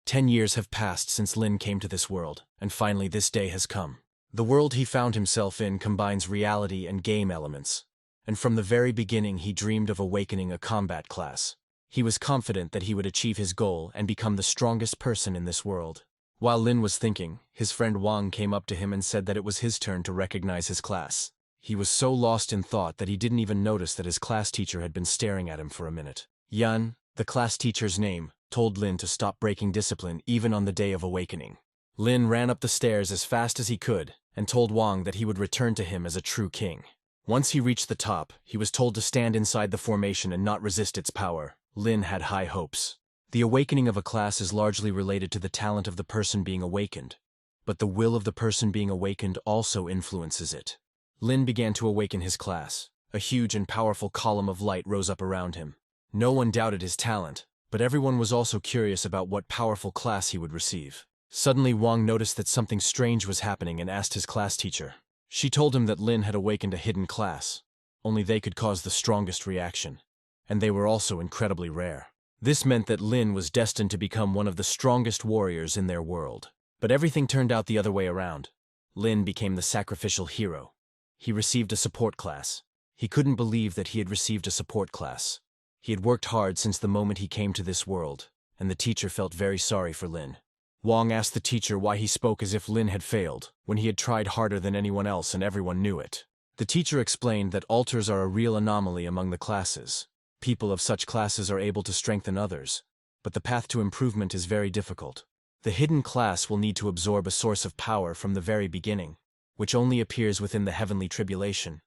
10 years have passed since Lin came to this world, and finally this day has come. The world he found himself in combines reality and game elements, and from the very beginning he dreamed of awakening a combat class. He was confident that he would achieve his goal and become the strongest person in this world. While Lin was thinking, his friend Wang came up to him and said that it was his turn to recognize his class. He was so lost in thought that he didn't even notice that his class teacher had been staring at him for a minute. Yan, the class teacher's name, told Lin to stop breaking discipline even on the day of awakening. Lin ran up the stairs as fast as he could and told Wang that he would return to him as a true king. Once he reached the top, he was told to stand inside the formation and not resist its power. Lin had high hopes. The awakening of a class is largely related to the talent of the person being awakened, but the will of the person being awakened also influences it. Lin began to awaken his class. A huge and powerful column of light rose up around him. No one doubted his talent, but everyone was also curious about what powerful class he would receive. Suddenly Wang noticed that something strange was happening and asked his class teacher. She told him that Lin had awakened a hidden class. Only they could cause the strongest reaction, and they were also incredibly rare. This meant that Lin was destined to become one of the strongest warriors in their world. But everything turned out the other way around. Lin became the sacrificial hero. He received a support class. He couldn't believe that he had received a support class. He had worked hard since the moment he came to this world, and the teacher felt very sorry for Lin. Wang asked the teacher why he spoke as if Lin had failed, when he had tried harder than anyone else and everyone knew it. The teacher explained that altars are a real anomaly among the classes. People of such classes are able to strengthen others, but the path to improvement is very difficult. The hidden class will need to absorb a source of power from the very beginning, which only appears within the heavenly tribulation.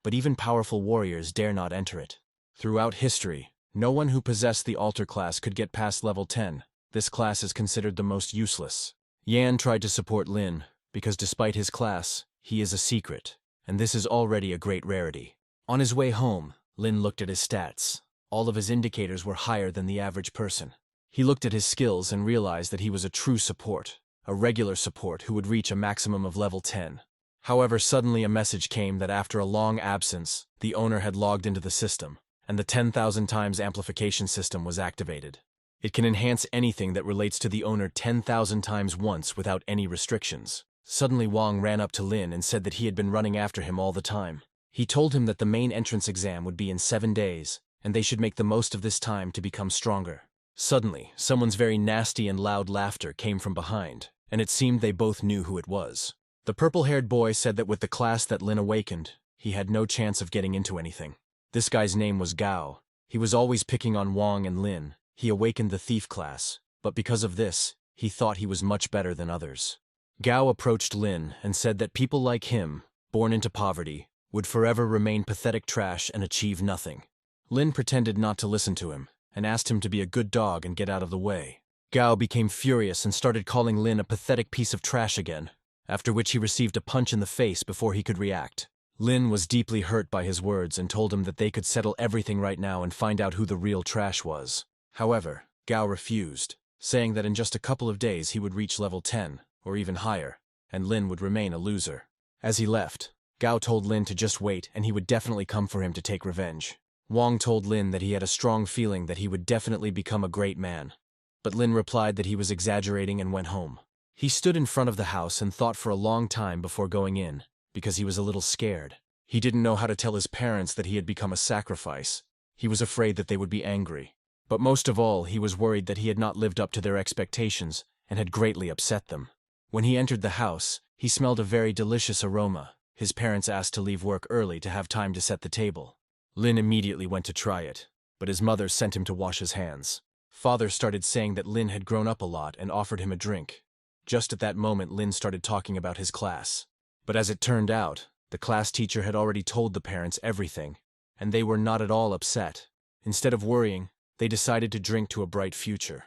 But even powerful warriors dare not enter it. Throughout history, no one who possessed the altar class could get past level 10. This class is considered the most useless. Yan tried to support Lin, because despite his class, he is a secret, and this is already a great rarity. On his way home, Lin looked at his stats. All of his indicators were higher than the average person. He looked at his skills and realized that he was a true support, a regular support who would reach a maximum of level 10. However, suddenly a message came that after a long absence, the owner had logged into the system, and the 10,000 times amplification system was activated. It can enhance anything that relates to the owner 10,000 times once without any restrictions. Suddenly Wang ran up to Lin and said that he had been running after him all the time. He told him that the main entrance exam would be in 7 days, and they should make the most of this time to become stronger. Suddenly, someone's very nasty and loud laughter came from behind, and it seemed they both knew who it was. The purple-haired boy said that with the class that Lin awakened, he had no chance of getting into anything. This guy's name was Gao. He was always picking on Wang and Lin. He awakened the thief class, but because of this, he thought he was much better than others. Gao approached Lin and said that people like him, born into poverty, would forever remain pathetic trash and achieve nothing. Lin pretended not to listen to him, and asked him to be a good dog and get out of the way. Gao became furious and started calling Lin a pathetic piece of trash again, after which he received a punch in the face before he could react. Lin was deeply hurt by his words and told him that they could settle everything right now and find out who the real trash was. However, Gao refused, saying that in just a couple of days he would reach level 10, or even higher, and Lin would remain a loser. As he left, Gao told Lin to just wait and he would definitely come for him to take revenge. Wang told Lin that he had a strong feeling that he would definitely become a great man, but Lin replied that he was exaggerating and went home. He stood in front of the house and thought for a long time before going in, because he was a little scared. He didn't know how to tell his parents that he had become a sacrifice. He was afraid that they would be angry. But most of all, he was worried that he had not lived up to their expectations and had greatly upset them. When he entered the house, he smelled a very delicious aroma. His parents asked to leave work early to have time to set the table. Lin immediately went to try it, but his mother sent him to wash his hands. Father started saying that Lin had grown up a lot and offered him a drink. Just at that moment, Lin started talking about his class. But as it turned out, the class teacher had already told the parents everything, and they were not at all upset. Instead of worrying, they decided to drink to a bright future.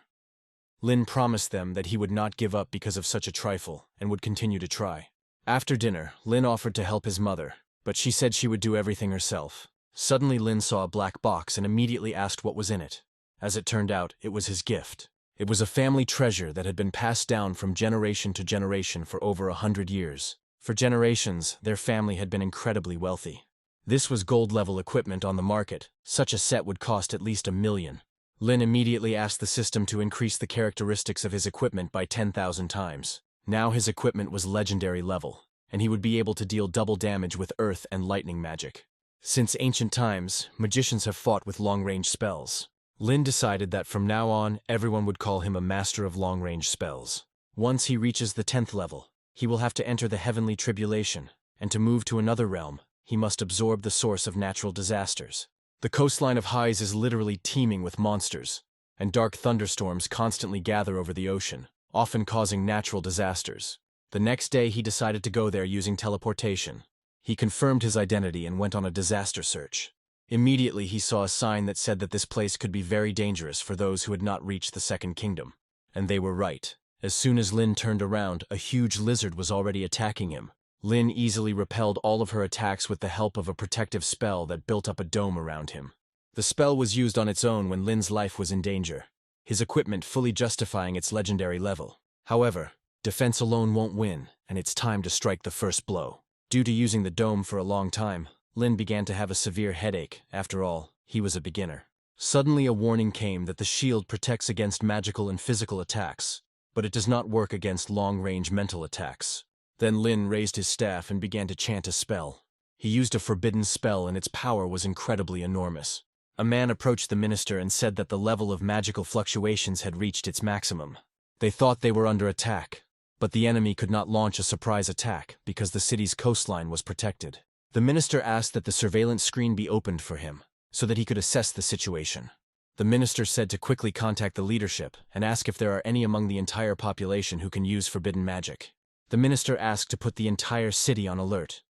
Lin promised them that he would not give up because of such a trifle and would continue to try. After dinner, Lin offered to help his mother, but she said she would do everything herself. Suddenly Lin saw a black box and immediately asked what was in it. As it turned out, it was his gift. It was a family treasure that had been passed down from generation to generation for over 100 years. For generations, their family had been incredibly wealthy. This was gold-level equipment on the market. Such a set would cost at least $1 million. Lin immediately asked the system to increase the characteristics of his equipment by 10,000 times. Now his equipment was legendary level, and he would be able to deal double damage with earth and lightning magic. Since ancient times, magicians have fought with long-range spells. Lin decided that from now on, everyone would call him a master of long-range spells. Once he reaches the 10th level, he will have to enter the heavenly tribulation, and to move to another realm, he must absorb the source of natural disasters. The coastline of Highs is literally teeming with monsters, and dark thunderstorms constantly gather over the ocean, often causing natural disasters. The next day he decided to go there using teleportation. He confirmed his identity and went on a disaster search. Immediately he saw a sign that said that this place could be very dangerous for those who had not reached the Second Kingdom. And they were right. As soon as Lin turned around, a huge lizard was already attacking him. Lin easily repelled all of her attacks with the help of a protective spell that built up a dome around him. The spell was used on its own when Lin's life was in danger, his equipment fully justifying its legendary level. However, defense alone won't win, and it's time to strike the first blow. Due to using the dome for a long time, Lin began to have a severe headache. After all, he was a beginner. Suddenly a warning came that the shield protects against magical and physical attacks, but it does not work against long-range mental attacks. Then Lin raised his staff and began to chant a spell. He used a forbidden spell and its power was incredibly enormous. A man approached the minister and said that the level of magical fluctuations had reached its maximum. They thought they were under attack, but the enemy could not launch a surprise attack because the city's coastline was protected. The minister asked that the surveillance screen be opened for him, so that he could assess the situation. The minister said to quickly contact the leadership and ask if there are any among the entire population who can use forbidden magic. The minister asked to put the entire city on alert.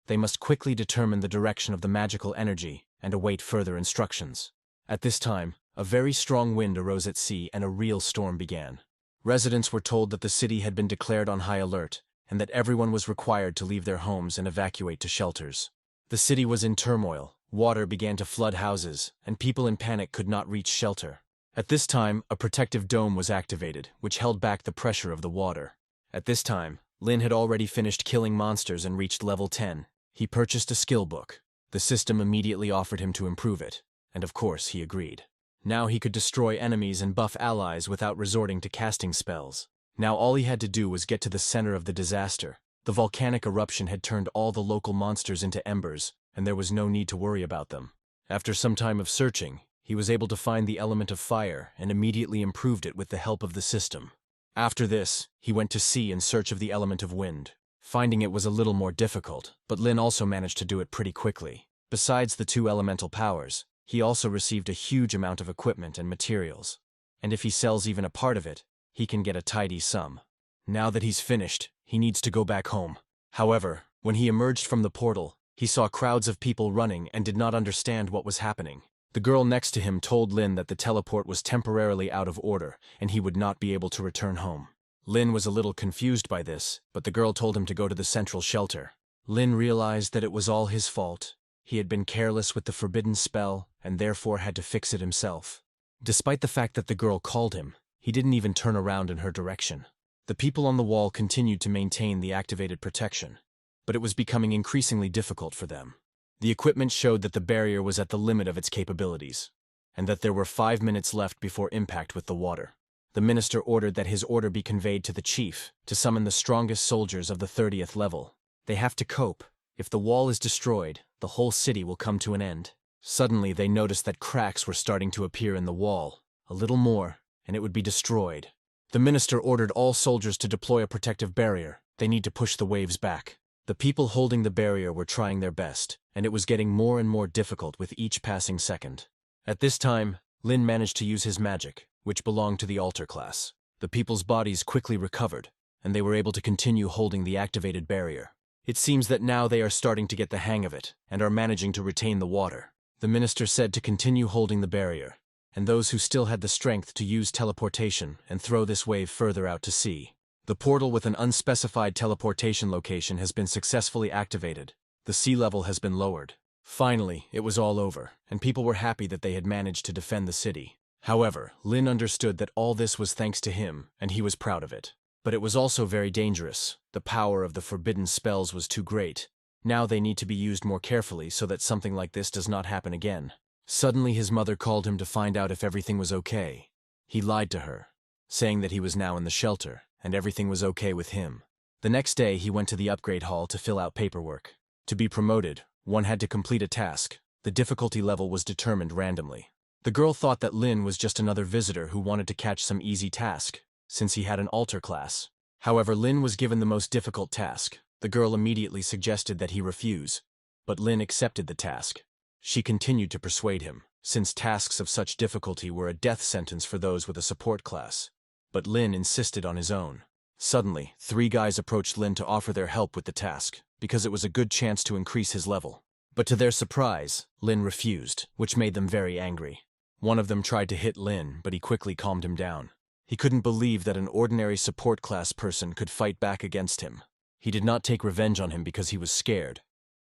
They must quickly determine the direction of the magical energy and await further instructions. At this time, a very strong wind arose at sea and a real storm began. Residents were told that the city had been declared on high alert and that everyone was required to leave their homes and evacuate to shelters. The city was in turmoil, water began to flood houses, and people in panic could not reach shelter. At this time, a protective dome was activated, which held back the pressure of the water. At this time, Lin had already finished killing monsters and reached level 10. He purchased a skill book. The system immediately offered him to improve it, and of course he agreed. Now he could destroy enemies and buff allies without resorting to casting spells. Now all he had to do was get to the center of the disaster. The volcanic eruption had turned all the local monsters into embers, and there was no need to worry about them. After some time of searching, he was able to find the element of fire and immediately improved it with the help of the system. After this, he went to sea in search of the element of wind. Finding it was a little more difficult, but Lin also managed to do it pretty quickly. Besides the two elemental powers, he also received a huge amount of equipment and materials. And if he sells even a part of it, he can get a tidy sum. Now that he's finished, he needs to go back home. However, when he emerged from the portal, he saw crowds of people running and did not understand what was happening. The girl next to him told Lin that the teleport was temporarily out of order and he would not be able to return home. Lin was a little confused by this, but the girl told him to go to the central shelter. Lin realized that it was all his fault. He had been careless with the forbidden spell and therefore had to fix it himself. Despite the fact that the girl called him, he didn't even turn around in her direction. The people on the wall continued to maintain the activated protection, but it was becoming increasingly difficult for them. The equipment showed that the barrier was at the limit of its capabilities, and that there were 5 minutes left before impact with the water. The minister ordered that his order be conveyed to the chief to summon the strongest soldiers of the 30th level. They have to cope. If the wall is destroyed, the whole city will come to an end. Suddenly they noticed that cracks were starting to appear in the wall. A little more, and it would be destroyed. The minister ordered all soldiers to deploy a protective barrier. They need to push the waves back. The people holding the barrier were trying their best, and it was getting more and more difficult with each passing second. At this time, Lin managed to use his magic, which belonged to the altar class. The people's bodies quickly recovered, and they were able to continue holding the activated barrier. It seems that now they are starting to get the hang of it, and are managing to retain the water. The minister said to continue holding the barrier, and those who still had the strength to use teleportation and throw this wave further out to sea. The portal with an unspecified teleportation location has been successfully activated. The sea level has been lowered. Finally, it was all over, and people were happy that they had managed to defend the city. However, Lin understood that all this was thanks to him, and he was proud of it. But it was also very dangerous. The power of the forbidden spells was too great. Now they need to be used more carefully so that something like this does not happen again. Suddenly his mother called him to find out if everything was okay. He lied to her, saying that he was now in the shelter and everything was okay with him. The next day he went to the upgrade hall to fill out paperwork. To be promoted, one had to complete a task. The difficulty level was determined randomly. The girl thought that Lin was just another visitor who wanted to catch some easy task, since he had an alter class. However, Lin was given the most difficult task. The girl immediately suggested that he refuse, but Lin accepted the task. She continued to persuade him, since tasks of such difficulty were a death sentence for those with a support class. But Lin insisted on his own. Suddenly, 3 guys approached Lin to offer their help with the task, because it was a good chance to increase his level. But to their surprise, Lin refused, which made them very angry. One of them tried to hit Lin, but he quickly calmed him down. He couldn't believe that an ordinary support class person could fight back against him. He did not take revenge on him because he was scared,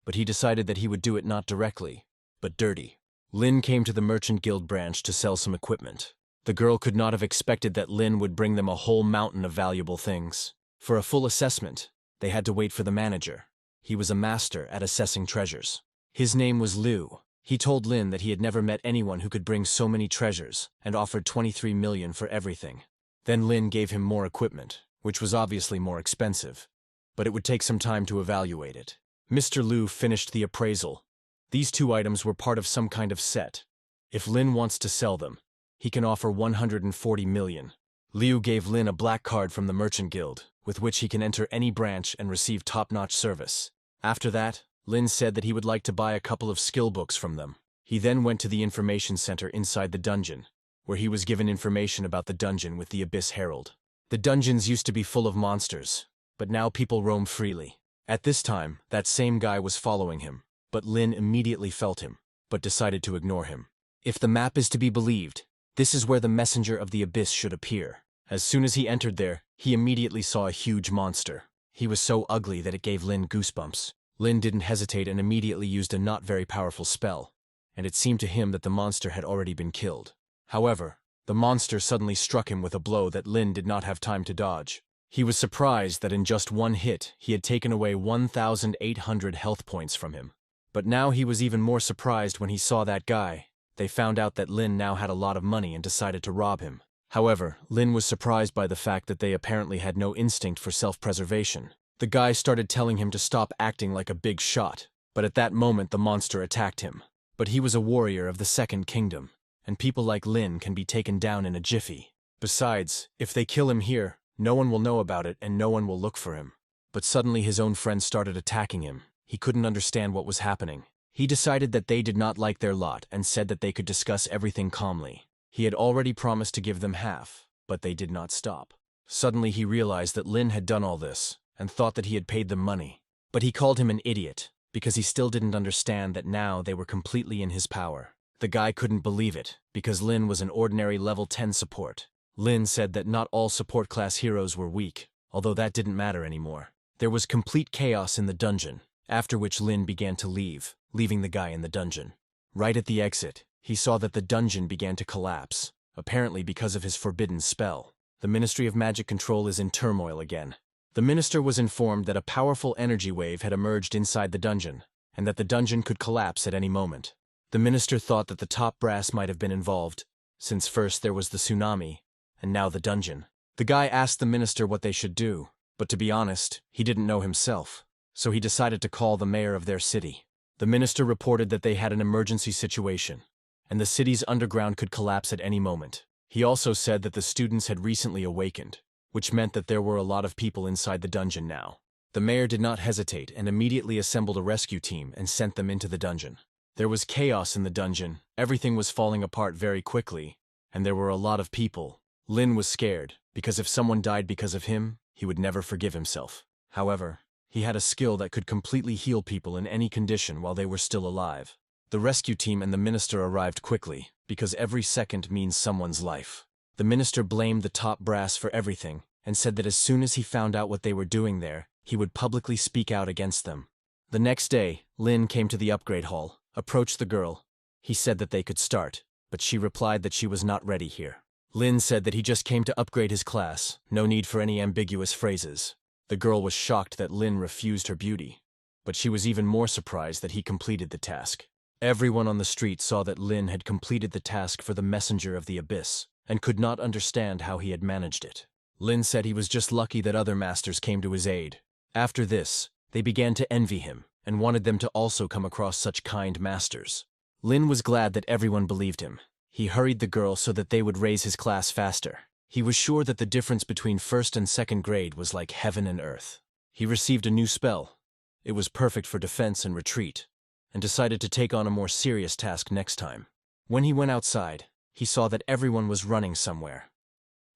but he decided that he would do it not directly, but dirty. Lin came to the Merchant Guild branch to sell some equipment. The girl could not have expected that Lin would bring them a whole mountain of valuable things. For a full assessment, they had to wait for the manager. He was a master at assessing treasures. His name was Liu. He told Lin that he had never met anyone who could bring so many treasures and offered 23 million for everything. Then Lin gave him more equipment, which was obviously more expensive, but it would take some time to evaluate it. Mr. Liu finished the appraisal. These 2 items were part of some kind of set. If Lin wants to sell them, he can offer 140 million. Liu gave Lin a black card from the Merchant Guild, with which he can enter any branch and receive top-notch service. After that, Lin said that he would like to buy a couple of skill books from them. He then went to the information center inside the dungeon, where he was given information about the dungeon with the Abyss Herald. The dungeons used to be full of monsters, but now people roam freely. At this time, that same guy was following him, but Lin immediately felt him, but decided to ignore him. If the map is to be believed, this is where the messenger of the Abyss should appear. As soon as he entered there, he immediately saw a huge monster. He was so ugly that it gave Lin goosebumps. Lin didn't hesitate and immediately used a not very powerful spell, and it seemed to him that the monster had already been killed. However, the monster suddenly struck him with a blow that Lin did not have time to dodge. He was surprised that in just one hit, he had taken away 1,800 health points from him. But now he was even more surprised when he saw that guy. They found out that Lin now had a lot of money and decided to rob him. However, Lin was surprised by the fact that they apparently had no instinct for self-preservation. The guy started telling him to stop acting like a big shot, but at that moment the monster attacked him. But he was a warrior of the Second Kingdom, and people like Lin can be taken down in a jiffy. Besides, if they kill him here, no one will know about it and no one will look for him. But suddenly his own friends started attacking him. He couldn't understand what was happening. He decided that they did not like their lot and said that they could discuss everything calmly. He had already promised to give them half, but they did not stop. Suddenly he realized that Lin had done all this, and thought that he had paid them money. But he called him an idiot, because he still didn't understand that now they were completely in his power. The guy couldn't believe it, because Lin was an ordinary level 10 support. Lin said that not all support class heroes were weak, although that didn't matter anymore. There was complete chaos in the dungeon, after which Lin began to leave, leaving the guy in the dungeon. Right at the exit, he saw that the dungeon began to collapse, apparently because of his forbidden spell. The Ministry of Magic Control is in turmoil again. The minister was informed that a powerful energy wave had emerged inside the dungeon, and that the dungeon could collapse at any moment. The minister thought that the top brass might have been involved, since first there was the tsunami, and now the dungeon. The guy asked the minister what they should do, but to be honest, he didn't know himself, so he decided to call the mayor of their city. The minister reported that they had an emergency situation, and the city's underground could collapse at any moment. He also said that the students had recently awakened, which meant that there were a lot of people inside the dungeon now. The mayor did not hesitate and immediately assembled a rescue team and sent them into the dungeon. There was chaos in the dungeon, everything was falling apart very quickly, and there were a lot of people. Lin was scared, because if someone died because of him, he would never forgive himself. However, he had a skill that could completely heal people in any condition while they were still alive. The rescue team and the minister arrived quickly, because every second means someone's life. The minister blamed the top brass for everything, and said that as soon as he found out what they were doing there, he would publicly speak out against them. The next day, Lin came to the upgrade hall, approached the girl. He said that they could start, but she replied that she was not ready here. Lin said that he just came to upgrade his class, no need for any ambiguous phrases. The girl was shocked that Lin refused her beauty, but she was even more surprised that he completed the task. Everyone on the street saw that Lin had completed the task for the Messenger of the Abyss, and could not understand how he had managed it. Lin said he was just lucky that other masters came to his aid. After this, they began to envy him, and wanted them to also come across such kind masters. Lin was glad that everyone believed him. He hurried the girl so that they would raise his class faster. He was sure that the difference between first and second grade was like heaven and earth. He received a new spell. It was perfect for defense and retreat, and decided to take on a more serious task next time. When he went outside, he saw that everyone was running somewhere.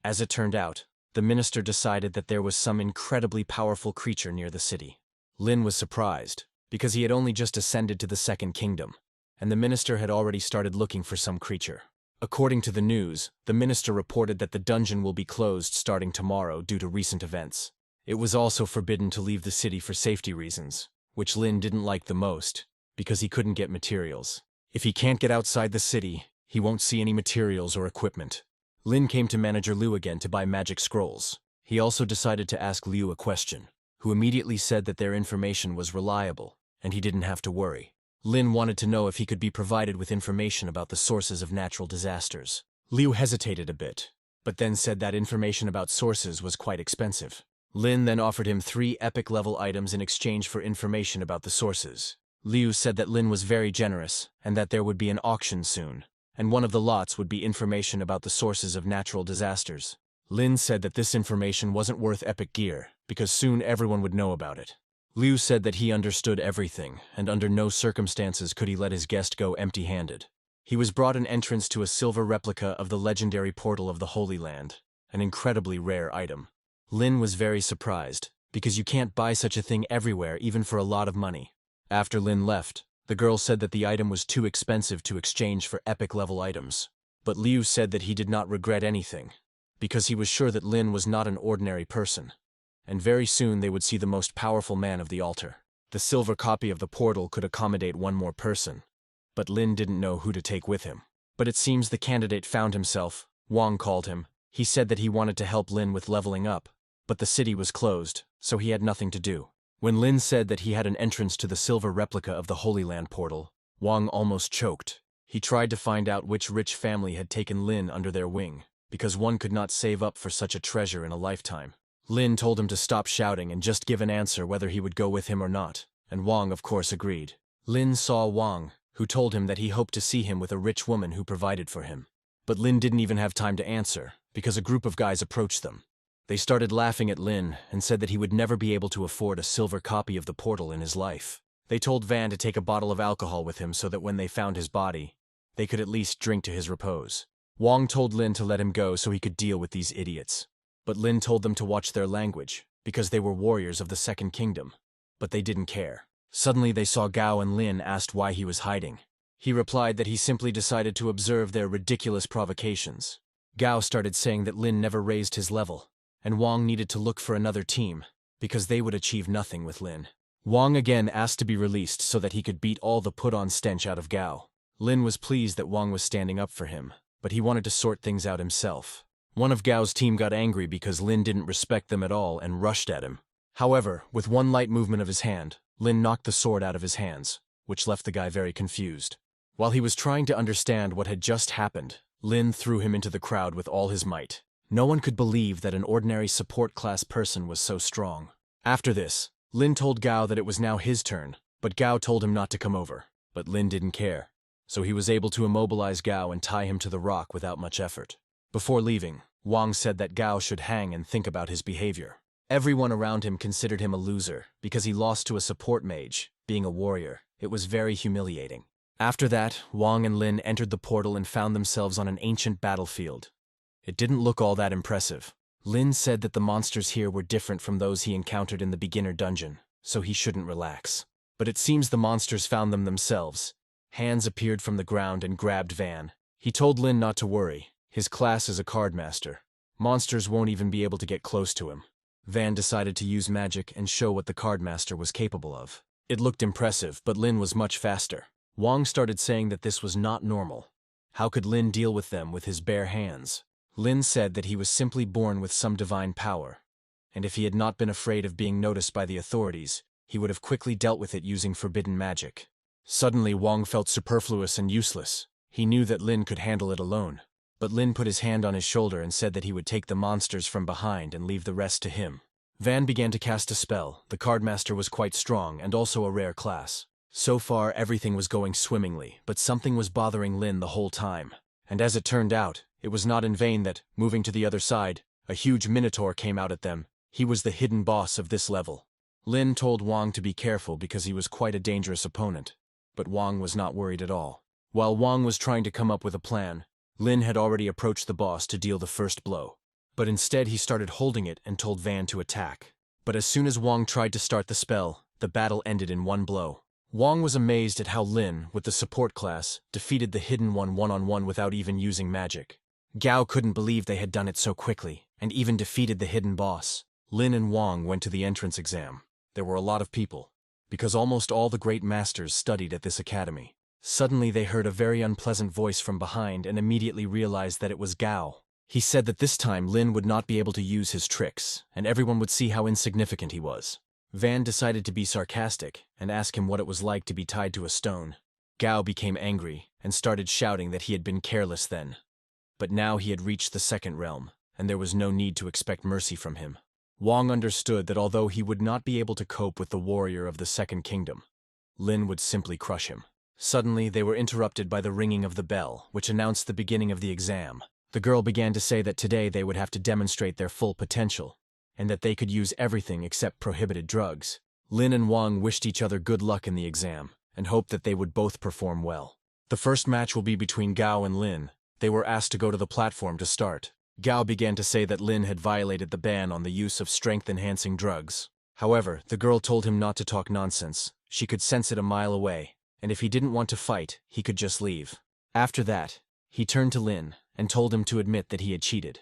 As it turned out, the minister decided that there was some incredibly powerful creature near the city. Lin was surprised, because he had only just ascended to the Second Kingdom, and the minister had already started looking for some creature. According to the news, the minister reported that the dungeon will be closed starting tomorrow due to recent events. It was also forbidden to leave the city for safety reasons, which Lin didn't like the most, because he couldn't get materials. If he can't get outside the city, he won't see any materials or equipment. Lin came to Manager Liu again to buy magic scrolls. He also decided to ask Liu a question, who immediately said that their information was reliable, and he didn't have to worry. Lin wanted to know if he could be provided with information about the sources of natural disasters. Liu hesitated a bit, but then said that information about sources was quite expensive. Lin then offered him 3 epic-level items in exchange for information about the sources. Liu said that Lin was very generous, and that there would be an auction soon, and one of the lots would be information about the sources of natural disasters. Lin said that this information wasn't worth epic gear, because soon everyone would know about it. Liu said that he understood everything, and under no circumstances could he let his guest go empty-handed. He was brought an entrance to a silver replica of the legendary portal of the Holy Land, an incredibly rare item. Lin was very surprised, because you can't buy such a thing everywhere even for a lot of money. After Lin left, the girl said that the item was too expensive to exchange for epic-level items. But Liu said that he did not regret anything, because he was sure that Lin was not an ordinary person, and very soon they would see the most powerful man of the altar. The silver copy of the portal could accommodate one more person, but Lin didn't know who to take with him. But it seems the candidate found himself. Wang called him. He said that he wanted to help Lin with leveling up, but the city was closed, so he had nothing to do. When Lin said that he had an entrance to the silver replica of the Holy Land portal, Wang almost choked. He tried to find out which rich family had taken Lin under their wing, because one could not save up for such a treasure in a lifetime. Lin told him to stop shouting and just give an answer whether he would go with him or not, and Wang of course agreed. Lin saw Wang, who told him that he hoped to see him with a rich woman who provided for him. But Lin didn't even have time to answer, because a group of guys approached them. They started laughing at Lin and said that he would never be able to afford a silver copy of the portal in his life. They told Van to take a bottle of alcohol with him so that when they found his body, they could at least drink to his repose. Wang told Lin to let him go so he could deal with these idiots. But Lin told them to watch their language, because they were warriors of the Second Kingdom. But they didn't care. Suddenly they saw Gao and Lin asked why he was hiding. He replied that he simply decided to observe their ridiculous provocations. Gao started saying that Lin never raised his level, and Wang needed to look for another team, because they would achieve nothing with Lin. Wang again asked to be released so that he could beat all the put-on stench out of Gao. Lin was pleased that Wang was standing up for him, but he wanted to sort things out himself. One of Gao's team got angry because Lin didn't respect them at all and rushed at him. However, with one light movement of his hand, Lin knocked the sword out of his hands, which left the guy very confused. While he was trying to understand what had just happened, Lin threw him into the crowd with all his might. No one could believe that an ordinary support class person was so strong. After this, Lin told Gao that it was now his turn, but Gao told him not to come over. But Lin didn't care, so he was able to immobilize Gao and tie him to the rock without much effort. Before leaving, Wang said that Gao should hang and think about his behavior. Everyone around him considered him a loser because he lost to a support mage, being a warrior. It was very humiliating. After that, Wang and Lin entered the portal and found themselves on an ancient battlefield. It didn't look all that impressive. Lin said that the monsters here were different from those he encountered in the beginner dungeon, so he shouldn't relax. But it seems the monsters found them themselves. Hands appeared from the ground and grabbed Van. He told Lin not to worry. His class is a card master. Monsters won't even be able to get close to him. Van decided to use magic and show what the card master was capable of. It looked impressive, but Lin was much faster. Wang started saying that this was not normal. How could Lin deal with them with his bare hands? Lin said that he was simply born with some divine power, and if he had not been afraid of being noticed by the authorities, he would have quickly dealt with it using forbidden magic. Suddenly, Wang felt superfluous and useless. He knew that Lin could handle it alone. But Lin put his hand on his shoulder and said that he would take the monsters from behind and leave the rest to him. Van began to cast a spell. The cardmaster was quite strong and also a rare class. So far, everything was going swimmingly, but something was bothering Lin the whole time. And as it turned out, it was not in vain that, moving to the other side, a huge minotaur came out at them. He was the hidden boss of this level. Lin told Wang to be careful because he was quite a dangerous opponent. But Wang was not worried at all. While Wang was trying to come up with a plan, Lin had already approached the boss to deal the first blow. But instead he started holding it and told Van to attack. But as soon as Wang tried to start the spell, the battle ended in one blow. Wang was amazed at how Lin, with the support class, defeated the hidden one-on-one without even using magic. Gao couldn't believe they had done it so quickly, and even defeated the hidden boss. Lin and Wang went to the entrance exam. There were a lot of people, because almost all the great masters studied at this academy. Suddenly they heard a very unpleasant voice from behind and immediately realized that it was Gao. He said that this time Lin would not be able to use his tricks, and everyone would see how insignificant he was. Van decided to be sarcastic and ask him what it was like to be tied to a stone. Gao became angry and started shouting that he had been careless then. But now he had reached the second realm, and there was no need to expect mercy from him. Wang understood that although he would not be able to cope with the warrior of the Second Kingdom, Lin would simply crush him. Suddenly, they were interrupted by the ringing of the bell, which announced the beginning of the exam. The girl began to say that today they would have to demonstrate their full potential, and that they could use everything except prohibited drugs. Lin and Wang wished each other good luck in the exam, and hoped that they would both perform well. The first match will be between Gao and Lin. They were asked to go to the platform to start. Gao began to say that Lin had violated the ban on the use of strength-enhancing drugs. However, the girl told him not to talk nonsense. She could sense it a mile away, and if he didn't want to fight, he could just leave. After that, he turned to Lin and told him to admit that he had cheated,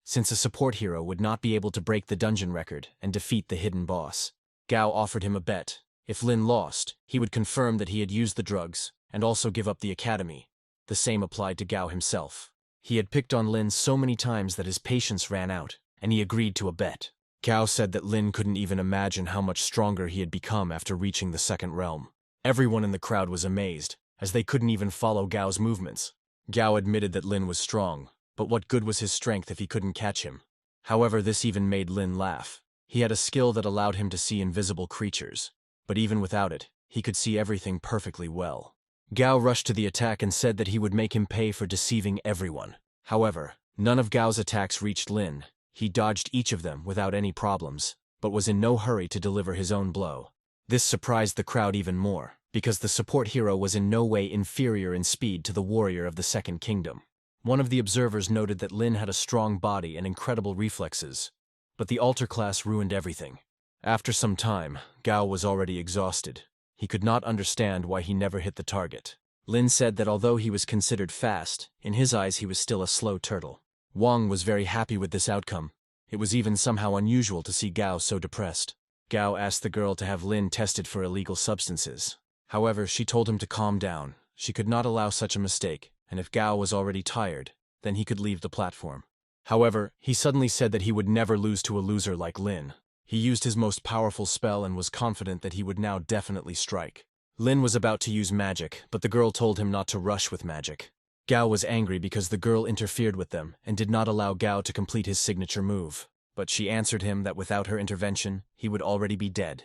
since a support hero would not be able to break the dungeon record and defeat the hidden boss. Gao offered him a bet. If Lin lost, he would confirm that he had used the drugs and also give up the academy. The same applied to Gao himself. He had picked on Lin so many times that his patience ran out, and he agreed to a bet. Gao said that Lin couldn't even imagine how much stronger he had become after reaching the second realm. Everyone in the crowd was amazed, as they couldn't even follow Gao's movements. Gao admitted that Lin was strong, but what good was his strength if he couldn't catch him? However, this even made Lin laugh. He had a skill that allowed him to see invisible creatures, but even without it, he could see everything perfectly well. Gao rushed to the attack and said that he would make him pay for deceiving everyone. However, none of Gao's attacks reached Lin. He dodged each of them without any problems, but was in no hurry to deliver his own blow. This surprised the crowd even more, because the support hero was in no way inferior in speed to the warrior of the Second Kingdom. One of the observers noted that Lin had a strong body and incredible reflexes, but the altar class ruined everything. After some time, Gao was already exhausted. He could not understand why he never hit the target. Lin said that although he was considered fast, in his eyes he was still a slow turtle. Wang was very happy with this outcome. It was even somehow unusual to see Gao so depressed. Gao asked the girl to have Lin tested for illegal substances. However, she told him to calm down. She could not allow such a mistake, and if Gao was already tired, then he could leave the platform. However, he suddenly said that he would never lose to a loser like Lin. He used his most powerful spell and was confident that he would now definitely strike. Lin was about to use magic, but the girl told him not to rush with magic. Gao was angry because the girl interfered with them and did not allow Gao to complete his signature move. But she answered him that without her intervention, he would already be dead.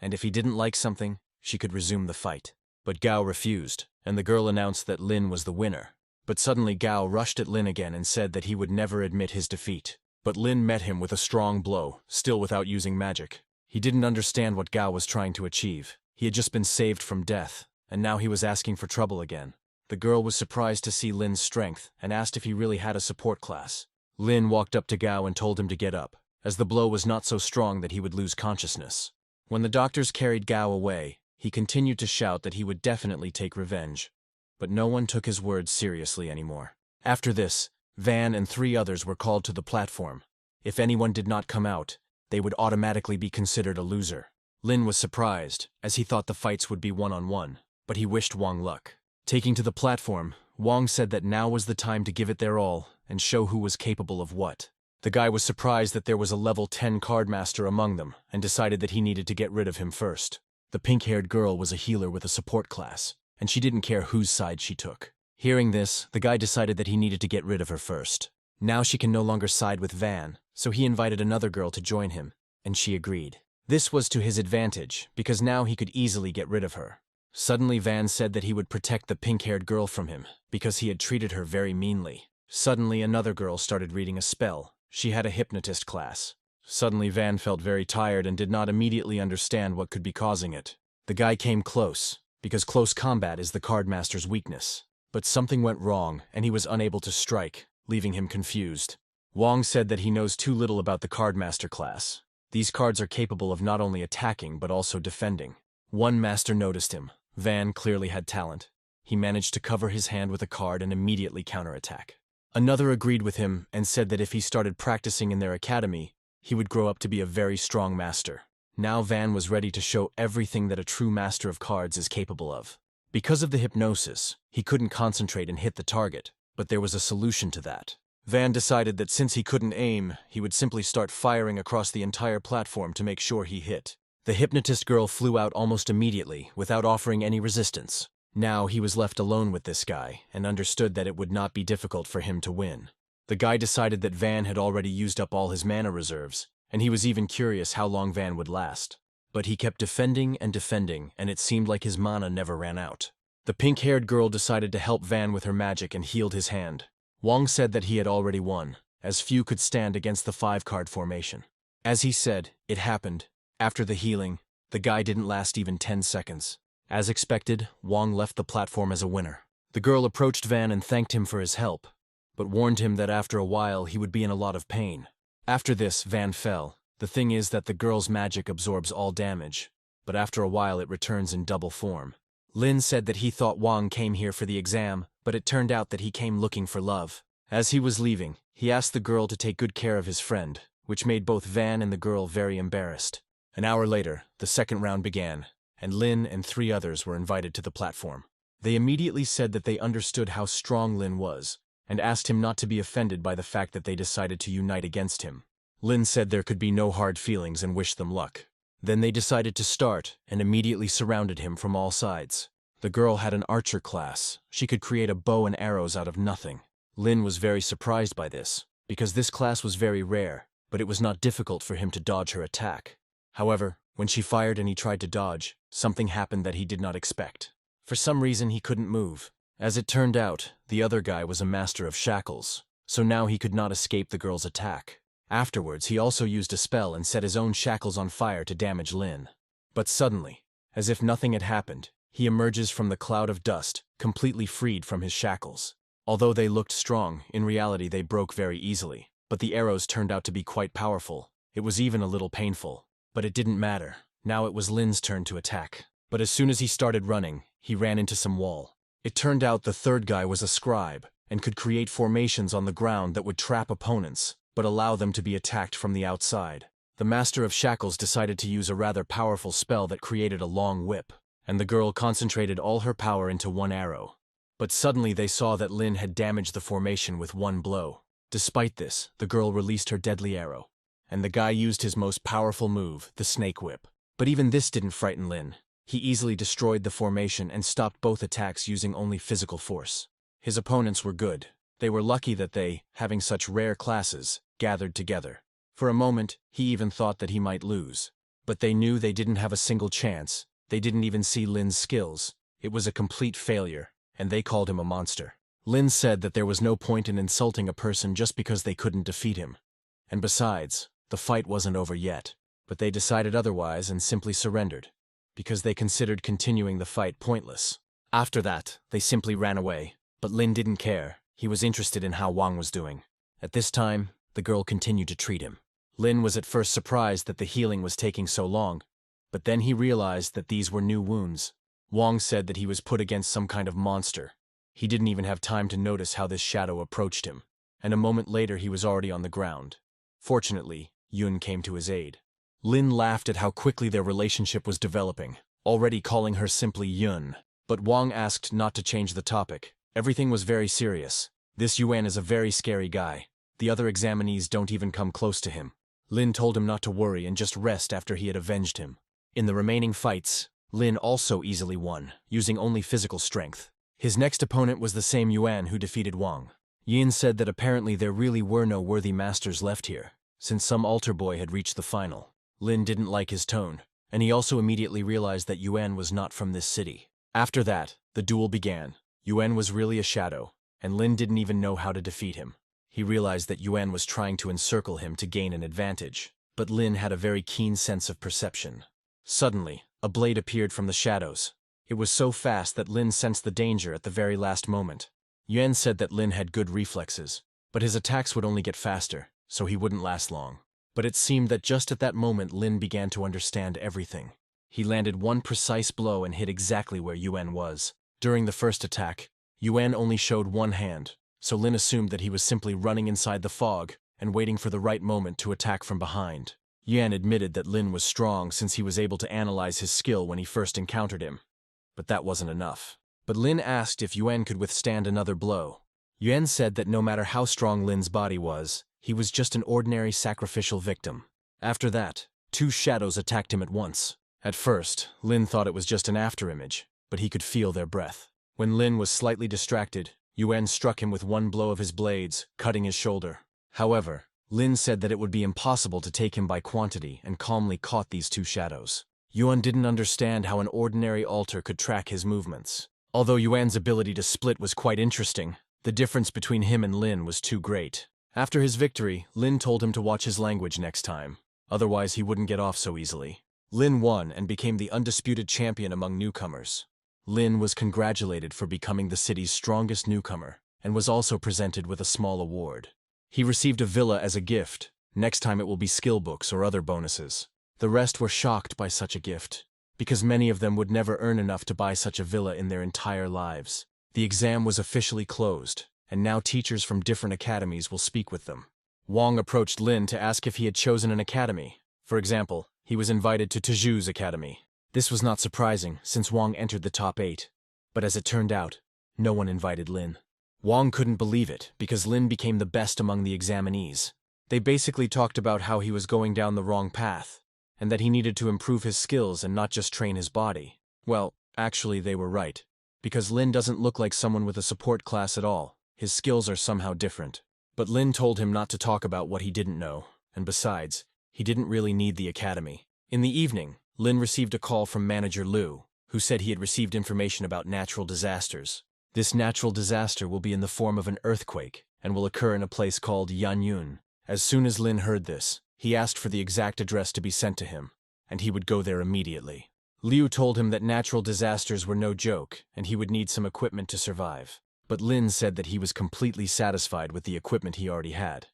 And if he didn't like something, she could resume the fight. But Gao refused, and the girl announced that Lin was the winner. But suddenly Gao rushed at Lin again and said that he would never admit his defeat. But Lin met him with a strong blow, still without using magic. He didn't understand what Gao was trying to achieve. He had just been saved from death, and now he was asking for trouble again. The girl was surprised to see Lin's strength and asked if he really had a support class. Lin walked up to Gao and told him to get up, as the blow was not so strong that he would lose consciousness. When the doctors carried Gao away, he continued to shout that he would definitely take revenge. But no one took his words seriously anymore. After this, Van and 3 others were called to the platform. If anyone did not come out, they would automatically be considered a loser. Lin was surprised, as he thought the fights would be one-on-one, but he wished Wang luck. Taking to the platform, Wang said that now was the time to give it their all and show who was capable of what. The guy was surprised that there was a level 10 cardmaster among them and decided that he needed to get rid of him first. The pink-haired girl was a healer with a support class, and she didn't care whose side she took. Hearing this, the guy decided that he needed to get rid of her first. Now she can no longer side with Van, so he invited another girl to join him, and she agreed. This was to his advantage, because now he could easily get rid of her. Suddenly Van said that he would protect the pink-haired girl from him, because he had treated her very meanly. Suddenly another girl started reading a spell. She had a hypnotist class. Suddenly Van felt very tired and did not immediately understand what could be causing it. The guy came close, because close combat is the cardmaster's weakness. But something went wrong, and he was unable to strike, leaving him confused. Wong said that he knows too little about the cardmaster class. These cards are capable of not only attacking but also defending. One master noticed him. Van clearly had talent. He managed to cover his hand with a card and immediately counterattack. Another agreed with him and said that if he started practicing in their academy, he would grow up to be a very strong master. Now Van was ready to show everything that a true master of cards is capable of. Because of the hypnosis, he couldn't concentrate and hit the target, but there was a solution to that. Van decided that since he couldn't aim, he would simply start firing across the entire platform to make sure he hit. The hypnotist girl flew out almost immediately, without offering any resistance. Now he was left alone with this guy, and understood that it would not be difficult for him to win. The guy decided that Van had already used up all his mana reserves, and he was even curious how long Van would last. But he kept defending, and it seemed like his mana never ran out. The pink-haired girl decided to help Van with her magic and healed his hand. Wong said that he had already won, as few could stand against the 5-card formation. As he said, it happened. After the healing, the guy didn't last even 10 seconds. As expected, Wong left the platform as a winner. The girl approached Van and thanked him for his help, but warned him that after a while he would be in a lot of pain. After this, Van fell. The thing is that the girl's magic absorbs all damage, but after a while it returns in double form. Lin said that he thought Wong came here for the exam, but it turned out that he came looking for love. As he was leaving, he asked the girl to take good care of his friend, which made both Van and the girl very embarrassed. An hour later, the second round began, and Lin and 3 others were invited to the platform. They immediately said that they understood how strong Lin was, and asked him not to be offended by the fact that they decided to unite against him. Lin said there could be no hard feelings and wished them luck. Then they decided to start, and immediately surrounded him from all sides. The girl had an archer class. She could create a bow and arrows out of nothing. Lin was very surprised by this, because this class was very rare, but it was not difficult for him to dodge her attack. However, when she fired and he tried to dodge, something happened that he did not expect. For some reason he couldn't move. As it turned out, the other guy was a master of shackles, so now he could not escape the girl's attack. Afterwards, he also used a spell and set his own shackles on fire to damage Lin. But suddenly, as if nothing had happened, he emerges from the cloud of dust, completely freed from his shackles. Although they looked strong, in reality they broke very easily. But the arrows turned out to be quite powerful. It was even a little painful. But it didn't matter. Now it was Lin's turn to attack. But as soon as he started running, he ran into some wall. It turned out the third guy was a scribe, and could create formations on the ground that would trap opponents, but allow them to be attacked from the outside. The Master of Shackles decided to use a rather powerful spell that created a long whip, and the girl concentrated all her power into one arrow. But suddenly they saw that Lin had damaged the formation with one blow. Despite this, the girl released her deadly arrow, and the guy used his most powerful move, the snake whip. But even this didn't frighten Lin. He easily destroyed the formation and stopped both attacks using only physical force. His opponents were good. They were lucky that they, having such rare classes, gathered together. For a moment, he even thought that he might lose. But they knew they didn't have a single chance. They didn't even see Lin's skills. It was a complete failure, and they called him a monster. Lin said that there was no point in insulting a person just because they couldn't defeat him. And besides, the fight wasn't over yet. But they decided otherwise and simply surrendered, because they considered continuing the fight pointless. After that, they simply ran away. But Lin didn't care. He was interested in how Wang was doing. At this time, the girl continued to treat him. Lin was at first surprised that the healing was taking so long, but then he realized that these were new wounds. Wang said that he was put against some kind of monster. He didn't even have time to notice how this shadow approached him, and a moment later he was already on the ground. Fortunately, Yun came to his aid. Lin laughed at how quickly their relationship was developing, already calling her simply Yun. But Wang asked not to change the topic. Everything was very serious. This Yuan is a very scary guy. The other examinees don't even come close to him. Lin told him not to worry and just rest after he had avenged him. In the remaining fights, Lin also easily won, using only physical strength. His next opponent was the same Yuan who defeated Wang. Yin said that apparently there really were no worthy masters left here, since some altar boy had reached the final. Lin didn't like his tone, and he also immediately realized that Yuan was not from this city. After that, the duel began. Yuan was really a shadow, and Lin didn't even know how to defeat him. He realized that Yuan was trying to encircle him to gain an advantage, but Lin had a very keen sense of perception. Suddenly, a blade appeared from the shadows. It was so fast that Lin sensed the danger at the very last moment. Yuan said that Lin had good reflexes, but his attacks would only get faster, so he wouldn't last long. But it seemed that just at that moment Lin began to understand everything. He landed one precise blow and hit exactly where Yuan was. During the first attack, Yuan only showed one hand, so Lin assumed that he was simply running inside the fog and waiting for the right moment to attack from behind. Yuan admitted that Lin was strong since he was able to analyze his skill when he first encountered him. But that wasn't enough. But Lin asked if Yuan could withstand another blow. Yuan said that no matter how strong Lin's body was, he was just an ordinary sacrificial victim. After that, two shadows attacked him at once. At first, Lin thought it was just an afterimage, but he could feel their breath. When Lin was slightly distracted, Yuan struck him with one blow of his blades, cutting his shoulder. However, Lin said that it would be impossible to take him by quantity and calmly caught these two shadows. Yuan didn't understand how an ordinary altar could track his movements. Although Yuan's ability to split was quite interesting, the difference between him and Lin was too great. After his victory, Lin told him to watch his language next time, otherwise he wouldn't get off so easily. Lin won and became the undisputed champion among newcomers. Lin was congratulated for becoming the city's strongest newcomer, and was also presented with a small award. He received a villa as a gift. Next time it will be skill books or other bonuses. The rest were shocked by such a gift, because many of them would never earn enough to buy such a villa in their entire lives. The exam was officially closed, and now teachers from different academies will speak with them. Wang approached Lin to ask if he had chosen an academy. For example, he was invited to Teju's academy. This was not surprising, since Wang entered the top 8. But as it turned out, no one invited Lin. Wang couldn't believe it, because Lin became the best among the examinees. They basically talked about how he was going down the wrong path, and that he needed to improve his skills and not just train his body. Well, actually they were right, because Lin doesn't look like someone with a support class at all. His skills are somehow different. But Lin told him not to talk about what he didn't know, and besides, he didn't really need the academy. In the evening, Lin received a call from manager Liu, who said he had received information about natural disasters. This natural disaster will be in the form of an earthquake, and will occur in a place called Yanyun. As soon as Lin heard this, he asked for the exact address to be sent to him, and he would go there immediately. Liu told him that natural disasters were no joke, and he would need some equipment to survive. But Lin said that he was completely satisfied with the equipment he already had,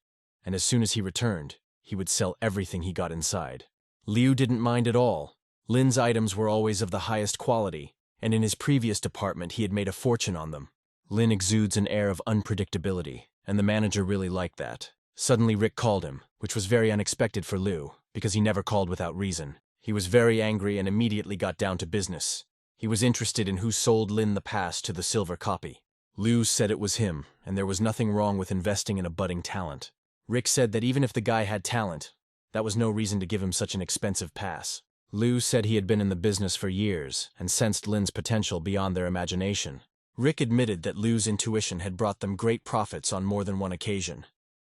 and as soon as he returned, he would sell everything he got inside. Liu didn't mind at all. Lin's items were always of the highest quality, and in his previous department he had made a fortune on them. Lin exudes an air of unpredictability, and the manager really liked that. Suddenly Rick called him, which was very unexpected for Liu, because he never called without reason. He was very angry and immediately got down to business. He was interested in who sold Lin the pass to the silver copy. Liu said it was him, and there was nothing wrong with investing in a budding talent. Rick said that even if the guy had talent, that was no reason to give him such an expensive pass. Liu said he had been in the business for years and sensed Lin's potential beyond their imagination. Rick admitted that Liu's intuition had brought them great profits on more than one occasion,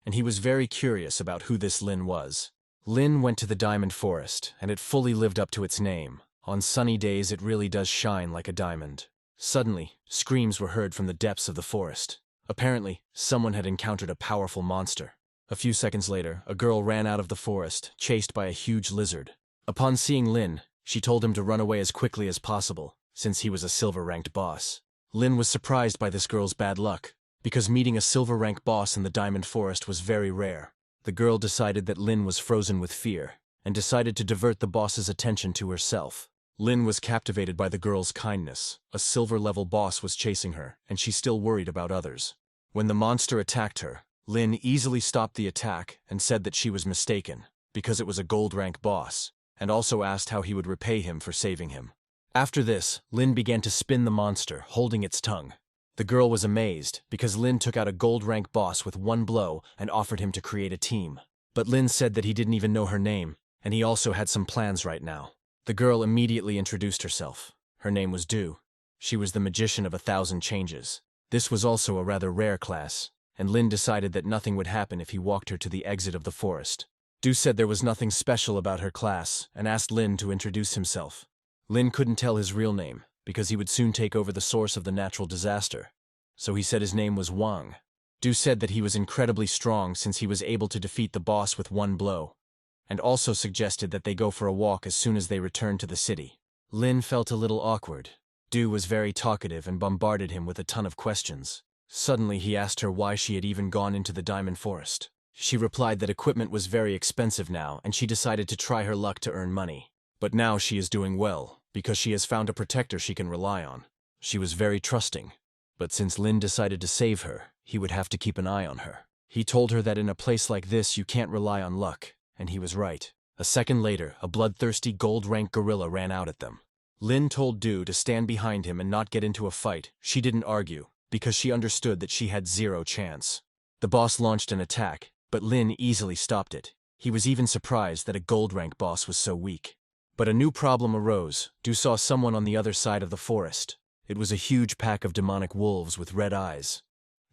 and he was very curious about who this Lin was. Lin went to the diamond forest, and it fully lived up to its name. On sunny days it really does shine like a diamond. Suddenly, screams were heard from the depths of the forest. Apparently, someone had encountered a powerful monster. A few seconds later, a girl ran out of the forest, chased by a huge lizard. Upon seeing Lin, she told him to run away as quickly as possible, since he was a silver-ranked boss. Lin was surprised by this girl's bad luck, because meeting a silver-rank boss in the diamond forest was very rare. The girl decided that Lin was frozen with fear, and decided to divert the boss's attention to herself. Lin was captivated by the girl's kindness. A silver-level boss was chasing her, and she still worried about others. When the monster attacked her, Lin easily stopped the attack and said that she was mistaken, because it was a gold-rank boss, and also asked how he would repay him for saving him. After this, Lin began to spin the monster, holding its tongue. The girl was amazed, because Lin took out a gold-rank boss with one blow and offered him to create a team. But Lin said that he didn't even know her name, and he also had some plans right now. The girl immediately introduced herself. Her name was Du. She was the magician of 1,000 changes. This was also a rather rare class, and Lin decided that nothing would happen if he walked her to the exit of the forest. Du said there was nothing special about her class and asked Lin to introduce himself. Lin couldn't tell his real name because he would soon take over the source of the natural disaster, so he said his name was Wang. Du said that he was incredibly strong since he was able to defeat the boss with one blow, and also suggested that they go for a walk as soon as they returned to the city. Lin felt a little awkward. Du was very talkative and bombarded him with a ton of questions. Suddenly he asked her why she had even gone into the diamond forest. She replied that equipment was very expensive now and she decided to try her luck to earn money. But now she is doing well, because she has found a protector she can rely on. She was very trusting. But since Lin decided to save her, he would have to keep an eye on her. He told her that in a place like this you can't rely on luck, and he was right. A second later, a bloodthirsty gold-rank gorilla ran out at them. Lin told Du to stand behind him and not get into a fight. She didn't argue, because she understood that she had zero chance. The boss launched an attack, but Lin easily stopped it. He was even surprised that a gold-rank boss was so weak. But a new problem arose. Du saw someone on the other side of the forest. It was a huge pack of demonic wolves with red eyes.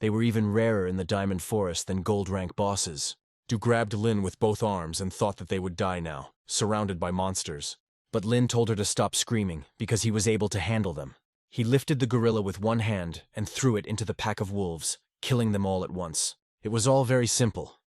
They were even rarer in the diamond forest than gold-rank bosses. Du grabbed Lin with both arms and thought that they would die now, surrounded by monsters. But Lin told her to stop screaming because he was able to handle them. He lifted the gorilla with one hand and threw it into the pack of wolves, killing them all at once. It was all very simple.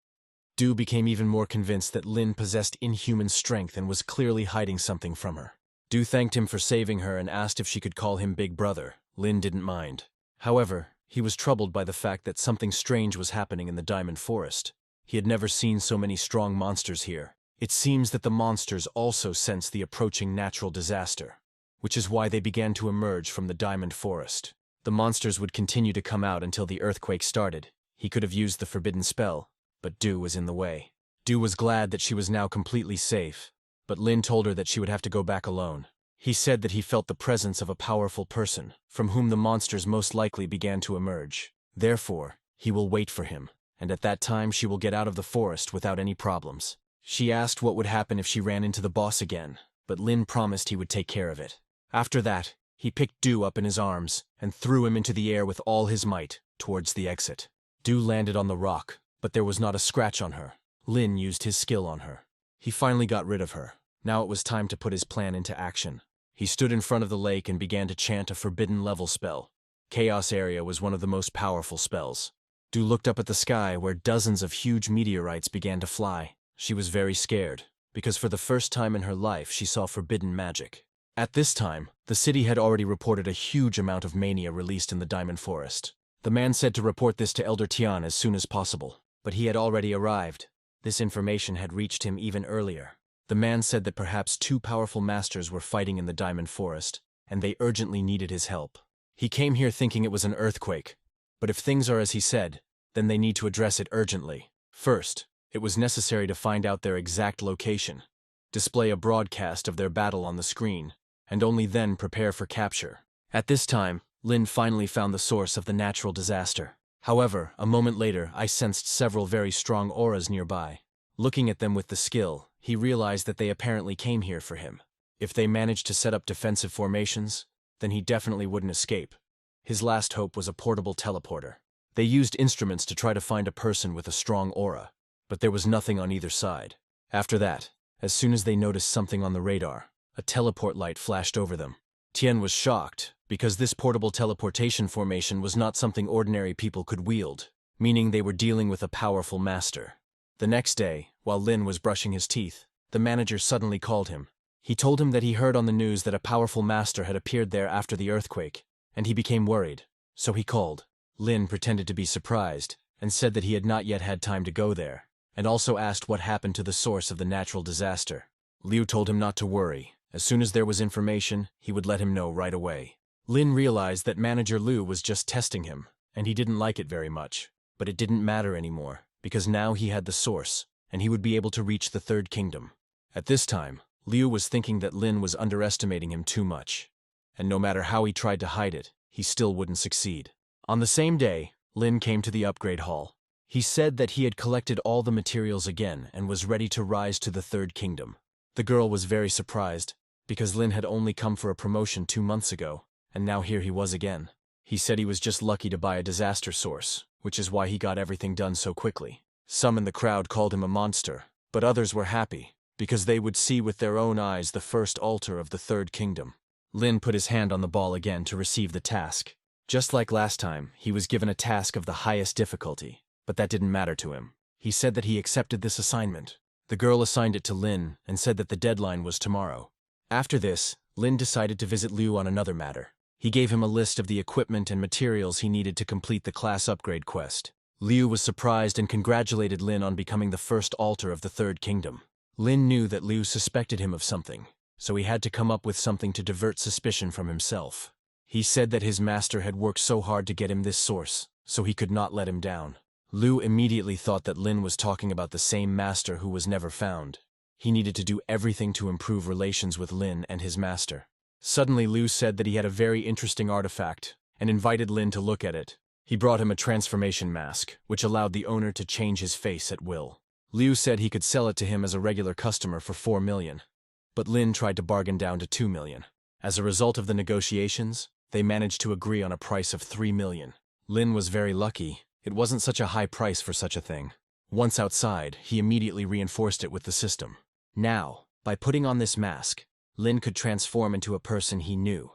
Du became even more convinced that Lin possessed inhuman strength and was clearly hiding something from her. Du thanked him for saving her and asked if she could call him Big Brother. Lin didn't mind. However, he was troubled by the fact that something strange was happening in the diamond forest. He had never seen so many strong monsters here. It seems that the monsters also sensed the approaching natural disaster, which is why they began to emerge from the diamond forest. The monsters would continue to come out until the earthquake started. He could have used the forbidden spell, but Du was in the way. Du was glad that she was now completely safe, but Lin told her that she would have to go back alone. He said that he felt the presence of a powerful person, from whom the monsters most likely began to emerge. Therefore, he will wait for him, and at that time she will get out of the forest without any problems. She asked what would happen if she ran into the boss again, but Lin promised he would take care of it. After that, he picked Du up in his arms and threw him into the air with all his might, towards the exit. Du landed on the rock, but there was not a scratch on her. Lin used his skill on her. He finally got rid of her. Now it was time to put his plan into action. He stood in front of the lake and began to chant a forbidden level spell. Chaos Area was one of the most powerful spells. Du looked up at the sky where dozens of huge meteorites began to fly. She was very scared, because for the first time in her life she saw forbidden magic. At this time, the city had already reported a huge amount of mania released in the diamond forest. The man said to report this to Elder Tian as soon as possible, but he had already arrived. This information had reached him even earlier. The man said that perhaps two powerful masters were fighting in the diamond forest, and they urgently needed his help. He came here thinking it was an earthquake, but if things are as he said, then they need to address it urgently. First, it was necessary to find out their exact location, display a broadcast of their battle on the screen, and only then prepare for capture. At this time, Lin finally found the source of the natural disaster. However, a moment later, I sensed several very strong auras nearby. Looking at them with the skill, he realized that they apparently came here for him. If they managed to set up defensive formations, then he definitely wouldn't escape. His last hope was a portable teleporter. They used instruments to try to find a person with a strong aura, but there was nothing on either side. After that, as soon as they noticed something on the radar, a teleport light flashed over them. Tian was shocked, because this portable teleportation formation was not something ordinary people could wield, meaning they were dealing with a powerful master. The next day, while Lin was brushing his teeth, the manager suddenly called him. He told him that he heard on the news that a powerful master had appeared there after the earthquake, and he became worried, so he called. Lin pretended to be surprised, and said that he had not yet had time to go there, and also asked what happened to the source of the natural disaster. Liu told him not to worry. As soon as there was information, he would let him know right away. Lin realized that Manager Liu was just testing him, and he didn't like it very much. But it didn't matter anymore, because now he had the source, and he would be able to reach the Third Kingdom. At this time, Liu was thinking that Lin was underestimating him too much, and no matter how he tried to hide it, he still wouldn't succeed. On the same day, Lin came to the upgrade hall. He said that he had collected all the materials again and was ready to rise to the Third Kingdom. The girl was very surprised, because Lin had only come for a promotion 2 months ago, and now here he was again. He said he was just lucky to buy a disaster source, which is why he got everything done so quickly. Some in the crowd called him a monster, but others were happy, because they would see with their own eyes the first altar of the Third Kingdom. Lin put his hand on the ball again to receive the task. Just like last time, he was given a task of the highest difficulty, but that didn't matter to him. He said that he accepted this assignment. The girl assigned it to Lin and said that the deadline was tomorrow. After this, Lin decided to visit Liu on another matter. He gave him a list of the equipment and materials he needed to complete the class upgrade quest. Liu was surprised and congratulated Lin on becoming the first altar of the Third Kingdom. Lin knew that Liu suspected him of something, so he had to come up with something to divert suspicion from himself. He said that his master had worked so hard to get him this source, so he could not let him down. Liu immediately thought that Lin was talking about the same master who was never found. He needed to do everything to improve relations with Lin and his master. Suddenly Liu said that he had a very interesting artifact, and invited Lin to look at it. He brought him a transformation mask, which allowed the owner to change his face at will. Liu said he could sell it to him as a regular customer for 4 million, but Lin tried to bargain down to 2 million. As a result of the negotiations, they managed to agree on a price of 3 million. Lin was very lucky. It wasn't such a high price for such a thing. Once outside, he immediately reinforced it with the system. Now, by putting on this mask, Lin could transform into a person he knew.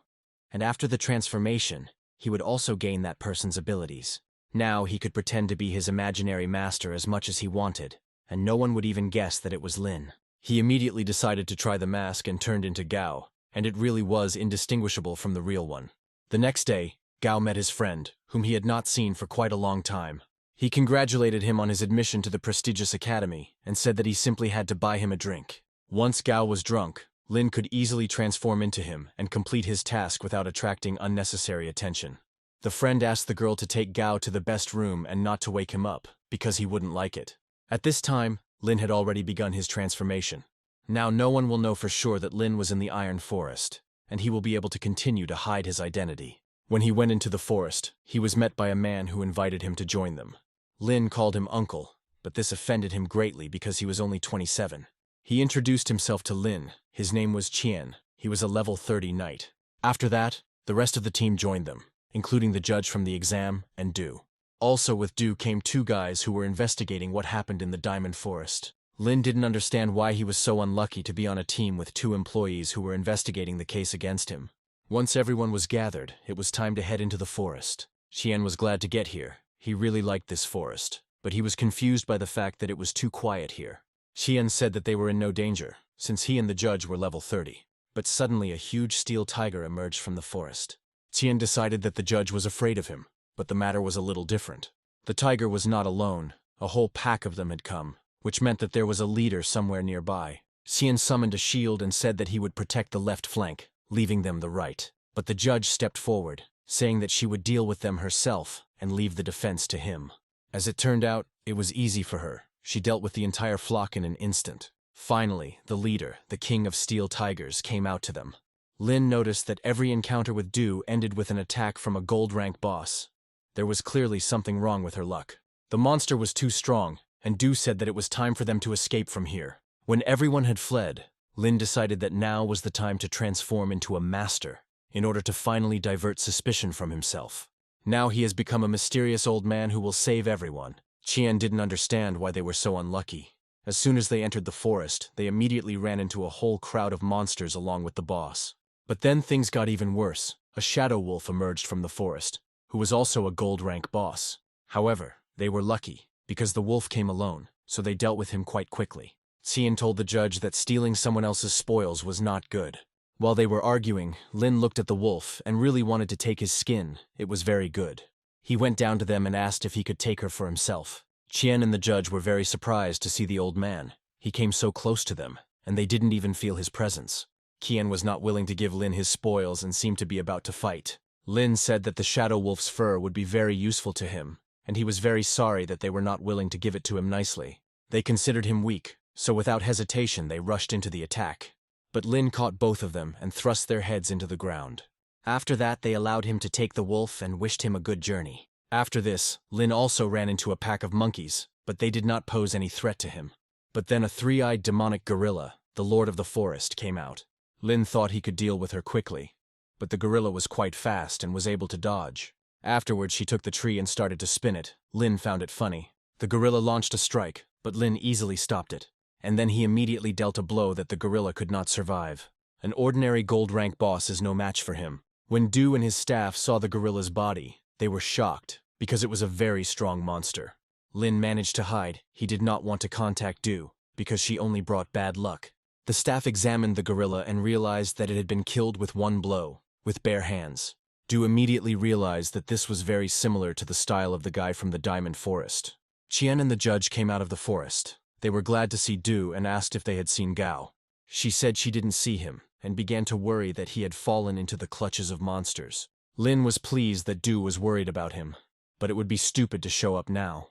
And after the transformation, he would also gain that person's abilities. Now he could pretend to be his imaginary master as much as he wanted, and no one would even guess that it was Lin. He immediately decided to try the mask and turned into Gao, and it really was indistinguishable from the real one. The next day, Gao met his friend, whom he had not seen for quite a long time. He congratulated him on his admission to the prestigious academy and said that he simply had to buy him a drink. Once Gao was drunk, Lin could easily transform into him and complete his task without attracting unnecessary attention. The friend asked the girl to take Gao to the best room and not to wake him up, because he wouldn't like it. At this time, Lin had already begun his transformation. Now no one will know for sure that Lin was in the Iron Forest, and he will be able to continue to hide his identity. When he went into the forest, he was met by a man who invited him to join them. Lin called him uncle, but this offended him greatly because he was only 27. He introduced himself to Lin. His name was Qian. He was a level 30 knight. After that, the rest of the team joined them, including the judge from the exam and Du. Also with Du came 2 guys who were investigating what happened in the Diamond Forest. Lin didn't understand why he was so unlucky to be on a team with 2 employees who were investigating the case against him. Once everyone was gathered, it was time to head into the forest. Qian was glad to get here. He really liked this forest, but he was confused by the fact that it was too quiet here. Qian said that they were in no danger, since he and the judge were level 30. But suddenly a huge steel tiger emerged from the forest. Qian decided that the judge was afraid of him, but the matter was a little different. The tiger was not alone. A whole pack of them had come, which meant that there was a leader somewhere nearby. Qian summoned a shield and said that he would protect the left flank, leaving them the right. But the judge stepped forward, saying that she would deal with them herself and leave the defense to him. As it turned out, it was easy for her. She dealt with the entire flock in an instant. Finally, the leader, the king of steel tigers, came out to them. Lin noticed that every encounter with Du ended with an attack from a gold rank boss. There was clearly something wrong with her luck. The monster was too strong, and Du said that it was time for them to escape from here. When everyone had fled, Lin decided that now was the time to transform into a master, in order to finally divert suspicion from himself. Now he has become a mysterious old man who will save everyone. Qian didn't understand why they were so unlucky. As soon as they entered the forest, they immediately ran into a whole crowd of monsters along with the boss. But then things got even worse. A shadow wolf emerged from the forest, who was also a gold rank boss. However, they were lucky, because the wolf came alone, so they dealt with him quite quickly. Qian told the judge that stealing someone else's spoils was not good. While they were arguing, Lin looked at the wolf and really wanted to take his skin. It was very good. He went down to them and asked if he could take her for himself. Qian and the judge were very surprised to see the old man. He came so close to them, and they didn't even feel his presence. Qian was not willing to give Lin his spoils and seemed to be about to fight. Lin said that the shadow wolf's fur would be very useful to him, and he was very sorry that they were not willing to give it to him nicely. They considered him weak, so without hesitation they rushed into the attack. But Lin caught both of them and thrust their heads into the ground. After that, they allowed him to take the wolf and wished him a good journey. After this, Lin also ran into a pack of monkeys, but they did not pose any threat to him. But then a 3-eyed demonic gorilla, the lord of the forest, came out. Lin thought he could deal with her quickly, but the gorilla was quite fast and was able to dodge. Afterwards, she took the tree and started to spin it. Lin found it funny. The gorilla launched a strike, but Lin easily stopped it. And then he immediately dealt a blow that the gorilla could not survive. An ordinary gold-rank boss is no match for him. When Du and his staff saw the gorilla's body, they were shocked, because it was a very strong monster. Lin managed to hide. He did not want to contact Du, because she only brought bad luck. The staff examined the gorilla and realized that it had been killed with one blow, with bare hands. Du immediately realized that this was very similar to the style of the guy from the Diamond Forest. Qian and the judge came out of the forest. They were glad to see Du and asked if they had seen Gao. She said she didn't see him, and began to worry that he had fallen into the clutches of monsters. Lin was pleased that Du was worried about him, but it would be stupid to show up now.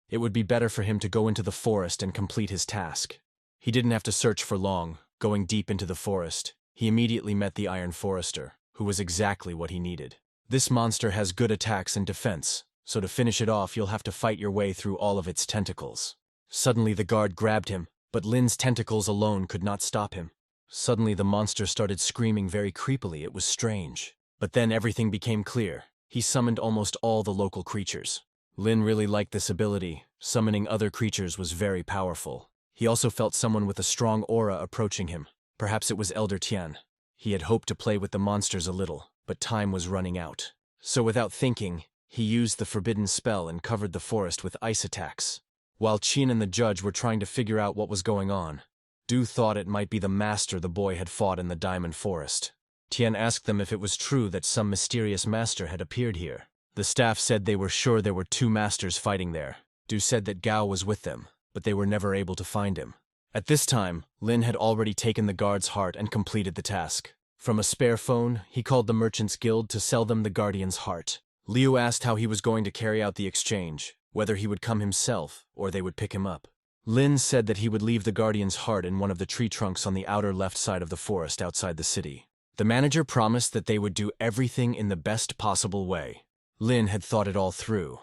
It would be better for him to go into the forest and complete his task. He didn't have to search for long. Going deep into the forest, he immediately met the Iron Forester, who was exactly what he needed. This monster has good attacks and defense, so to finish it off you'll have to fight your way through all of its tentacles. Suddenly the guard grabbed him, but Lin's tentacles alone could not stop him. Suddenly the monster started screaming very creepily. It was strange. But then everything became clear. He summoned almost all the local creatures. Lin really liked this ability. Summoning other creatures was very powerful. He also felt someone with a strong aura approaching him. Perhaps it was Elder Tian. He had hoped to play with the monsters a little, but time was running out. So without thinking, he used the forbidden spell and covered the forest with ice attacks. While Qin and the judge were trying to figure out what was going on, Du thought it might be the master the boy had fought in the Diamond Forest. Tian asked them if it was true that some mysterious master had appeared here. The staff said they were sure there were two masters fighting there. Du said that Gao was with them, but they were never able to find him. At this time, Lin had already taken the guard's heart and completed the task. From a spare phone, he called the Merchants Guild to sell them the Guardian's heart. Liu asked how he was going to carry out the exchange, whether he would come himself or they would pick him up. Lin said that he would leave the Guardian's heart in one of the tree trunks on the outer left side of the forest outside the city. The manager promised that they would do everything in the best possible way. Lin had thought it all through.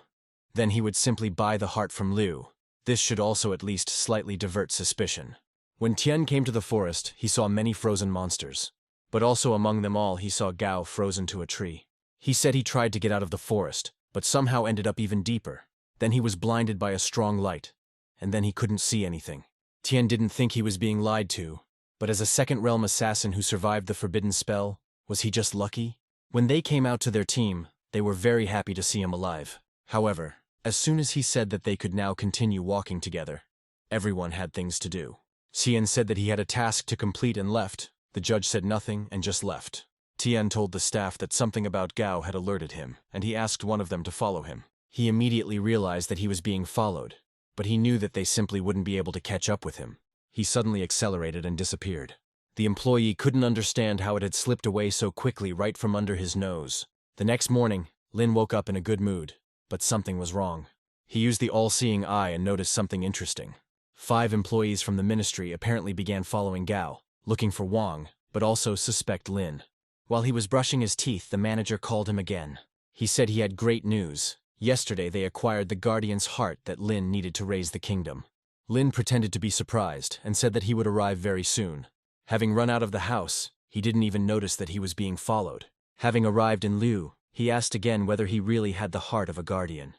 Then he would simply buy the heart from Liu. This should also at least slightly divert suspicion. When Tian came to the forest, he saw many frozen monsters. But also among them all he saw Gao frozen to a tree. He said he tried to get out of the forest, but somehow ended up even deeper. Then he was blinded by a strong light, and then he couldn't see anything. Tian didn't think he was being lied to, but as a second realm assassin who survived the forbidden spell, was he just lucky? When they came out to their team, they were very happy to see him alive. However, as soon as he said that they could now continue walking together, everyone had things to do. Tian said that he had a task to complete and left. The judge said nothing and just left. Tian told the staff that something about Gao had alerted him, and he asked one of them to follow him. He immediately realized that he was being followed, but he knew that they simply wouldn't be able to catch up with him. He suddenly accelerated and disappeared. The employee couldn't understand how it had slipped away so quickly right from under his nose. The next morning, Lin woke up in a good mood, but something was wrong. He used the all-seeing eye and noticed something interesting. 5 employees from the ministry apparently began following Gao, looking for Wang, but also suspect Lin. While he was brushing his teeth, the manager called him again. He said he had great news. Yesterday they acquired the Guardian's heart that Lin needed to raise the kingdom. Lin pretended to be surprised and said that he would arrive very soon. Having run out of the house, he didn't even notice that he was being followed. Having arrived in Liu, he asked again whether he really had the heart of a guardian.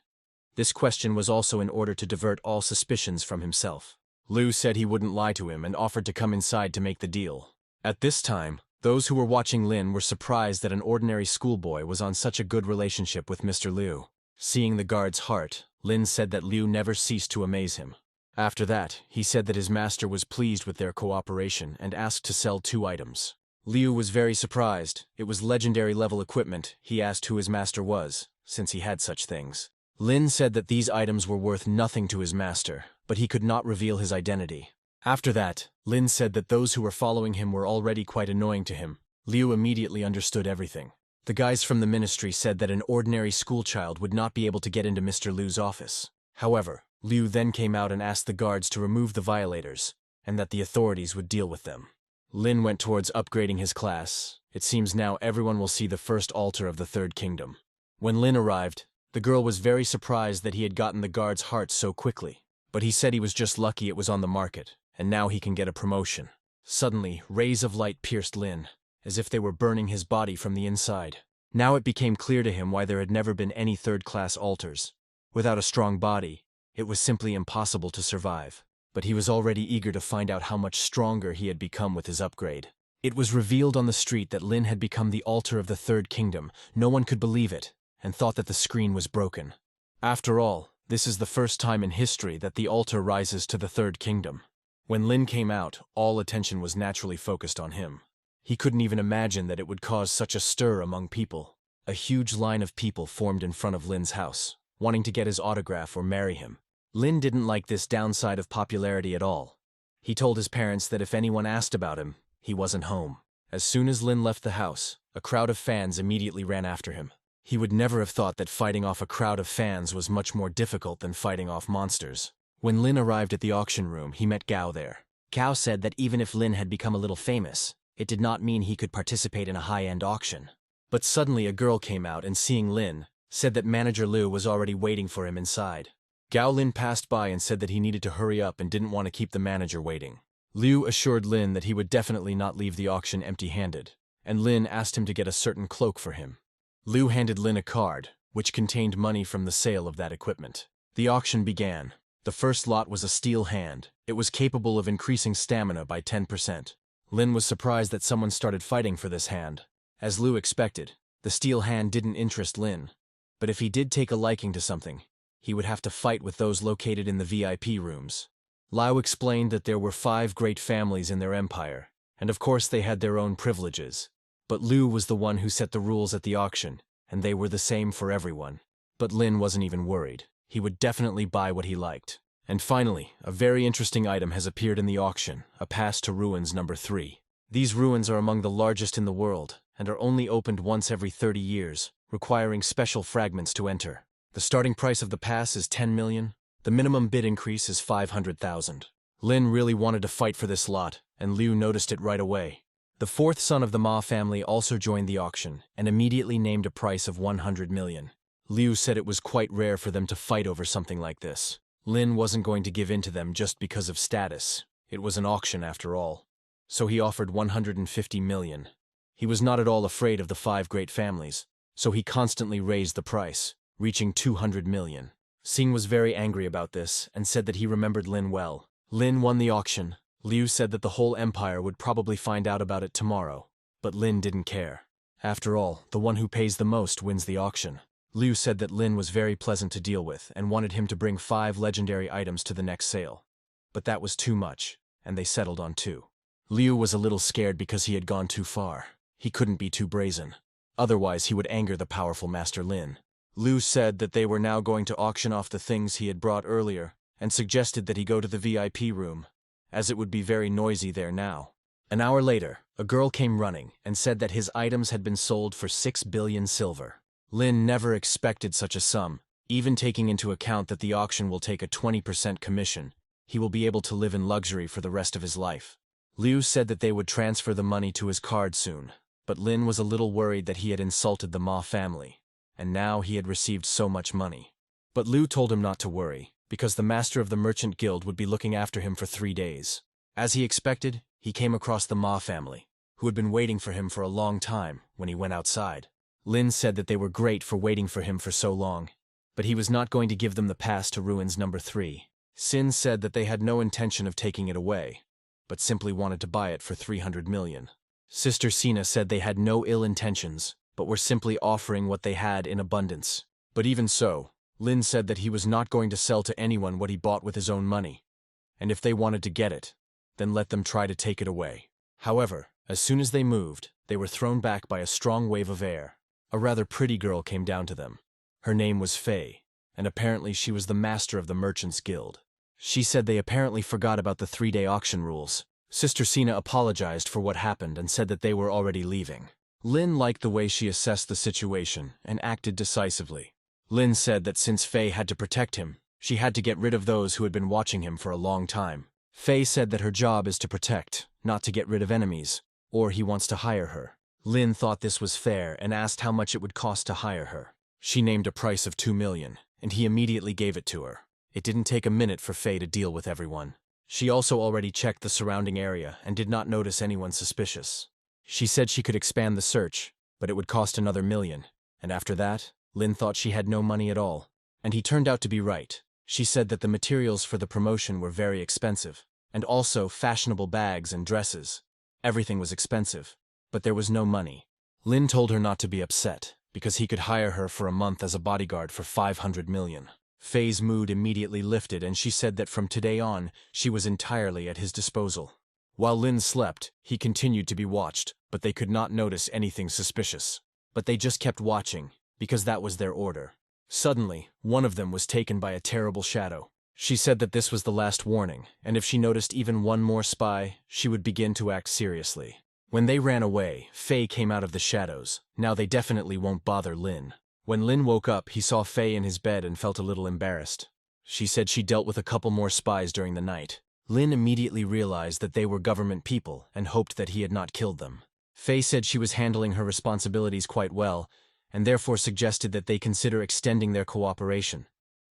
This question was also in order to divert all suspicions from himself. Liu said he wouldn't lie to him and offered to come inside to make the deal. At this time, those who were watching Lin were surprised that an ordinary schoolboy was on such a good relationship with Mr. Liu. Seeing the guard's heart, Lin said that Liu never ceased to amaze him. After that, he said that his master was pleased with their cooperation and asked to sell 2 items. Liu was very surprised. It was legendary level equipment. He asked who his master was, since he had such things. Lin said that these items were worth nothing to his master, but he could not reveal his identity. After that, Lin said that those who were following him were already quite annoying to him. Liu immediately understood everything. The guys from the ministry said that an ordinary schoolchild would not be able to get into Mr. Liu's office. However, Liu then came out and asked the guards to remove the violators, and that the authorities would deal with them. Lin went towards upgrading his class. It seems now everyone will see the first altar of the Third Kingdom. When Lin arrived, the girl was very surprised that he had gotten the guard's heart so quickly, but he said he was just lucky it was on the market, and now he can get a promotion. Suddenly, rays of light pierced Lin, as if they were burning his body from the inside. Now it became clear to him why there had never been any third-class alters. Without a strong body, it was simply impossible to survive. But he was already eager to find out how much stronger he had become with his upgrade. It was revealed on the street that Lin had become the altar of the Third Kingdom. No one could believe it, and thought that the screen was broken. After all, this is the first time in history that the altar rises to the Third Kingdom. When Lin came out, all attention was naturally focused on him. He couldn't even imagine that it would cause such a stir among people. A huge line of people formed in front of Lin's house, wanting to get his autograph or marry him. Lin didn't like this downside of popularity at all. He told his parents that if anyone asked about him, he wasn't home. As soon as Lin left the house, a crowd of fans immediately ran after him. He would never have thought that fighting off a crowd of fans was much more difficult than fighting off monsters. When Lin arrived at the auction room, he met Gao there. Gao said that even if Lin had become a little famous, it did not mean he could participate in a high-end auction. But suddenly a girl came out and, seeing Lin, said that manager Liu was already waiting for him inside. Gao Lin passed by and said that he needed to hurry up and didn't want to keep the manager waiting. Liu assured Lin that he would definitely not leave the auction empty-handed, and Lin asked him to get a certain cloak for him. Liu handed Lin a card, which contained money from the sale of that equipment. The auction began. The first lot was a steel hand. It was capable of increasing stamina by 10%. Lin was surprised that someone started fighting for this hand. As Liu expected, the steel hand didn't interest Lin, but if he did take a liking to something, he would have to fight with those located in the VIP rooms. Liu explained that there were 5 great families in their empire, and of course they had their own privileges. But Liu was the one who set the rules at the auction, and they were the same for everyone. But Lin wasn't even worried. He would definitely buy what he liked. And finally, a very interesting item has appeared in the auction, a pass to ruins number 3. These ruins are among the largest in the world, and are only opened once every 30 years, requiring special fragments to enter. The starting price of the pass is 10 million. The minimum bid increase is 500,000. Lin really wanted to fight for this lot, and Liu noticed it right away. The 4th son of the Ma family also joined the auction, and immediately named a price of 100 million. Liu said it was quite rare for them to fight over something like this. Lin wasn't going to give in to them just because of status. It was an auction after all. So he offered 150 million. He was not at all afraid of the 5 great families, so he constantly raised the price, reaching 200 million. Singh was very angry about this and said that he remembered Lin well. Lin won the auction. Liu said that the whole empire would probably find out about it tomorrow, but Lin didn't care. After all, the one who pays the most wins the auction. Liu said that Lin was very pleasant to deal with and wanted him to bring 5 legendary items to the next sale. But that was too much, and they settled on 2. Liu was a little scared because he had gone too far. He couldn't be too brazen. Otherwise, he would anger the powerful Master Lin. Liu said that they were now going to auction off the things he had brought earlier, and suggested that he go to the VIP room, as it would be very noisy there now. An hour later, a girl came running and said that his items had been sold for 6 billion silver. Lin never expected such a sum, even taking into account that the auction will take a 20% commission. He will be able to live in luxury for the rest of his life. Liu said that they would transfer the money to his card soon, but Lin was a little worried that he had insulted the Ma family, and now he had received so much money. But Liu told him not to worry, because the master of the merchant guild would be looking after him for 3 days. As he expected, he came across the Ma family, who had been waiting for him for a long time when he went outside. Lin said that they were great for waiting for him for so long, but he was not going to give them the pass to ruins number 3. Sin said that they had no intention of taking it away, but simply wanted to buy it for 300 million. Sister Sina said they had no ill intentions, but were simply offering what they had in abundance. But even so, Lin said that he was not going to sell to anyone what he bought with his own money, and if they wanted to get it, then let them try to take it away. However, as soon as they moved, they were thrown back by a strong wave of air. A rather pretty girl came down to them. Her name was Fei, and apparently she was the master of the Merchants Guild. She said they apparently forgot about the 3-day auction rules. Sister Sina apologized for what happened and said that they were already leaving. Lin liked the way she assessed the situation and acted decisively. Lin said that since Fei had to protect him, she had to get rid of those who had been watching him for a long time. Fei said that her job is to protect, not to get rid of enemies, or he wants to hire her. Lin thought this was fair and asked how much it would cost to hire her. She named a price of 2 million, and he immediately gave it to her. It didn't take a minute for Fei to deal with everyone. She also already checked the surrounding area and did not notice anyone suspicious. She said she could expand the search, but it would cost another $1,000,000, and after that, Lin thought she had no money at all. And he turned out to be right. She said that the materials for the promotion were very expensive, and also fashionable bags and dresses. Everything was expensive, but there was no money. Lin told her not to be upset, because he could hire her for a month as a bodyguard for 500 million. Faye's mood immediately lifted, and she said that from today on, she was entirely at his disposal. While Lin slept, he continued to be watched, but they could not notice anything suspicious. But they just kept watching, because that was their order. Suddenly, one of them was taken by a terrible shadow. She said that this was the last warning, and if she noticed even one more spy, she would begin to act seriously. When they ran away, Faye came out of the shadows. Now they definitely won't bother Lin. When Lin woke up, he saw Faye in his bed and felt a little embarrassed. She said she dealt with a couple more spies during the night. Lin immediately realized that they were government people and hoped that he had not killed them. Faye said she was handling her responsibilities quite well, and therefore suggested that they consider extending their cooperation.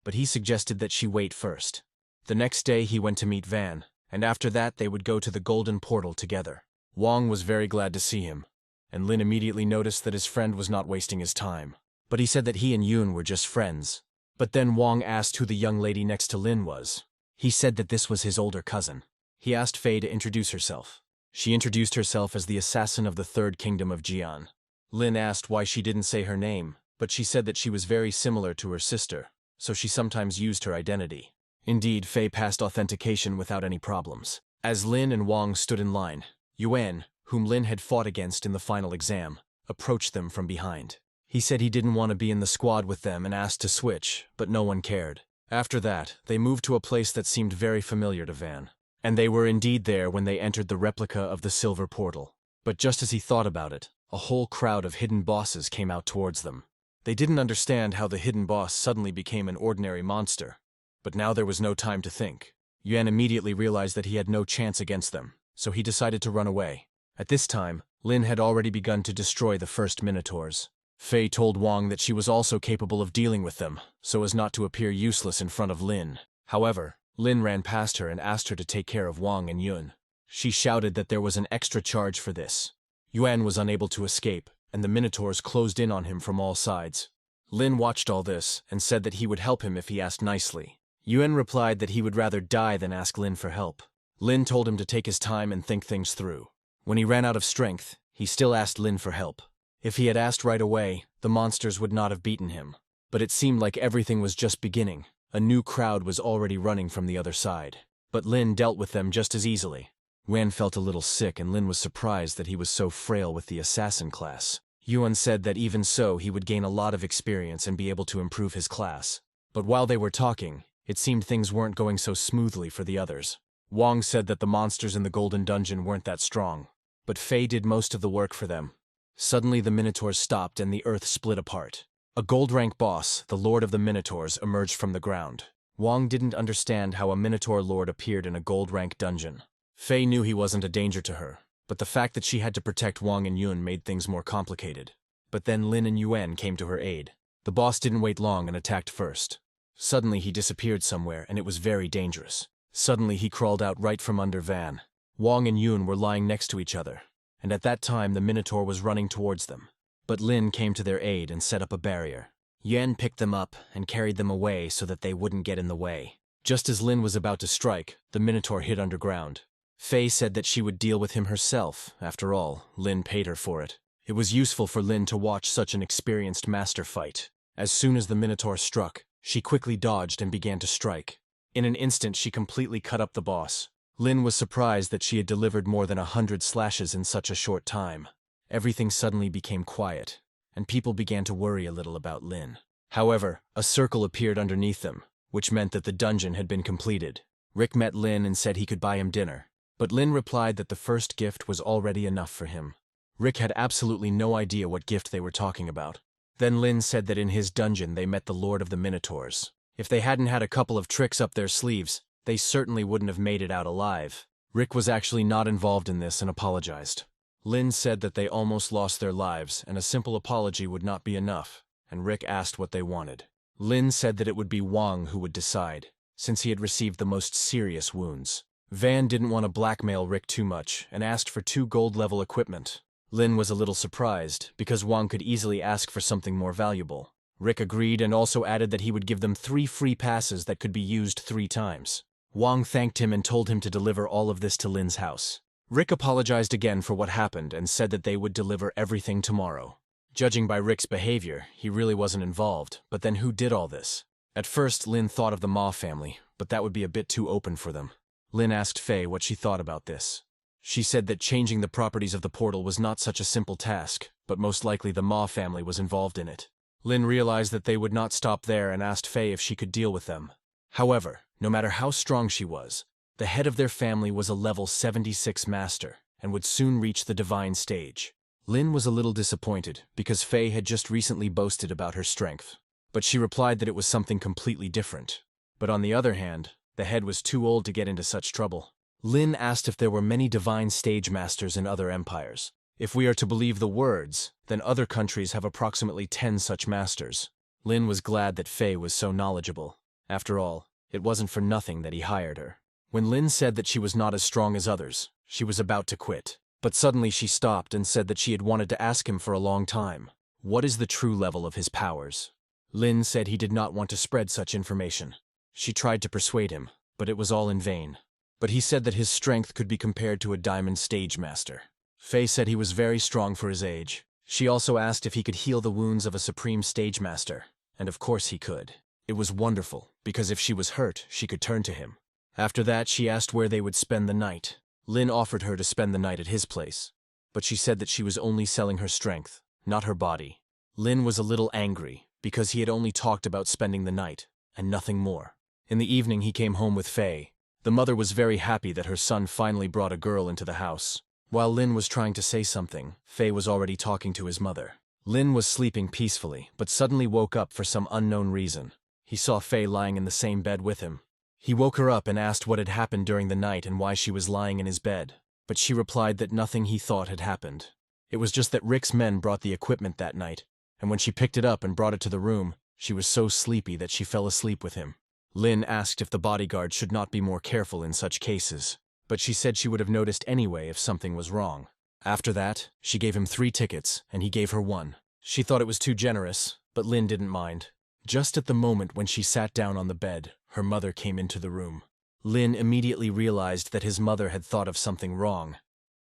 But he suggested that she wait first. The next day he went to meet Van, and after that they would go to the Golden Portal together. Wong was very glad to see him, and Lin immediately noticed that his friend was not wasting his time. But he said that he and Yoon were just friends. But then Wong asked who the young lady next to Lin was. He said that this was his older cousin. He asked Faye to introduce herself. She introduced herself as the assassin of the Third Kingdom of Jian. Lin asked why she didn't say her name, but she said that she was very similar to her sister, so she sometimes used her identity. Indeed, Faye passed authentication without any problems. As Lin and Wong stood in line, Yuan, whom Lin had fought against in the final exam, approached them from behind. He said he didn't want to be in the squad with them and asked to switch, but no one cared. After that, they moved to a place that seemed very familiar to Van. And they were indeed there when they entered the replica of the Silver Portal. But just as he thought about it, a whole crowd of hidden bosses came out towards them. They didn't understand how the hidden boss suddenly became an ordinary monster. But now there was no time to think. Yuan immediately realized that he had no chance against them, so he decided to run away. At this time, Lin had already begun to destroy the first Minotaurs. Faye told Wong that she was also capable of dealing with them, so as not to appear useless in front of Lin. However, Lin ran past her and asked her to take care of Wong and Yun. She shouted that there was an extra charge for this. Yuan was unable to escape, and the Minotaurs closed in on him from all sides. Lin watched all this and said that he would help him if he asked nicely. Yuan replied that he would rather die than ask Lin for help. Lin told him to take his time and think things through. When he ran out of strength, he still asked Lin for help. If he had asked right away, the monsters would not have beaten him. But it seemed like everything was just beginning. A new crowd was already running from the other side. But Lin dealt with them just as easily. Yuan felt a little sick, and Lin was surprised that he was so frail with the assassin class. Yuan said that even so he would gain a lot of experience and be able to improve his class. But while they were talking, it seemed things weren't going so smoothly for the others. Wong said that the monsters in the Golden Dungeon weren't that strong, but Faye did most of the work for them. Suddenly the Minotaurs stopped and the earth split apart. A gold-rank boss, the Lord of the Minotaurs, emerged from the ground. Wong didn't understand how a Minotaur Lord appeared in a gold-rank dungeon. Faye knew he wasn't a danger to her, but the fact that she had to protect Wong and Yun made things more complicated. But then Lin and Yuan came to her aid. The boss didn't wait long and attacked first. Suddenly he disappeared somewhere, and it was very dangerous. Suddenly he crawled out right from under Van. Wong and Yun were lying next to each other, and at that time the Minotaur was running towards them. But Lin came to their aid and set up a barrier. Yuan picked them up and carried them away so that they wouldn't get in the way. Just as Lin was about to strike, the Minotaur hid underground. Faye said that she would deal with him herself. After all, Lin paid her for it. It was useful for Lin to watch such an experienced master fight. As soon as the Minotaur struck, she quickly dodged and began to strike. In an instant she completely cut up the boss. Lin was surprised that she had delivered more than 100 slashes in such a short time. Everything suddenly became quiet, and people began to worry a little about Lin. However, a circle appeared underneath them, which meant that the dungeon had been completed. Rick met Lin and said he could buy him dinner, but Lin replied that the first gift was already enough for him. Rick had absolutely no idea what gift they were talking about. Then Lin said that in his dungeon they met the Lord of the Minotaurs. If they hadn't had a couple of tricks up their sleeves, they certainly wouldn't have made it out alive. Rick was actually not involved in this and apologized. Lin said that they almost lost their lives and a simple apology would not be enough, and Rick asked what they wanted. Lin said that it would be Wong who would decide, since he had received the most serious wounds. Van didn't want to blackmail Rick too much and asked for 2 gold-level equipment. Lin was a little surprised, because Wang could easily ask for something more valuable. Rick agreed and also added that he would give them 3 free passes that could be used 3 times. Wang thanked him and told him to deliver all of this to Lin's house. Rick apologized again for what happened and said that they would deliver everything tomorrow. Judging by Rick's behavior, he really wasn't involved, but then who did all this? At first, Lin thought of the Ma family, but that would be a bit too open for them. Lin asked Faye what she thought about this. She said that changing the properties of the portal was not such a simple task, but most likely the Ma family was involved in it. Lin realized that they would not stop there and asked Faye if she could deal with them. However, no matter how strong she was, the head of their family was a level 76 master and would soon reach the divine stage. Lin was a little disappointed because Faye had just recently boasted about her strength, but she replied that it was something completely different. But on the other hand, the head was too old to get into such trouble. Lin asked if there were many divine stage masters in other empires. If we are to believe the words, then other countries have approximately 10 such masters. Lin was glad that Faye was so knowledgeable. After all, it wasn't for nothing that he hired her. When Lin said that she was not as strong as others, she was about to quit. But suddenly she stopped and said that she had wanted to ask him for a long time. What is the true level of his powers? Lin said he did not want to spread such information. She tried to persuade him, but it was all in vain. But he said that his strength could be compared to a diamond stage master. Faye said he was very strong for his age. She also asked if he could heal the wounds of a supreme stage master, and of course he could. It was wonderful, because if she was hurt, she could turn to him. After that, she asked where they would spend the night. Lin offered her to spend the night at his place, but she said that she was only selling her strength, not her body. Lin was a little angry, because he had only talked about spending the night, and nothing more. In the evening he came home with Faye. The mother was very happy that her son finally brought a girl into the house. While Lin was trying to say something, Faye was already talking to his mother. Lin was sleeping peacefully, but suddenly woke up for some unknown reason. He saw Faye lying in the same bed with him. He woke her up and asked what had happened during the night and why she was lying in his bed, but she replied that nothing he thought had happened. It was just that Rick's men brought the equipment that night, and when she picked it up and brought it to the room, she was so sleepy that she fell asleep with him. Lin asked if the bodyguard should not be more careful in such cases, but she said she would have noticed anyway if something was wrong. After that, she gave him 3 tickets, and he gave her 1. She thought it was too generous, but Lin didn't mind. Just at the moment when she sat down on the bed, her mother came into the room. Lin immediately realized that his mother had thought of something wrong,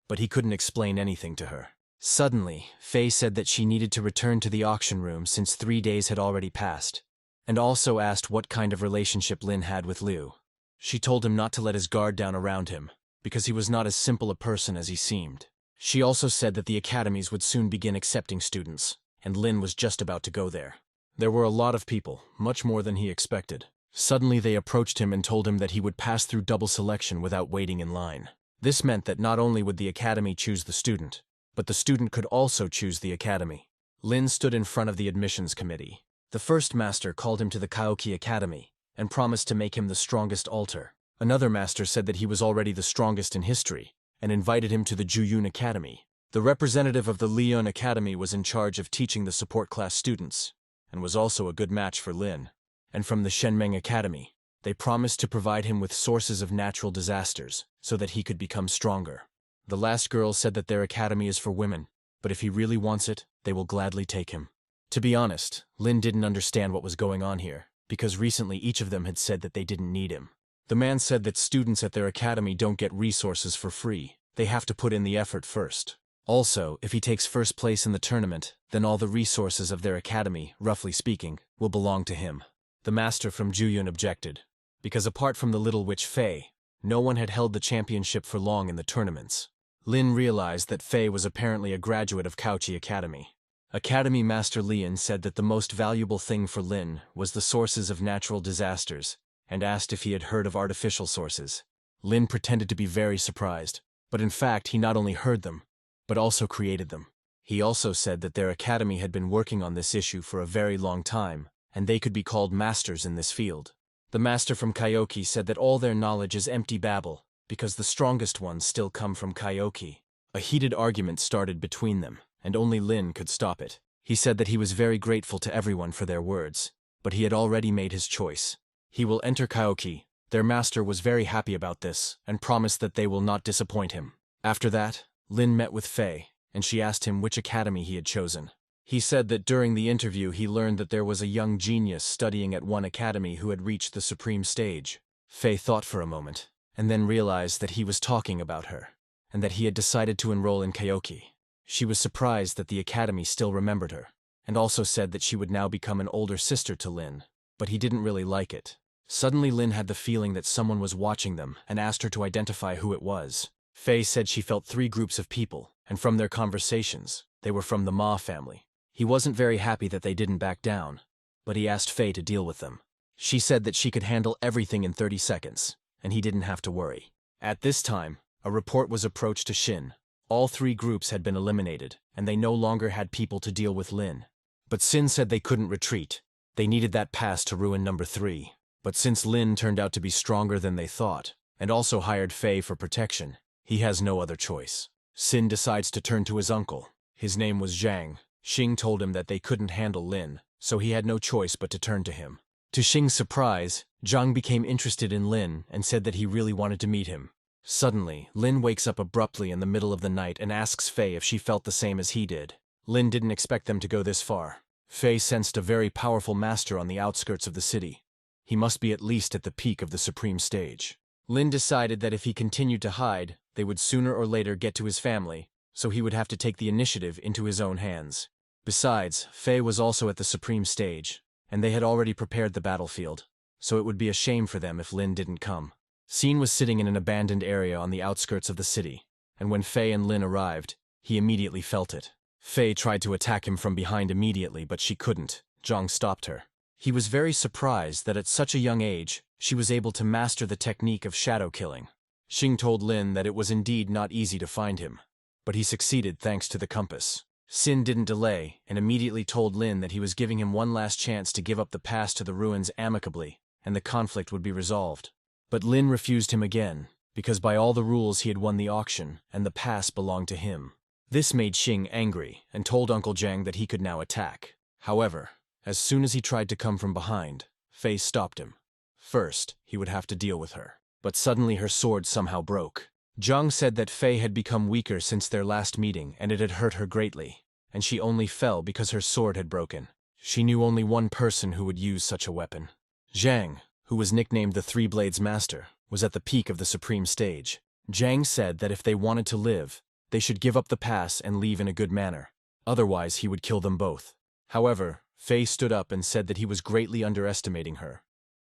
but he couldn't explain anything to her. Suddenly, Faye said that she needed to return to the auction room since 3 days had already passed, and also asked what kind of relationship Lin had with Liu. She told him not to let his guard down around him, because he was not as simple a person as he seemed. She also said that the academies would soon begin accepting students, and Lin was just about to go there. There were a lot of people, much more than he expected. Suddenly they approached him and told him that he would pass through double selection without waiting in line. This meant that not only would the academy choose the student, but the student could also choose the academy. Lin stood in front of the admissions committee. The first master called him to the Kaoki Academy and promised to make him the strongest altar. Another master said that he was already the strongest in history and invited him to the Juyun Academy. The representative of the Leon Academy was in charge of teaching the support class students and was also a good match for Lin. And from the Shenmeng Academy, they promised to provide him with sources of natural disasters so that he could become stronger. The last girl said that their academy is for women, but if he really wants it, they will gladly take him. To be honest, Lin didn't understand what was going on here, because recently each of them had said that they didn't need him. The man said that students at their academy don't get resources for free. They have to put in the effort first. Also, if he takes first place in the tournament, then all the resources of their academy, roughly speaking, will belong to him. The master from Juyun objected, because apart from the little witch Faye, no one had held the championship for long in the tournaments. Lin realized that Faye was apparently a graduate of Kaochi Academy. Academy Master Lian said that the most valuable thing for Lin was the sources of natural disasters, and asked if he had heard of artificial sources. Lin pretended to be very surprised, but in fact he not only heard them, but also created them. He also said that their academy had been working on this issue for a very long time, and they could be called masters in this field. The master from Kaioki said that all their knowledge is empty babble, because the strongest ones still come from Kaioki. A heated argument started between them, and only Lin could stop it. He said that he was very grateful to everyone for their words, but he had already made his choice. He will enter Kaioki, Their master was very happy about this and promised that they will not disappoint him. After that, Lin met with Fei, and she asked him which academy he had chosen. He said that during the interview he learned that there was a young genius studying at one academy who had reached the supreme stage. Fei thought for a moment, and then realized that he was talking about her, and that he had decided to enroll in Kaioki. She was surprised that the academy still remembered her, and also said that she would now become an older sister to Lin, but he didn't really like it. Suddenly Lin had the feeling that someone was watching them and asked her to identify who it was. Fei said she felt 3 groups of people, and from their conversations, they were from the Ma family. He wasn't very happy that they didn't back down, but he asked Fei to deal with them. She said that she could handle everything in 30 seconds, and he didn't have to worry. At this time, a report was approached to Shin. All 3 groups had been eliminated, and they no longer had people to deal with Lin. But Sin said they couldn't retreat. They needed that pass to ruin number 3. But since Lin turned out to be stronger than they thought, and also hired Fei for protection, he has no other choice. Sin decides to turn to his uncle. His name was Zhang. Xing told him that they couldn't handle Lin, so he had no choice but to turn to him. To Xing's surprise, Zhang became interested in Lin and said that he really wanted to meet him. Suddenly, Lin wakes up abruptly in the middle of the night and asks Fei if she felt the same as he did. Lin didn't expect them to go this far. Fei sensed a very powerful master on the outskirts of the city. He must be at least at the peak of the supreme stage. Lin decided that if he continued to hide, they would sooner or later get to his family, so he would have to take the initiative into his own hands. Besides, Fei was also at the supreme stage, and they had already prepared the battlefield, so it would be a shame for them if Lin didn't come. Sin was sitting in an abandoned area on the outskirts of the city, and when Fei and Lin arrived, he immediately felt it. Fei tried to attack him from behind immediately, but she couldn't. Zhang stopped her. He was very surprised that at such a young age, she was able to master the technique of shadow killing. Xing told Lin that it was indeed not easy to find him, but he succeeded thanks to the compass. Sin didn't delay and immediately told Lin that he was giving him one last chance to give up the pass to the ruins amicably, and the conflict would be resolved. But Lin refused him again, because by all the rules he had won the auction, and the pass belonged to him. This made Xing angry, and told Uncle Zhang that he could now attack. However, as soon as he tried to come from behind, Fei stopped him. First, he would have to deal with her. But suddenly her sword somehow broke. Zhang said that Fei had become weaker since their last meeting, and it had hurt her greatly, and she only fell because her sword had broken. She knew only one person who would use such a weapon. Zhang, who was nicknamed the Three Blades Master, was at the peak of the supreme stage. Zhang said that if they wanted to live, they should give up the pass and leave in a good manner. Otherwise, he would kill them both. However, Fei stood up and said that he was greatly underestimating her,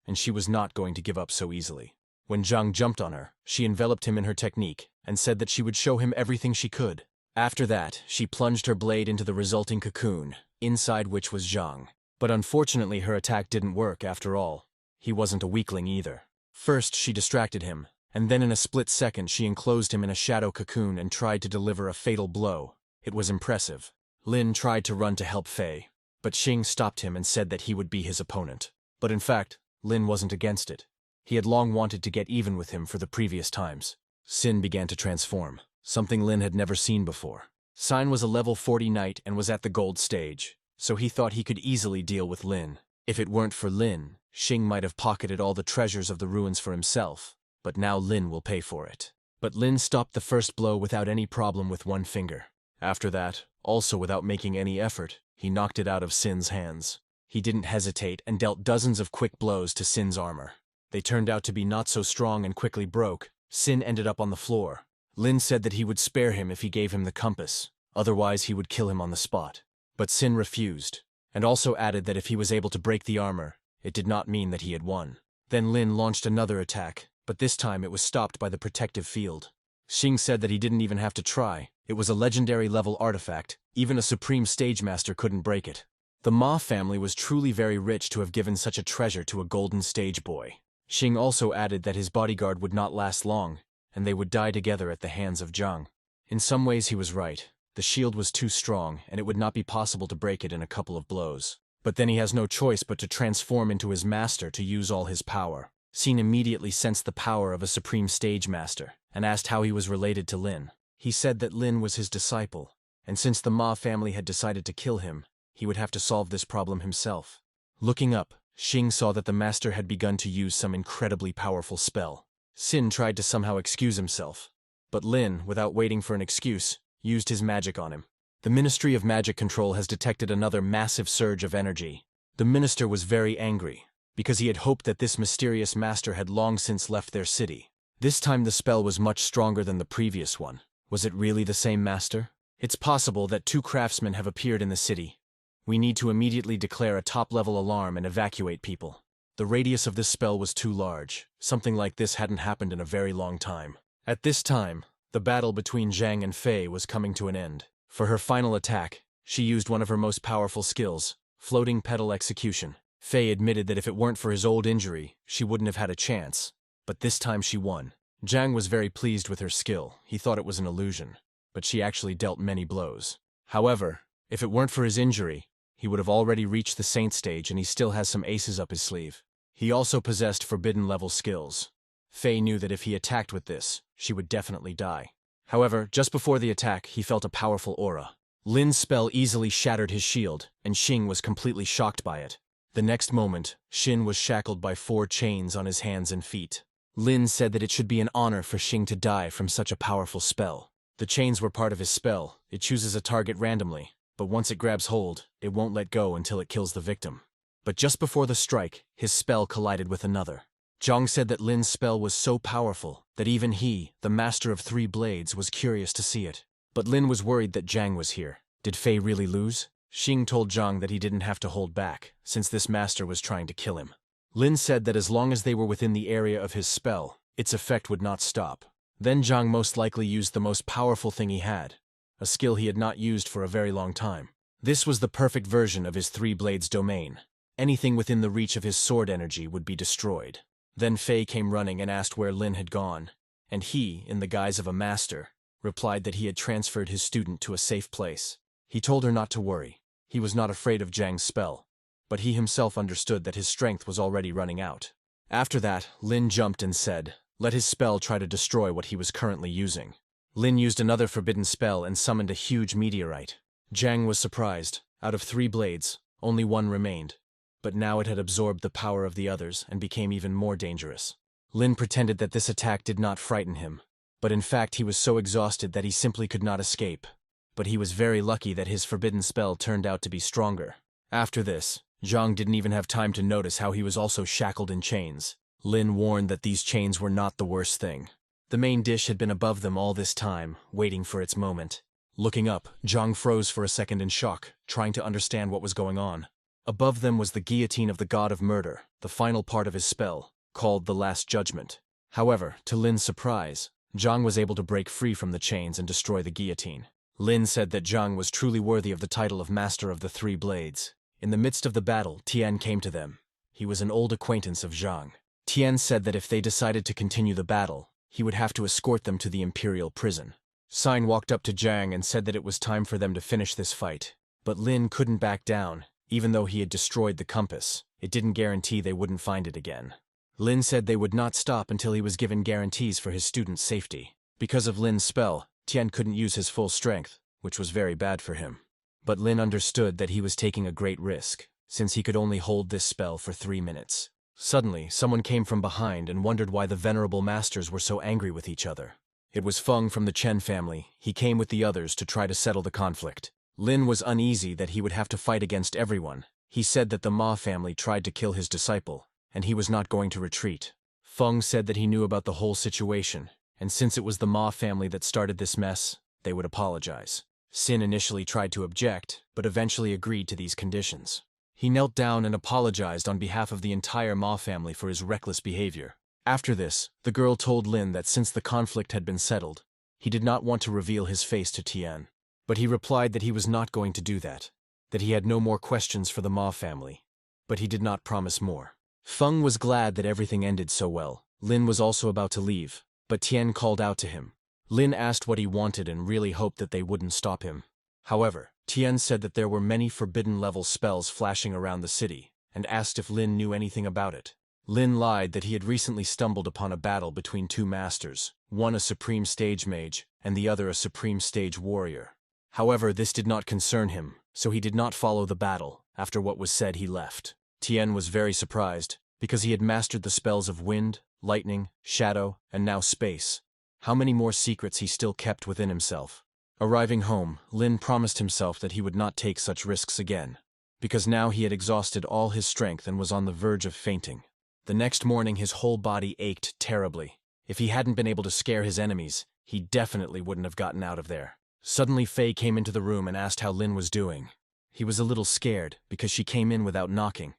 and she was not going to give up so easily. When Zhang jumped on her, she enveloped him in her technique and said that she would show him everything she could. After that, she plunged her blade into the resulting cocoon, inside which was Zhang. But unfortunately her attack didn't work after all. He wasn't a weakling either. First she distracted him, and then in a split second she enclosed him in a shadow cocoon and tried to deliver a fatal blow. It was impressive. Lin tried to run to help Fei, but Xing stopped him and said that he would be his opponent. But in fact, Lin wasn't against it. He had long wanted to get even with him for the previous times. Sin began to transform, something Lin had never seen before. Sin was a level 40 knight and was at the gold stage, so he thought he could easily deal with Lin. If it weren't for Lin, Xing might have pocketed all the treasures of the ruins for himself, but now Lin will pay for it. But Lin stopped the first blow without any problem with one finger. After that, also without making any effort, he knocked it out of Sin's hands. He didn't hesitate and dealt dozens of quick blows to Sin's armor. They turned out to be not so strong and quickly broke. Sin ended up on the floor. Lin said that he would spare him if he gave him the compass, otherwise he would kill him on the spot. But Sin refused, and also added that if he was able to break the armor, it did not mean that he had won. Then Lin launched another attack, but this time it was stopped by the protective field. Xing said that he didn't even have to try. It was a legendary level artifact. Even a supreme stage master couldn't break it. The Ma family was truly very rich to have given such a treasure to a golden stage boy. Xing also added that his bodyguard would not last long, and they would die together at the hands of Zhang. In some ways he was right. The shield was too strong, and it would not be possible to break it in a couple of blows. But then he has no choice but to transform into his master to use all his power. Xin immediately sensed the power of a supreme stage master, and asked how he was related to Lin. He said that Lin was his disciple, and since the Ma family had decided to kill him, he would have to solve this problem himself. Looking up, Xing saw that the master had begun to use some incredibly powerful spell. Sin tried to somehow excuse himself, but Lin, without waiting for an excuse, used his magic on him. The Ministry of Magic Control has detected another massive surge of energy. The minister was very angry, because he had hoped that this mysterious master had long since left their city. This time the spell was much stronger than the previous one. Was it really the same master? It's possible that 2 craftsmen have appeared in the city. We need to immediately declare a top-level alarm and evacuate people. The radius of this spell was too large. Something like this hadn't happened in a very long time. At this time, the battle between Zhang and Fei was coming to an end. For her final attack, she used one of her most powerful skills, floating petal execution. Fei admitted that if it weren't for his old injury, she wouldn't have had a chance. But this time she won. Zhang was very pleased with her skill. He thought it was an illusion, but she actually dealt many blows. However, if it weren't for his injury, he would have already reached the Saint stage, and he still has some aces up his sleeve. He also possessed forbidden-level skills. Fei knew that if he attacked with this, she would definitely die. However, just before the attack, he felt a powerful aura. Lin's spell easily shattered his shield, and Xing was completely shocked by it. The next moment, Xin was shackled by 4 chains on his hands and feet. Lin said that it should be an honor for Xing to die from such a powerful spell. The chains were part of his spell. It chooses a target randomly, but once it grabs hold, it won't let go until it kills the victim. But just before the strike, his spell collided with another. Zhang said that Lin's spell was so powerful that even he, the master of 3 blades, was curious to see it. But Lin was worried that Zhang was here. Did Fei really lose? Xing told Zhang that he didn't have to hold back, since this master was trying to kill him. Lin said that as long as they were within the area of his spell, its effect would not stop. Then Zhang most likely used the most powerful thing he had, a skill he had not used for a very long time. This was the perfect version of his 3 blades domain. Anything within the reach of his sword energy would be destroyed. Then Fei came running and asked where Lin had gone, and he, in the guise of a master, replied that he had transferred his student to a safe place. He told her not to worry. He was not afraid of Zhang's spell, but he himself understood that his strength was already running out. After that, Lin jumped and said, let his spell try to destroy what he was currently using. Lin used another forbidden spell and summoned a huge meteorite. Zhang was surprised. Out of 3 blades, only 1 remained. But now it had absorbed the power of the others and became even more dangerous. Lin pretended that this attack did not frighten him, but in fact he was so exhausted that he simply could not escape. But he was very lucky that his forbidden spell turned out to be stronger. After this, Zhang didn't even have time to notice how he was also shackled in chains. Lin warned that these chains were not the worst thing. The main dish had been above them all this time, waiting for its moment. Looking up, Zhang froze for a second in shock, trying to understand what was going on. Above them was the guillotine of the god of murder, the final part of his spell, called the Last Judgment. However, to Lin's surprise, Zhang was able to break free from the chains and destroy the guillotine. Lin said that Zhang was truly worthy of the title of Master of the 3 Blades. In the midst of the battle, Tian came to them. He was an old acquaintance of Zhang. Tian said that if they decided to continue the battle, he would have to escort them to the imperial prison. Sine walked up to Zhang and said that it was time for them to finish this fight. But Lin couldn't back down. Even though he had destroyed the compass, it didn't guarantee they wouldn't find it again. Lin said they would not stop until he was given guarantees for his students' safety. Because of Lin's spell, Tian couldn't use his full strength, which was very bad for him. But Lin understood that he was taking a great risk, since he could only hold this spell for 3 minutes. Suddenly, someone came from behind and wondered why the venerable masters were so angry with each other. It was Feng from the Chen family. He came with the others to try to settle the conflict. Lin was uneasy that he would have to fight against everyone. He said that the Ma family tried to kill his disciple, and he was not going to retreat. Feng said that he knew about the whole situation, and since it was the Ma family that started this mess, they would apologize. Sin initially tried to object, but eventually agreed to these conditions. He knelt down and apologized on behalf of the entire Ma family for his reckless behavior. After this, the girl told Lin that since the conflict had been settled, he did not want to reveal his face to Tian. But he replied that he was not going to do that he had no more questions for the Ma family. But he did not promise more. Feng was glad that everything ended so well. Lin was also about to leave, but Tian called out to him. Lin asked what he wanted and really hoped that they wouldn't stop him. However, Tian said that there were many forbidden-level spells flashing around the city, and asked if Lin knew anything about it. Lin lied that he had recently stumbled upon a battle between 2 masters, one a supreme stage mage, and the other a supreme stage warrior. However, this did not concern him, so he did not follow the battle. After what was said, he left. Tien was very surprised, because he had mastered the spells of wind, lightning, shadow, and now space. How many more secrets he still kept within himself. Arriving home, Lin promised himself that he would not take such risks again, because now he had exhausted all his strength and was on the verge of fainting. The next morning his whole body ached terribly. If he hadn't been able to scare his enemies, he definitely wouldn't have gotten out of there. Suddenly Faye came into the room and asked how Lin was doing. He was a little scared, because she came in without knocking,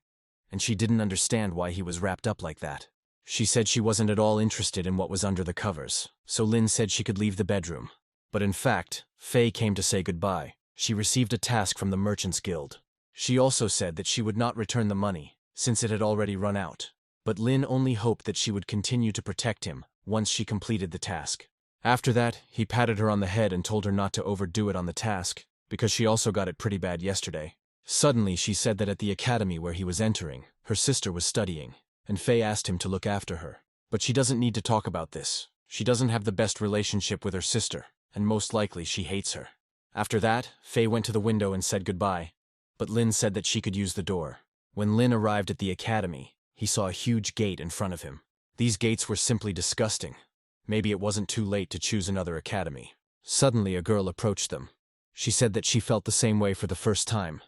and she didn't understand why he was wrapped up like that. She said she wasn't at all interested in what was under the covers, so Lin said she could leave the bedroom. But in fact, Faye came to say goodbye. She received a task from the Merchants Guild. She also said that she would not return the money, since it had already run out. But Lin only hoped that she would continue to protect him once she completed the task. After that, he patted her on the head and told her not to overdo it on the task, because she also got it pretty bad yesterday. Suddenly she said that at the academy where he was entering, her sister was studying, and Faye asked him to look after her. But she doesn't need to talk about this. She doesn't have the best relationship with her sister, and most likely she hates her. After that, Faye went to the window and said goodbye, but Lin said that she could use the door. When Lin arrived at the academy, he saw a huge gate in front of him. These gates were simply disgusting. Maybe it wasn't too late to choose another academy. Suddenly a girl approached them. She said that she felt the same way for the first time.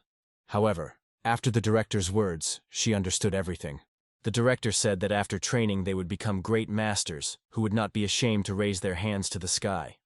However, after the director's words, she understood everything. The director said that after training they would become great masters who would not be ashamed to raise their hands to the sky,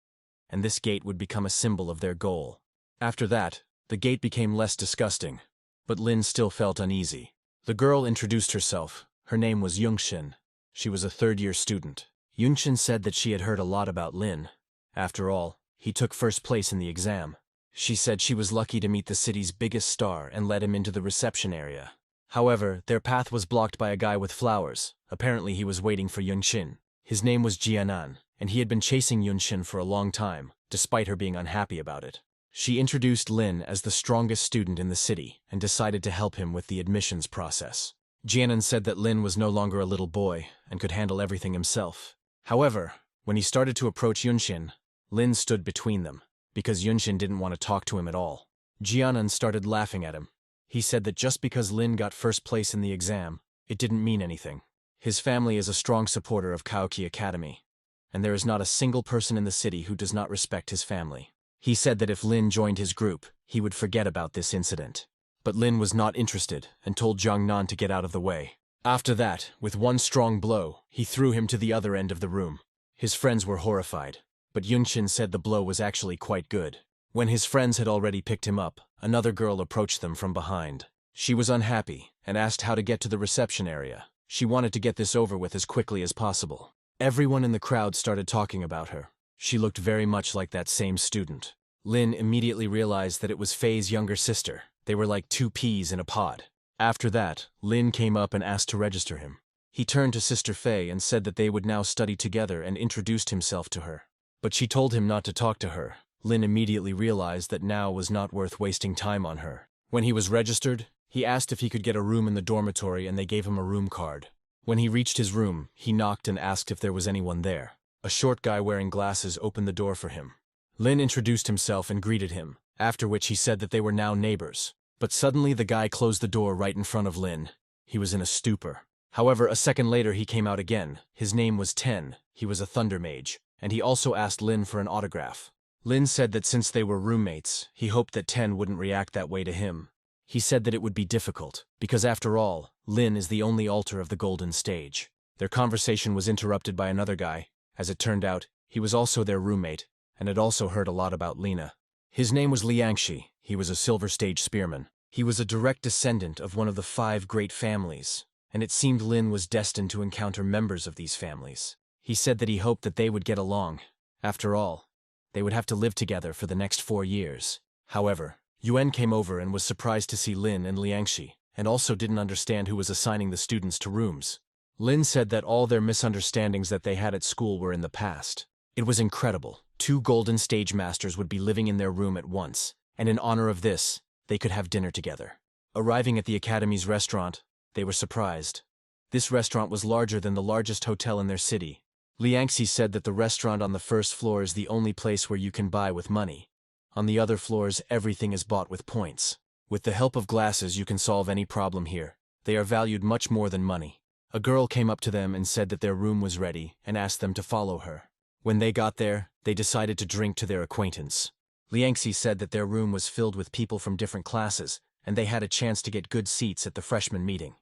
and this gate would become a symbol of their goal. After that, the gate became less disgusting, but Lin still felt uneasy. The girl introduced herself. Her name was Yungshin. She was a third-year student. Yungshin said that she had heard a lot about Lin. After all, he took first place in the exam. She said she was lucky to meet the city's biggest star and led him into the reception area. However, their path was blocked by a guy with flowers. Apparently he was waiting for Yungshin. His name was Jianan, and he had been chasing Yungshin for a long time, despite her being unhappy about it. She introduced Lin as the strongest student in the city and decided to help him with the admissions process. Jianan said that Lin was no longer a little boy and could handle everything himself. However, when he started to approach Yungshin, Lin stood between them, because Yungshin didn't want to talk to him at all. Jianan started laughing at him. He said that just because Lin got first place in the exam, it didn't mean anything. His family is a strong supporter of Kaoki Academy, and there is not a single person in the city who does not respect his family. He said that if Lin joined his group, he would forget about this incident. But Lin was not interested and told Jiang Nan to get out of the way. After that, with one strong blow, he threw him to the other end of the room. His friends were horrified, but Yungshin said the blow was actually quite good. When his friends had already picked him up, another girl approached them from behind. She was unhappy and asked how to get to the reception area. She wanted to get this over with as quickly as possible. Everyone in the crowd started talking about her. She looked very much like that same student. Lin immediately realized that it was Faye's younger sister. They were like two peas in a pod. After that, Lin came up and asked to register him. He turned to Sister Faye and said that they would now study together and introduced himself to her. But she told him not to talk to her. Lin immediately realized that now was not worth wasting time on her. When he was registered, he asked if he could get a room in the dormitory and they gave him a room card. When he reached his room, he knocked and asked if there was anyone there. A short guy wearing glasses opened the door for him. Lin introduced himself and greeted him, after which he said that they were now neighbors. But suddenly the guy closed the door right in front of Lin. He was in a stupor. However, a second later he came out again. His name was Ten. He was a thunder mage, and he also asked Lin for an autograph. Lin said that since they were roommates, he hoped that Ten wouldn't react that way to him. He said that it would be difficult, because after all, Lin is the only altar of the Golden Stage. Their conversation was interrupted by another guy. As it turned out, he was also their roommate, and had also heard a lot about Lina. His name was Liangshi. He was a Silver Stage spearman. He was a direct descendant of one of the 5 great families, and it seemed Lin was destined to encounter members of these families. He said that he hoped that they would get along. After all, they would have to live together for the next 4 years. However, Yuan came over and was surprised to see Lin and Liangshi, and also didn't understand who was assigning the students to rooms. Lin said that all their misunderstandings that they had at school were in the past. It was incredible. 2 Golden Stage Masters would be living in their room at once, and in honor of this, they could have dinner together. Arriving at the Academy's restaurant, they were surprised. This restaurant was larger than the largest hotel in their city. Liangxi said that the restaurant on the first floor is the only place where you can buy with money. On the other floors, everything is bought with points. With the help of glasses, you can solve any problem here. They are valued much more than money. A girl came up to them and said that their room was ready and asked them to follow her. When they got there, they decided to drink to their acquaintance. Liangxi said that their room was filled with people from different classes, and they had a chance to get good seats at the freshman meeting.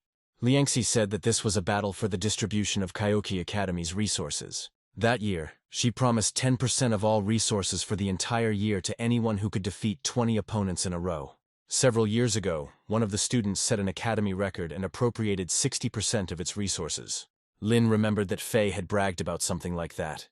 Liangxi said that this was a battle for the distribution of Kyoki Academy's resources. That year, she promised 10% of all resources for the entire year to anyone who could defeat 20 opponents in a row. Several years ago, one of the students set an academy record and appropriated 60% of its resources. Lin remembered that Fei had bragged about something like that.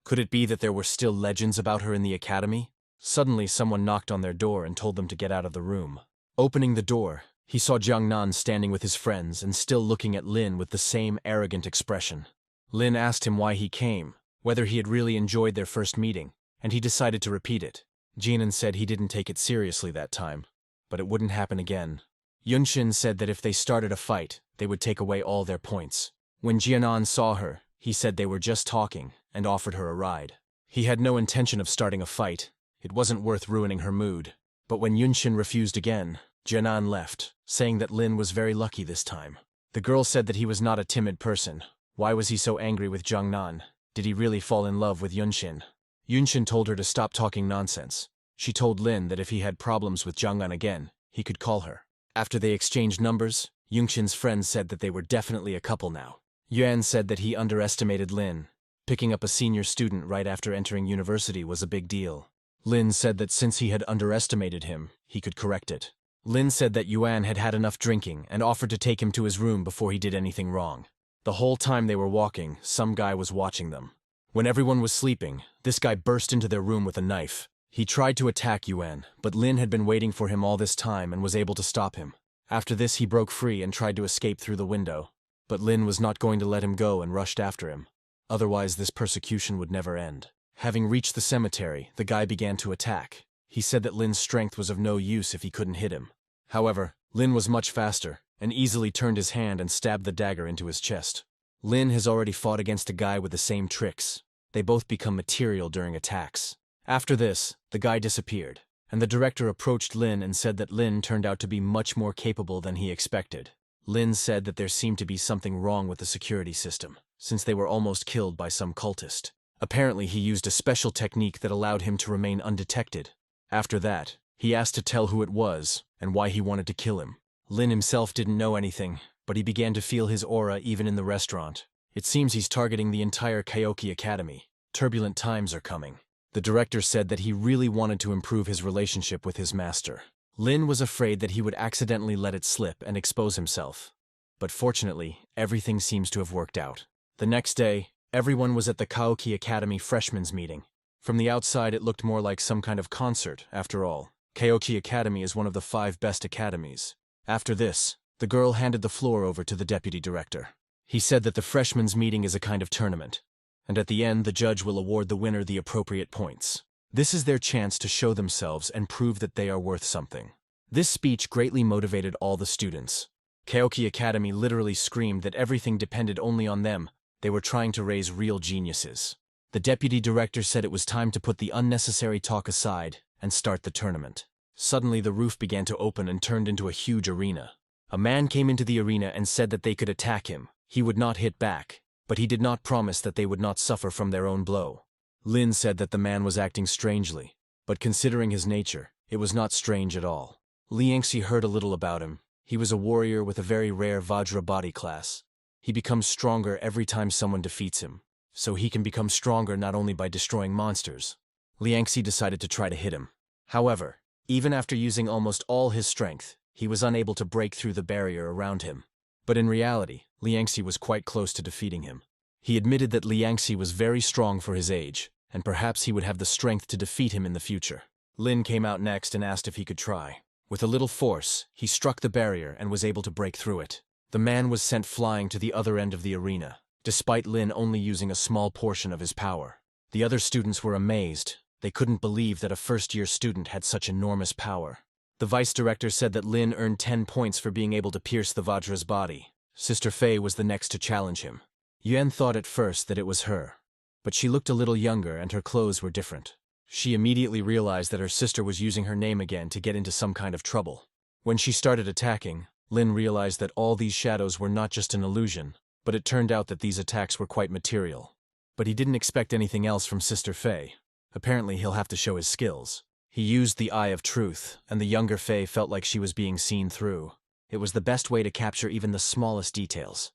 Could it be that there were still legends about her in the academy? Suddenly, someone knocked on their door and told them to get out of the room. Opening the door, he saw Jiangnan standing with his friends and still looking at Lin with the same arrogant expression. Lin asked him why he came, whether he had really enjoyed their first meeting, and he decided to repeat it. Jianan said he didn't take it seriously that time, but it wouldn't happen again. Yunxin said that if they started a fight, they would take away all their points. When Jianan saw her, he said they were just talking and offered her a ride. He had no intention of starting a fight. It wasn't worth ruining her mood. But when Yunxin refused again, Jianan left, saying that Lin was very lucky this time. The girl said that he was not a timid person. Why was he so angry with Jiangnan? Did he really fall in love with Yunxin? Yunxin told her to stop talking nonsense. She told Lin that if he had problems with Jiangnan again, he could call her. After they exchanged numbers, Yunxin's friends said that they were definitely a couple now. Yuan said that he underestimated Lin. Picking up a senior student right after entering university was a big deal. Lin said that since he had underestimated him, he could correct it. Lin said that Yuan had had enough drinking and offered to take him to his room before he did anything wrong. The whole time they were walking, some guy was watching them. When everyone was sleeping, this guy burst into their room with a knife. He tried to attack Yuan, but Lin had been waiting for him all this time and was able to stop him. After this, he broke free and tried to escape through the window. But Lin was not going to let him go and rushed after him. Otherwise, this persecution would never end. Having reached the cemetery, the guy began to attack. He said that Lin's strength was of no use if he couldn't hit him. However, Lin was much faster and easily turned his hand and stabbed the dagger into his chest. Lin has already fought against a guy with the same tricks. They both become material during attacks. After this, the guy disappeared, and the director approached Lin and said that Lin turned out to be much more capable than he expected. Lin said that there seemed to be something wrong with the security system, since they were almost killed by some cultist. Apparently, he used a special technique that allowed him to remain undetected. After that, he asked to tell who it was and why he wanted to kill him. Lin himself didn't know anything, but he began to feel his aura even in the restaurant. It seems he's targeting the entire Kyoki Academy. Turbulent times are coming. The director said that he really wanted to improve his relationship with his master. Lin was afraid that he would accidentally let it slip and expose himself. But fortunately, everything seems to have worked out. The next day, everyone was at the Kyoki Academy freshmen's meeting. From the outside, it looked more like some kind of concert, after all. Kyoki Academy is one of the 5 best academies. After this, the girl handed the floor over to the deputy director. He said that the freshmen's meeting is a kind of tournament, and at the end the judge will award the winner the appropriate points. This is their chance to show themselves and prove that they are worth something. This speech greatly motivated all the students. Kyoki Academy literally screamed that everything depended only on them. They were trying to raise real geniuses. The deputy director said it was time to put the unnecessary talk aside and start the tournament. Suddenly the roof began to open and turned into a huge arena. A man came into the arena and said that they could attack him. He would not hit back, but he did not promise that they would not suffer from their own blow. Lin said that the man was acting strangely, but considering his nature, it was not strange at all. Liangxi heard a little about him. He was a warrior with a very rare Vajra body class. He becomes stronger every time someone defeats him, so he can become stronger not only by destroying monsters. Liangxi decided to try to hit him. However, even after using almost all his strength, he was unable to break through the barrier around him. But in reality, Liangxi was quite close to defeating him. He admitted that Liangxi was very strong for his age, and perhaps he would have the strength to defeat him in the future. Lin came out next and asked if he could try. With a little force, he struck the barrier and was able to break through it. The man was sent flying to the other end of the arena, despite Lin only using a small portion of his power. The other students were amazed. They couldn't believe that a first-year student had such enormous power. The vice director said that Lin earned 10 points for being able to pierce the Vajra's body. Sister Fei was the next to challenge him. Yuan thought at first that it was her, but she looked a little younger and her clothes were different. She immediately realized that her sister was using her name again to get into some kind of trouble. When she started attacking, Lin realized that all these shadows were not just an illusion, but it turned out that these attacks were quite material. But he didn't expect anything else from Sister Faye. Apparently he'll have to show his skills. He used the Eye of Truth, and the younger Faye felt like she was being seen through. It was the best way to capture even the smallest details.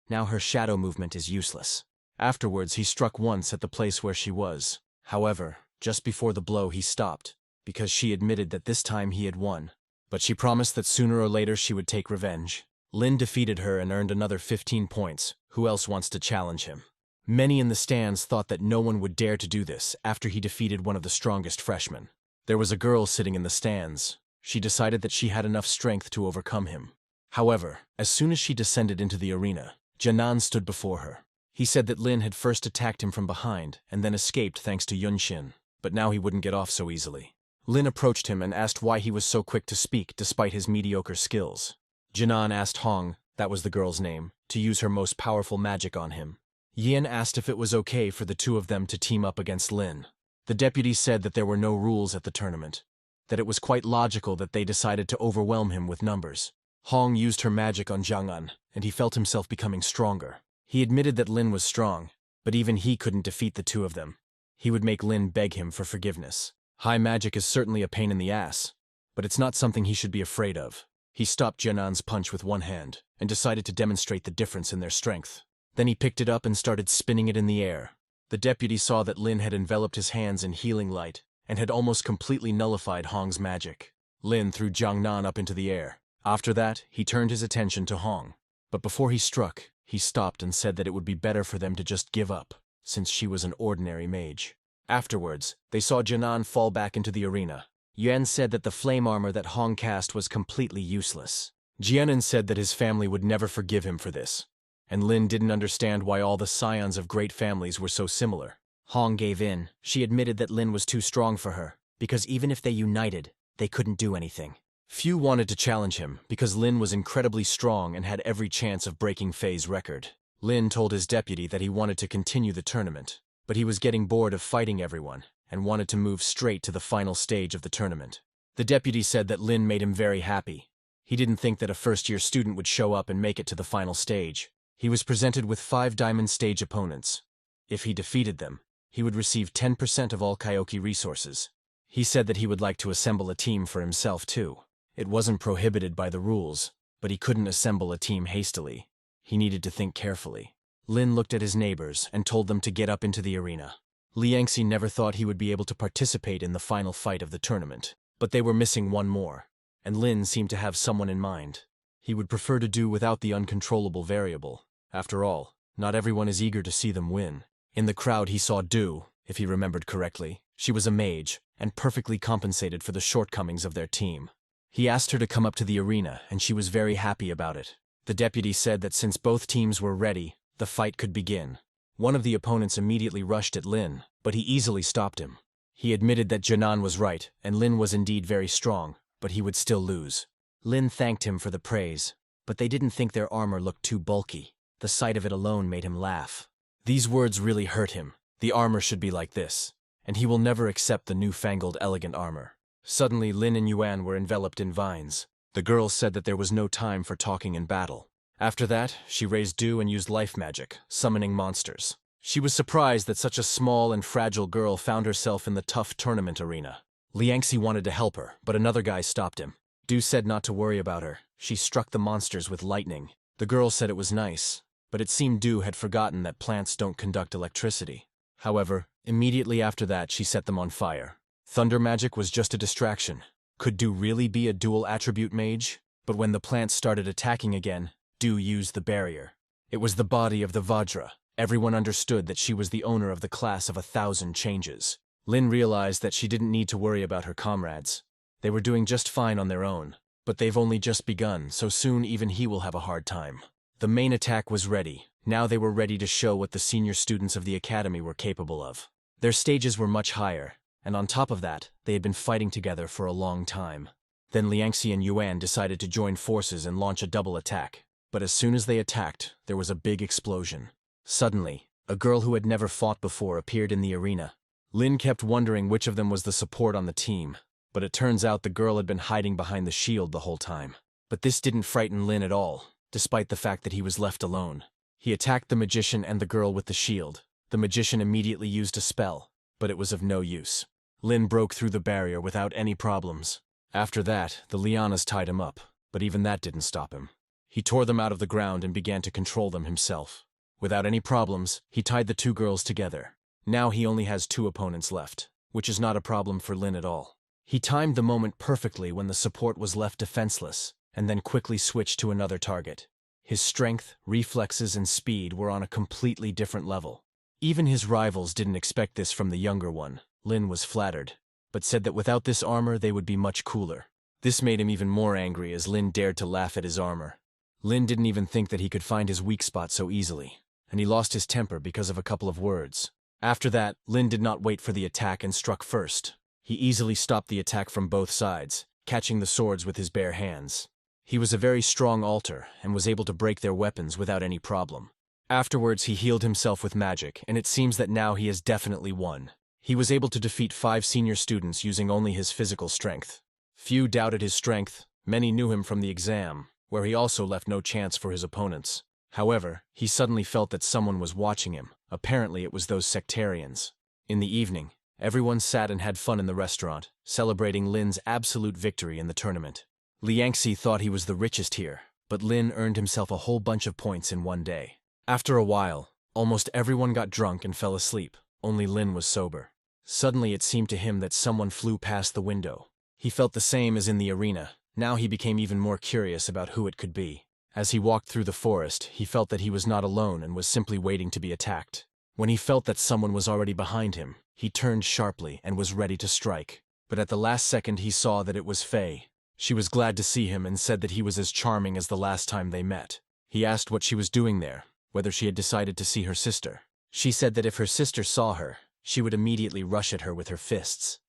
Now her shadow movement is useless. Afterwards, he struck once at the place where she was. However, just before the blow he stopped, because she admitted that this time he had won. But she promised that sooner or later she would take revenge. Lin defeated her and earned another 15 points. Who else wants to challenge him? Many in the stands thought that no one would dare to do this after he defeated one of the strongest freshmen. There was a girl sitting in the stands. She decided that she had enough strength to overcome him. However, as soon as she descended into the arena, Janan stood before her. He said that Lin had first attacked him from behind and then escaped thanks to Yunxin, but now he wouldn't get off so easily. Lin approached him and asked why he was so quick to speak despite his mediocre skills. Janan asked Hong, that was the girl's name, to use her most powerful magic on him. Yin asked if it was okay for the two of them to team up against Lin. The deputy said that there were no rules at the tournament, that it was quite logical that they decided to overwhelm him with numbers. Hong used her magic on Jiang'an, and he felt himself becoming stronger. He admitted that Lin was strong, but even he couldn't defeat the two of them. He would make Lin beg him for forgiveness. High magic is certainly a pain in the ass, but it's not something he should be afraid of. He stopped Jianan's punch with one hand and decided to demonstrate the difference in their strength. Then he picked it up and started spinning it in the air. The deputy saw that Lin had enveloped his hands in healing light and had almost completely nullified Hong's magic. Lin threw Jiangnan up into the air. After that, he turned his attention to Hong. But before he struck, he stopped and said that it would be better for them to just give up, since she was an ordinary mage. Afterwards, they saw Jianan fall back into the arena. Yuan said that the flame armor that Hong cast was completely useless. Jianan said that his family would never forgive him for this. And Lin didn't understand why all the scions of great families were so similar. Hong gave in. She admitted that Lin was too strong for her, because even if they united, they couldn't do anything. Few wanted to challenge him, because Lin was incredibly strong and had every chance of breaking Faye's record. Lin told his deputy that he wanted to continue the tournament, but he was getting bored of fighting everyone, and wanted to move straight to the final stage of the tournament. The deputy said that Lin made him very happy. He didn't think that a first-year student would show up and make it to the final stage. He was presented with 5 diamond stage opponents. If he defeated them, he would receive 10% of all Kyoki resources. He said that he would like to assemble a team for himself too. It wasn't prohibited by the rules, but he couldn't assemble a team hastily. He needed to think carefully. Lin looked at his neighbors and told them to get up into the arena. Liangxi never thought he would be able to participate in the final fight of the tournament, but they were missing one more, and Lin seemed to have someone in mind. He would prefer to do without the uncontrollable variable. After all, not everyone is eager to see them win. In the crowd he saw Du, if he remembered correctly. She was a mage, and perfectly compensated for the shortcomings of their team. He asked her to come up to the arena, and she was very happy about it. The deputy said that since both teams were ready, the fight could begin. One of the opponents immediately rushed at Lin, but he easily stopped him. He admitted that Jianan was right, and Lin was indeed very strong, but he would still lose. Lin thanked him for the praise, but they didn't think their armor looked too bulky. The sight of it alone made him laugh. These words really hurt him. The armor should be like this, and he will never accept the newfangled elegant armor. Suddenly Lin and Yuan were enveloped in vines. The girl said that there was no time for talking in battle. After that, she raised Du and used life magic, summoning monsters. She was surprised that such a small and fragile girl found herself in the tough tournament arena. Liangxi wanted to help her, but another guy stopped him. Du said not to worry about her. She struck the monsters with lightning. The girl said it was nice, but it seemed Du had forgotten that plants don't conduct electricity. However, immediately after that she set them on fire. Thunder magic was just a distraction. Could Du really be a dual attribute mage? But when the plants started attacking again, Du used the barrier. It was the body of the Vajra. Everyone understood that she was the owner of the class of 1,000 changes. Lin realized that she didn't need to worry about her comrades. They were doing just fine on their own, but they've only just begun, so soon even he will have a hard time. The main attack was ready. Now they were ready to show what the senior students of the academy were capable of. Their stages were much higher, and on top of that, they had been fighting together for a long time. Then Liangxi and Yuan decided to join forces and launch a double attack. But as soon as they attacked, there was a big explosion. Suddenly, a girl who had never fought before appeared in the arena. Lin kept wondering which of them was the support on the team, but it turns out the girl had been hiding behind the shield the whole time. But this didn't frighten Lin at all, despite the fact that he was left alone. He attacked the magician and the girl with the shield. The magician immediately used a spell, but it was of no use. Lin broke through the barrier without any problems. After that, the lianas tied him up, but even that didn't stop him. He tore them out of the ground and began to control them himself. Without any problems, he tied the two girls together. Now he only has 2 opponents left, which is not a problem for Lin at all. He timed the moment perfectly when the support was left defenseless, and then quickly switched to another target. His strength, reflexes, and speed were on a completely different level. Even his rivals didn't expect this from the younger one. Lin was flattered, but said that without this armor they would be much cooler. This made him even more angry as Lin dared to laugh at his armor. Lin didn't even think that he could find his weak spot so easily, and he lost his temper because of a couple of words. After that, Lin did not wait for the attack and struck first. He easily stopped the attack from both sides, catching the swords with his bare hands. He was a very strong altar and was able to break their weapons without any problem. Afterwards, he healed himself with magic, and it seems that now he has definitely won. He was able to defeat 5 senior students using only his physical strength. Few doubted his strength. Many knew him from the exam, where he also left no chance for his opponents. However, he suddenly felt that someone was watching him. Apparently, it was those sectarians. In the evening, everyone sat and had fun in the restaurant, celebrating Lin's absolute victory in the tournament. Liangxi thought he was the richest here, but Lin earned himself a whole bunch of points in one day. After a while, almost everyone got drunk and fell asleep. Only Lin was sober. Suddenly it seemed to him that someone flew past the window. He felt the same as in the arena. Now he became even more curious about who it could be. As he walked through the forest, he felt that he was not alone and was simply waiting to be attacked. When he felt that someone was already behind him, he turned sharply and was ready to strike. But at the last second he saw that it was Faye. She was glad to see him and said that he was as charming as the last time they met. He asked what she was doing there, whether she had decided to see her sister. She said that if her sister saw her, she would immediately rush at her with her fists.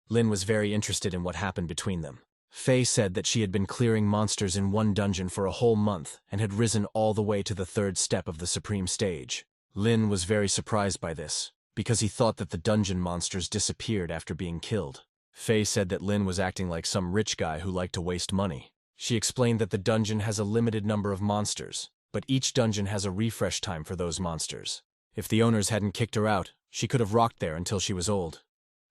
Lin was very interested in what happened between them. Faye said that she had been clearing monsters in one dungeon for a whole month and had risen all the way to the 3rd step of the supreme stage. Lin was very surprised by this, because he thought that the dungeon monsters disappeared after being killed. Faye said that Lin was acting like some rich guy who liked to waste money. She explained that the dungeon has a limited number of monsters, but each dungeon has a refresh time for those monsters. If the owners hadn't kicked her out, she could have rocked there until she was old.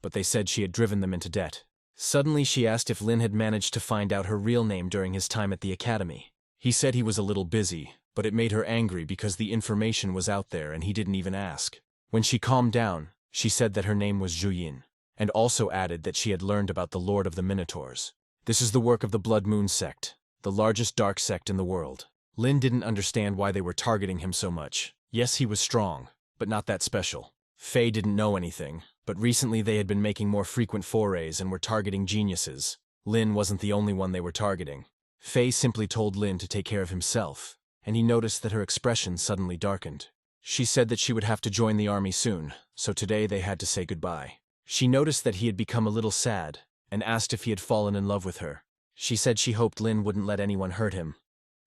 But they said she had driven them into debt. Suddenly she asked if Lin had managed to find out her real name during his time at the academy. He said he was a little busy, but it made her angry because the information was out there and he didn't even ask. When she calmed down, she said that her name was Zhuyin, and also added that she had learned about the Lord of the Minotaurs. This is the work of the Blood Moon sect, the largest dark sect in the world. Lin didn't understand why they were targeting him so much. Yes, he was strong, but not that special. Faye didn't know anything, but recently they had been making more frequent forays and were targeting geniuses. Lin wasn't the only one they were targeting. Faye simply told Lin to take care of himself, and he noticed that her expression suddenly darkened. She said that she would have to join the army soon, so today they had to say goodbye. She noticed that he had become a little sad, and asked if he had fallen in love with her. She said she hoped Lin wouldn't let anyone hurt him,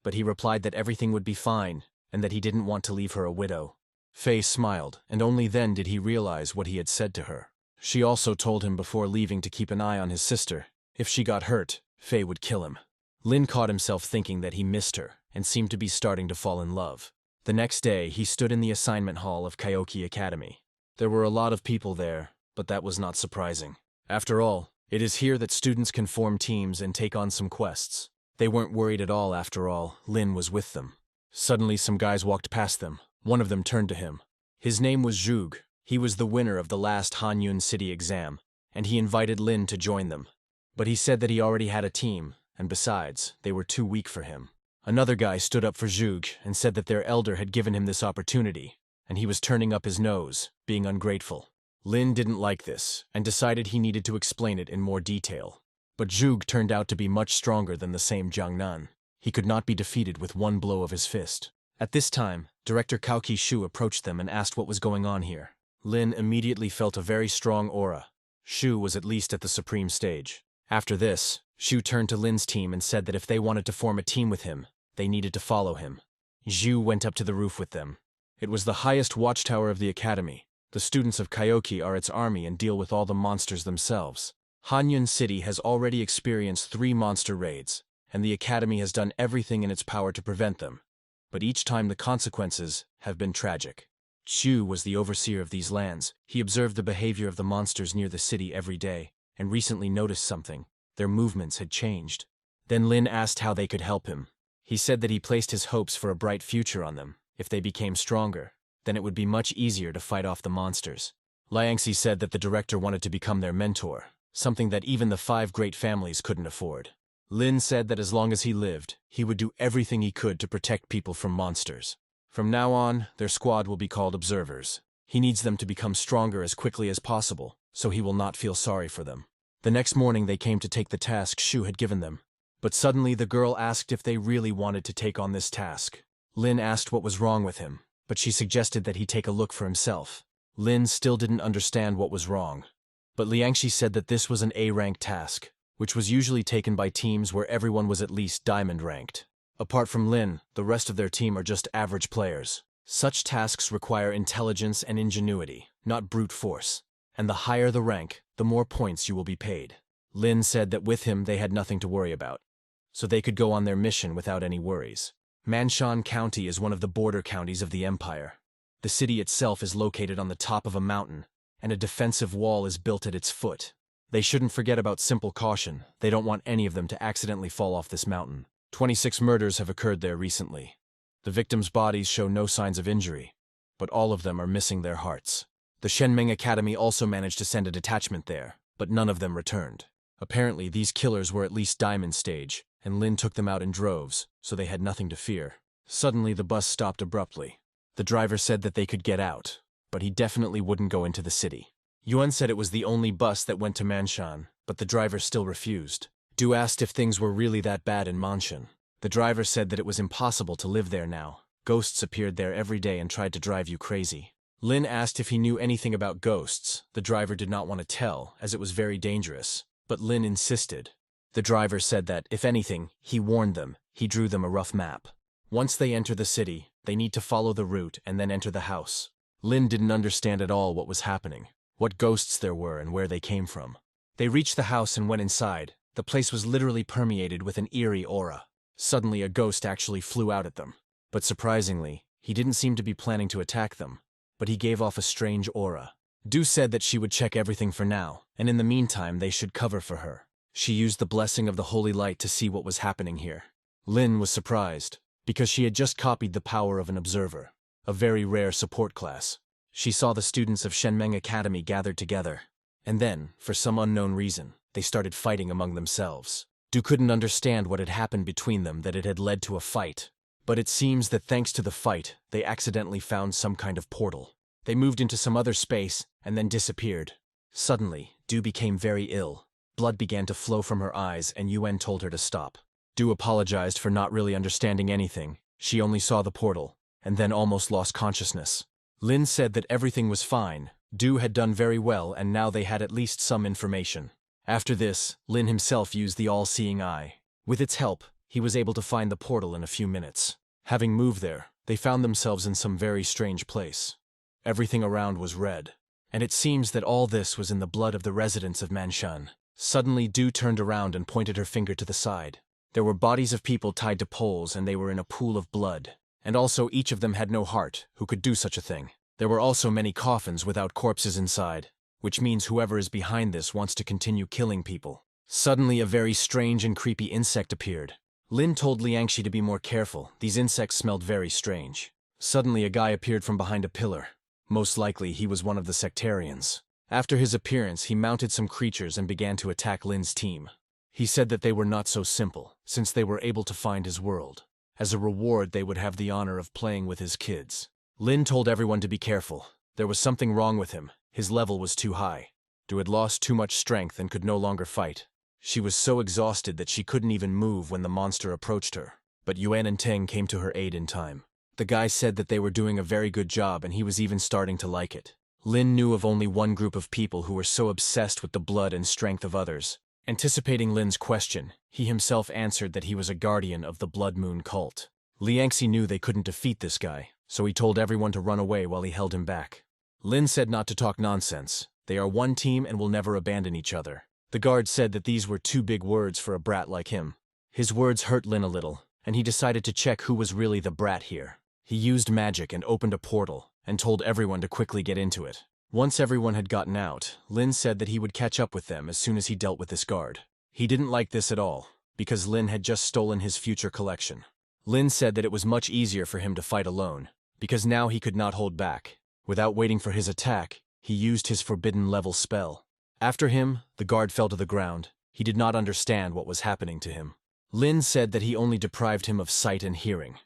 but he replied that everything would be fine, and that he didn't want to leave her a widow. Faye smiled, and only then did he realize what he had said to her. She also told him before leaving to keep an eye on his sister. If she got hurt, Faye would kill him. Lin caught himself thinking that he missed her, and seemed to be starting to fall in love. The next day, he stood in the assignment hall of Kyoki Academy. There were a lot of people there, but that was not surprising. After all, it is here that students can form teams and take on some quests. They weren't worried at all after all. Lin was with them. Suddenly some guys walked past them. One of them turned to him. His name was Zhug. He was the winner of the last Hanyun City exam, and he invited Lin to join them. But he said that he already had a team, and besides, they were too weak for him. Another guy stood up for Zhug and said that their elder had given him this opportunity, and he was turning up his nose, being ungrateful. Lin didn't like this, and decided he needed to explain it in more detail. But Zhug turned out to be much stronger than the same Jiangnan. He could not be defeated with one blow of his fist. At this time, Director Cao Qishu approached them and asked what was going on here. Lin immediately felt a very strong aura. Shu was at least at the supreme stage. After this, Shu turned to Lin's team and said that if they wanted to form a team with him, they needed to follow him. Zhu went up to the roof with them. It was the highest watchtower of the academy. The students of Kyoki are its army and deal with all the monsters themselves. Hanyun City has already experienced 3 monster raids, and the Academy has done everything in its power to prevent them. But each time the consequences have been tragic. Chu was the overseer of these lands. He observed the behavior of the monsters near the city every day, and recently noticed something. Their movements had changed. Then Lin asked how they could help him. He said that he placed his hopes for a bright future on them. If they became stronger, then it would be much easier to fight off the monsters. Liangxi said that the director wanted to become their mentor, something that even the 5 great families couldn't afford. Lin said that as long as he lived, he would do everything he could to protect people from monsters. From now on, their squad will be called observers. He needs them to become stronger as quickly as possible, so he will not feel sorry for them. The next morning they came to take the task Shu had given them. But suddenly the girl asked if they really wanted to take on this task. Lin asked what was wrong with him, but she suggested that he take a look for himself. Lin still didn't understand what was wrong. But Liangxi said that this was an A-rank task, which was usually taken by teams where everyone was at least diamond ranked. Apart from Lin, the rest of their team are just average players. Such tasks require intelligence and ingenuity, not brute force. And the higher the rank, the more points you will be paid. Lin said that with him they had nothing to worry about, so they could go on their mission without any worries. Manshan County is one of the border counties of the empire. The city itself is located on the top of a mountain, and a defensive wall is built at its foot. They shouldn't forget about simple caution. They don't want any of them to accidentally fall off this mountain. 26 murders have occurred there recently. The victims' bodies show no signs of injury, but all of them are missing their hearts. The Shenmeng Academy also managed to send a detachment there, but none of them returned. Apparently, these killers were at least diamond stage, and Lin took them out in droves, so they had nothing to fear. Suddenly, the bus stopped abruptly. The driver said that they could get out, but he definitely wouldn't go into the city. Yuan said it was the only bus that went to Manshan, but the driver still refused. Du asked if things were really that bad in Manshan. The driver said that it was impossible to live there now. Ghosts appeared there every day and tried to drive you crazy. Lin asked if he knew anything about ghosts. The driver did not want to tell, as it was very dangerous, but Lin insisted. The driver said that, if anything, he warned them. He drew them a rough map. Once they enter the city, they need to follow the route and then enter the house. Lin didn't understand at all what was happening, what ghosts there were and where they came from. They reached the house and went inside. The place was literally permeated with an eerie aura. Suddenly a ghost actually flew out at them. But surprisingly, he didn't seem to be planning to attack them, but he gave off a strange aura. Du said that she would check everything for now, and in the meantime they should cover for her. She used the blessing of the holy light to see what was happening here. Lin was surprised, because she had just copied the power of an observer, a very rare support class. She saw the students of Shenmeng Academy gathered together, and then, for some unknown reason, they started fighting among themselves. Du couldn't understand what had happened between them, that it had led to a fight. But it seems that thanks to the fight, they accidentally found some kind of portal. They moved into some other space and then disappeared. Suddenly, Du became very ill. Blood began to flow from her eyes and Yuan told her to stop. Du apologized for not really understanding anything. She only saw the portal, and then almost lost consciousness. Lin said that everything was fine. Du had done very well and now they had at least some information. After this, Lin himself used the all-seeing eye. With its help, he was able to find the portal in a few minutes. Having moved there, they found themselves in some very strange place. Everything around was red, and it seems that all this was in the blood of the residents of Manshan. Suddenly, Du turned around and pointed her finger to the side. There were bodies of people tied to poles and they were in a pool of blood. And also each of them had no heart, who could do such a thing. There were also many coffins without corpses inside, which means whoever is behind this wants to continue killing people. Suddenly, a very strange and creepy insect appeared. Lin told Liangxi to be more careful. These insects smelled very strange. Suddenly, a guy appeared from behind a pillar. Most likely, he was one of the sectarians. After his appearance, he mounted some creatures and began to attack Lin's team. He said that they were not so simple, since they were able to find his world. As a reward, they would have the honor of playing with his kids. Lin told everyone to be careful. There was something wrong with him. His level was too high. Du had lost too much strength and could no longer fight. She was so exhausted that she couldn't even move when the monster approached her. But Yuan and Teng came to her aid in time. The guy said that they were doing a very good job and he was even starting to like it. Lin knew of only one group of people who were so obsessed with the blood and strength of others. Anticipating Lin's question, he himself answered that he was a guardian of the Blood Moon cult. Liangxi knew they couldn't defeat this guy, so he told everyone to run away while he held him back. Lin said not to talk nonsense. They are one team and will never abandon each other. The guard said that these were too big words for a brat like him. His words hurt Lin a little, and he decided to check who was really the brat here. He used magic and opened a portal, and told everyone to quickly get into it. Once everyone had gotten out, Lin said that he would catch up with them as soon as he dealt with this guard. He didn't like this at all, because Lin had just stolen his future collection. Lin said that it was much easier for him to fight alone, because now he could not hold back. Without waiting for his attack, he used his forbidden level spell. After him, the guard fell to the ground. He did not understand what was happening to him. Lin said that he only deprived him of sight and hearing.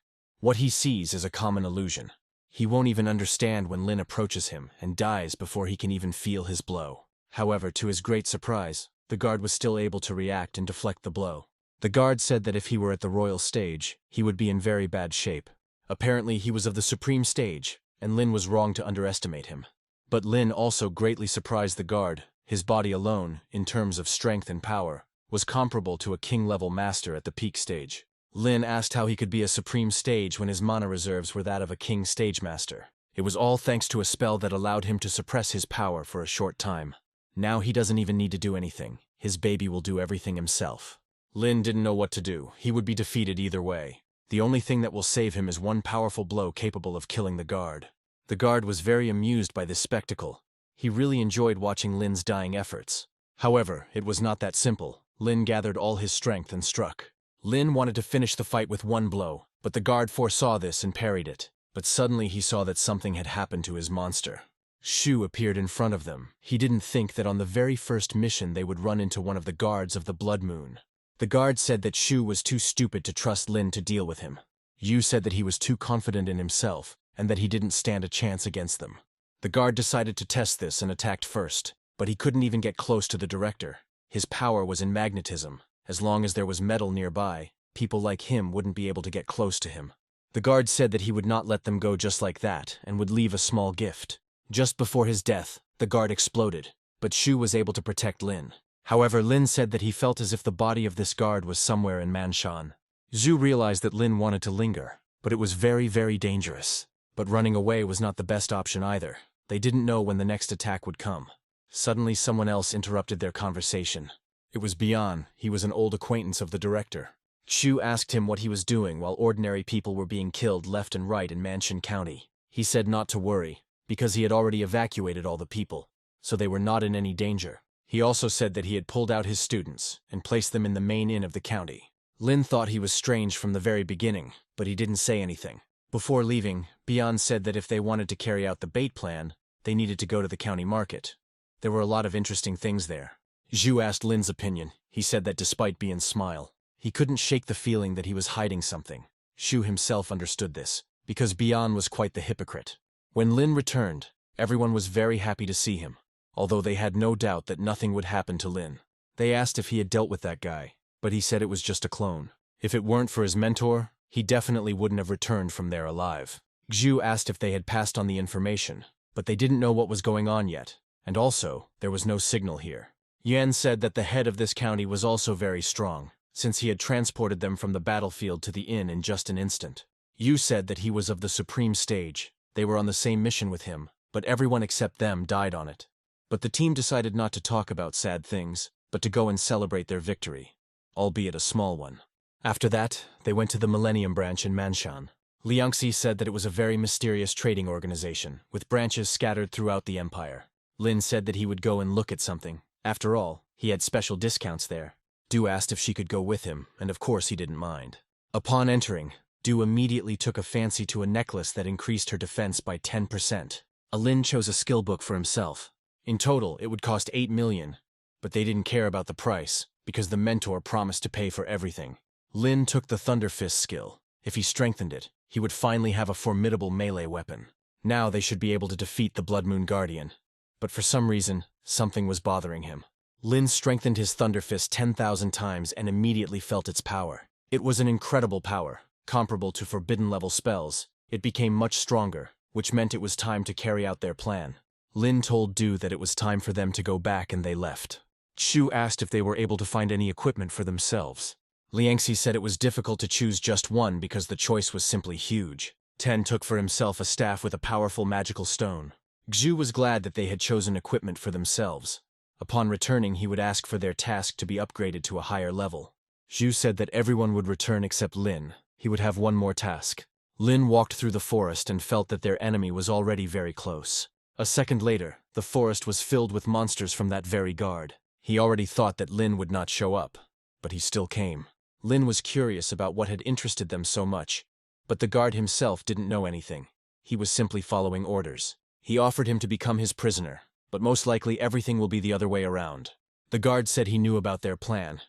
What he sees is a common illusion. He won't even understand when Lin approaches him and dies before he can even feel his blow. However, to his great surprise, the guard was still able to react and deflect the blow. The guard said that if he were at the royal stage, he would be in very bad shape. Apparently, he was of the supreme stage, and Lin was wrong to underestimate him. But Lin also greatly surprised the guard. His body alone, in terms of strength and power, was comparable to a king-level master at the peak stage. Lin asked how he could be a supreme stage when his mana reserves were that of a king stage master. It was all thanks to a spell that allowed him to suppress his power for a short time. Now he doesn't even need to do anything. His baby will do everything himself. Lin didn't know what to do. He would be defeated either way. The only thing that will save him is one powerful blow capable of killing the guard. The guard was very amused by this spectacle. He really enjoyed watching Lin's dying efforts. However, it was not that simple. Lin gathered all his strength and struck. Lin wanted to finish the fight with one blow, but the guard foresaw this and parried it. But suddenly he saw that something had happened to his monster. Shu appeared in front of them. He didn't think that on the very first mission they would run into one of the guards of the Blood Moon. The guard said that Shu was too stupid to trust Lin to deal with him. Yu said that he was too confident in himself, and that he didn't stand a chance against them. The guard decided to test this and attacked first, but he couldn't even get close to the director. His power was in magnetism. As long as there was metal nearby, people like him wouldn't be able to get close to him. The guard said that he would not let them go just like that, and would leave a small gift. Just before his death, the guard exploded, but Shu was able to protect Lin. However, Lin said that he felt as if the body of this guard was somewhere in Manshan. Zhu realized that Lin wanted to linger, but it was very, very dangerous. But running away was not the best option either. They didn't know when the next attack would come. Suddenly someone else interrupted their conversation. It was Bian. He was an old acquaintance of the director. Shu asked him what he was doing while ordinary people were being killed left and right in Manshan County. He said not to worry, because he had already evacuated all the people, so they were not in any danger. He also said that he had pulled out his students and placed them in the main inn of the county. Lin thought he was strange from the very beginning, but he didn't say anything. Before leaving, Bian said that if they wanted to carry out the bait plan, they needed to go to the county market. There were a lot of interesting things there. Zhu asked Lin's opinion. He said that despite Bian's smile, he couldn't shake the feeling that he was hiding something. Shu himself understood this, because Bian was quite the hypocrite. When Lin returned, everyone was very happy to see him, although they had no doubt that nothing would happen to Lin. They asked if he had dealt with that guy, but he said it was just a clone. If it weren't for his mentor, he definitely wouldn't have returned from there alive. Zhu asked if they had passed on the information, but they didn't know what was going on yet, and also, there was no signal here. Yan said that the head of this county was also very strong, since he had transported them from the battlefield to the inn in just an instant. Yu said that he was of the supreme stage. They were on the same mission with him, but everyone except them died on it. But the team decided not to talk about sad things, but to go and celebrate their victory, albeit a small one. After that, they went to the Millennium Branch in Manshan. Liangxi said that it was a very mysterious trading organization, with branches scattered throughout the empire. Lin said that he would go and look at something. After all, he had special discounts there. Du asked if she could go with him, and of course he didn't mind. Upon entering, Du immediately took a fancy to a necklace that increased her defense by 10%. Lin chose a skill book for himself. In total, it would cost 8 million, but they didn't care about the price, because the mentor promised to pay for everything. Lin took the Thunder Fist skill. If he strengthened it, he would finally have a formidable melee weapon. Now they should be able to defeat the Blood Moon Guardian. But for some reason, something was bothering him. Lin strengthened his Thunder Fist 10,000 times and immediately felt its power. It was an incredible power, comparable to forbidden-level spells. It became much stronger, which meant it was time to carry out their plan. Lin told Du that it was time for them to go back and they left. Shu asked if they were able to find any equipment for themselves. Liangxi said it was difficult to choose just one because the choice was simply huge. Ten took for himself a staff with a powerful magical stone. Xu was glad that they had chosen equipment for themselves. Upon returning, he would ask for their task to be upgraded to a higher level. Zhu said that everyone would return except Lin. He would have one more task. Lin walked through the forest and felt that their enemy was already very close. A second later, the forest was filled with monsters from that very guard. He already thought that Lin would not show up, but he still came. Lin was curious about what had interested them so much, but the guard himself didn't know anything. He was simply following orders. He offered him to become his prisoner, but most likely everything will be the other way around. The guard said he knew about their plan,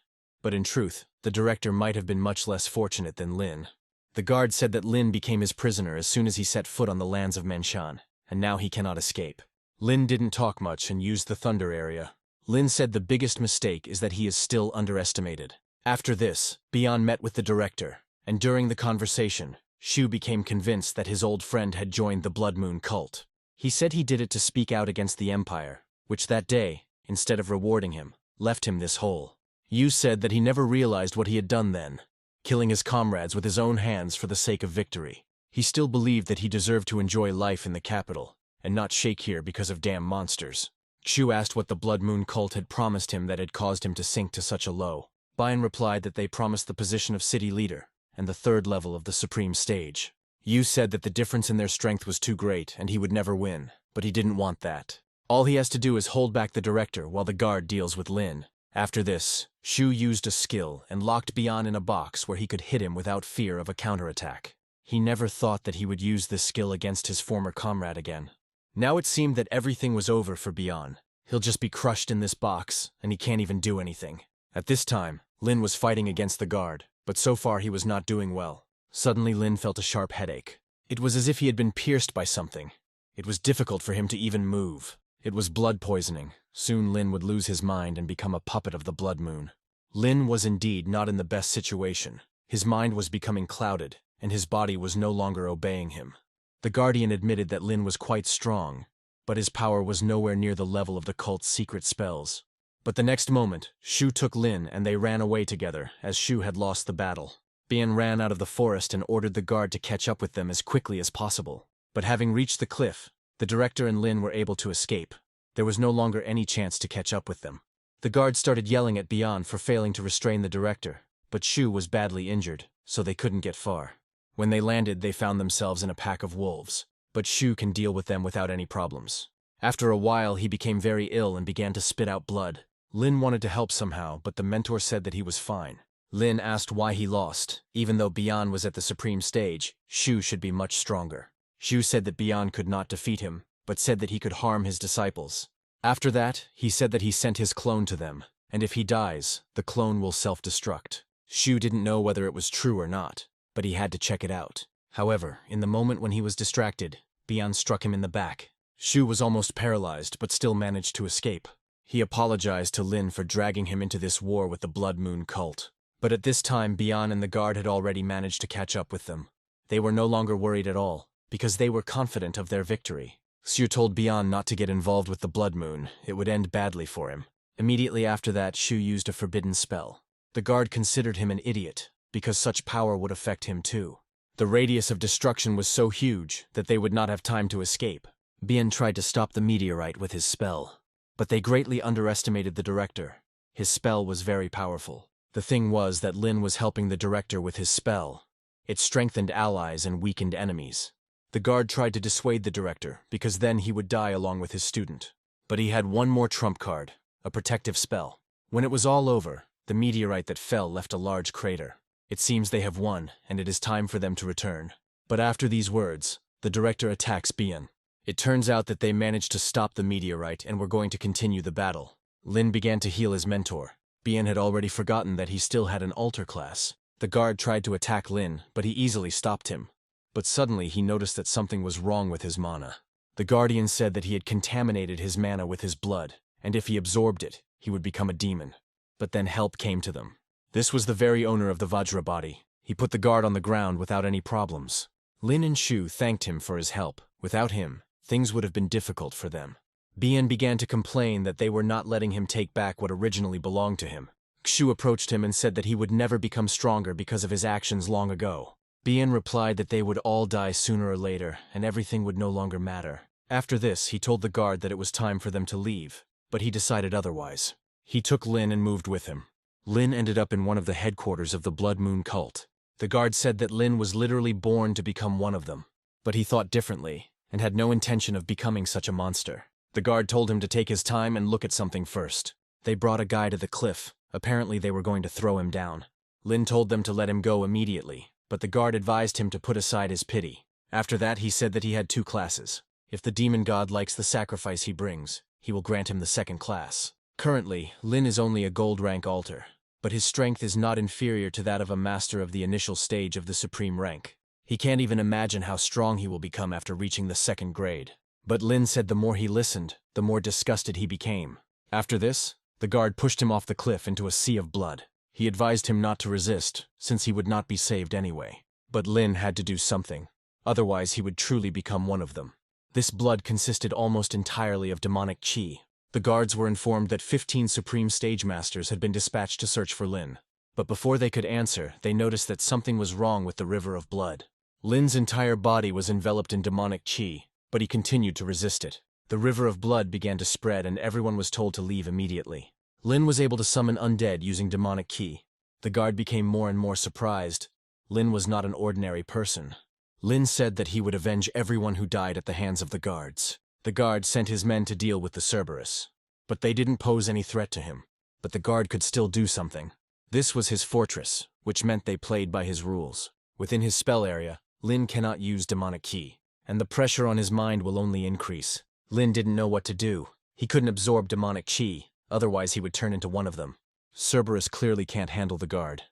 but in truth, the director might have been much less fortunate than Lin. The guard said that Lin became his prisoner as soon as he set foot on the lands of Manshan, and now he cannot escape. Lin didn't talk much and used the thunder area. Lin said the biggest mistake is that he is still underestimated. After this, Bian met with the director, and during the conversation, Shu became convinced that his old friend had joined the Blood Moon cult. He said he did it to speak out against the Empire, which that day, instead of rewarding him, left him this hole. Yu said that he never realized what he had done then, killing his comrades with his own hands for the sake of victory. He still believed that he deserved to enjoy life in the capital, and not shake here because of damn monsters. Shu asked what the Blood Moon cult had promised him that had caused him to sink to such a low. Bian replied that they promised the position of city leader, and the third level of the supreme stage. Yu said that the difference in their strength was too great and he would never win, but he didn't want that. All he has to do is hold back the director while the guard deals with Lin. After this, Shu used a skill and locked Bian in a box where he could hit him without fear of a counterattack. He never thought that he would use this skill against his former comrade again. Now it seemed that everything was over for Bian. He'll just be crushed in this box, and he can't even do anything. At this time, Lin was fighting against the guard, but so far he was not doing well. Suddenly Lin felt a sharp headache. It was as if he had been pierced by something. It was difficult for him to even move. It was blood poisoning. Soon Lin would lose his mind and become a puppet of the Blood Moon. Lin was indeed not in the best situation. His mind was becoming clouded, and his body was no longer obeying him. The Guardian admitted that Lin was quite strong, but his power was nowhere near the level of the cult's secret spells. But the next moment, Shu took Lin and they ran away together, as Shu had lost the battle. Bian ran out of the forest and ordered the guard to catch up with them as quickly as possible. But having reached the cliff, the director and Lin were able to escape. There was no longer any chance to catch up with them. The guard started yelling at Bian for failing to restrain the director, but Shu was badly injured, so they couldn't get far. When they landed, they found themselves in a pack of wolves, but Shu can deal with them without any problems. After a while, he became very ill and began to spit out blood. Lin wanted to help somehow, but the mentor said that he was fine. Lin asked why he lost. Even though Bian was at the supreme stage, Shu should be much stronger. Shu said that Bian could not defeat him, but said that he could harm his disciples. After that, he said that he sent his clone to them, and if he dies, the clone will self-destruct. Shu didn't know whether it was true or not, but he had to check it out. However, in the moment when he was distracted, Bian struck him in the back. Shu was almost paralyzed, but still managed to escape. He apologized to Lin for dragging him into this war with the Blood Moon cult. But at this time, Bian and the guard had already managed to catch up with them. They were no longer worried at all, because they were confident of their victory. Shu told Bian not to get involved with the Blood Moon. It would end badly for him. Immediately after that, Shu used a forbidden spell. The guard considered him an idiot, because such power would affect him too. The radius of destruction was so huge that they would not have time to escape. Bian tried to stop the meteorite with his spell, but they greatly underestimated the director. His spell was very powerful. The thing was that Lin was helping the director with his spell. It strengthened allies and weakened enemies. The guard tried to dissuade the director, because then he would die along with his student. But he had one more trump card, a protective spell. When it was all over, the meteorite that fell left a large crater. It seems they have won, and it is time for them to return. But after these words, the director attacks Bian. It turns out that they managed to stop the meteorite and were going to continue the battle. Lin began to heal his mentor. Bian had already forgotten that he still had an altar class. The guard tried to attack Lin, but he easily stopped him. But suddenly he noticed that something was wrong with his mana. The guardian said that he had contaminated his mana with his blood, and if he absorbed it, he would become a demon. But then help came to them. This was the very owner of the Vajra body. He put the guard on the ground without any problems. Lin and Shu thanked him for his help. Without him, things would have been difficult for them. Bian began to complain that they were not letting him take back what originally belonged to him. Shu approached him and said that he would never become stronger because of his actions long ago. Bian replied that they would all die sooner or later, and everything would no longer matter. After this, he told the guard that it was time for them to leave, but he decided otherwise. He took Lin and moved with him. Lin ended up in one of the headquarters of the Blood Moon cult. The guard said that Lin was literally born to become one of them. But he thought differently, and had no intention of becoming such a monster. The guard told him to take his time and look at something first. They brought a guy to the cliff. Apparently they were going to throw him down. Lin told them to let him go immediately, but the guard advised him to put aside his pity. After that, he said that he had 2 classes. If the demon god likes the sacrifice he brings, he will grant him the 2nd class. Currently, Lin is only a gold rank altar, but his strength is not inferior to that of a master of the initial stage of the supreme rank. He can't even imagine how strong he will become after reaching the 2nd grade. But Lin said the more he listened, the more disgusted he became. After this, the guard pushed him off the cliff into a sea of blood. He advised him not to resist, since he would not be saved anyway. But Lin had to do something. Otherwise, he would truly become one of them. This blood consisted almost entirely of demonic chi. The guards were informed that 15 Supreme Stage Masters had been dispatched to search for Lin. But before they could answer, they noticed that something was wrong with the river of blood. Lin's entire body was enveloped in demonic chi, but he continued to resist it. The river of blood began to spread and everyone was told to leave immediately. Lin was able to summon undead using demonic chi. The guard became more and more surprised. Lin was not an ordinary person. Lin said that he would avenge everyone who died at the hands of the guards. The guard sent his men to deal with the Cerberus. But they didn't pose any threat to him. But the guard could still do something. This was his fortress, which meant they played by his rules. Within his spell area, Lin cannot use demonic chi, and the pressure on his mind will only increase. Lin didn't know what to do. He couldn't absorb demonic chi, otherwise he would turn into one of them. Cerberus clearly can't handle the guard.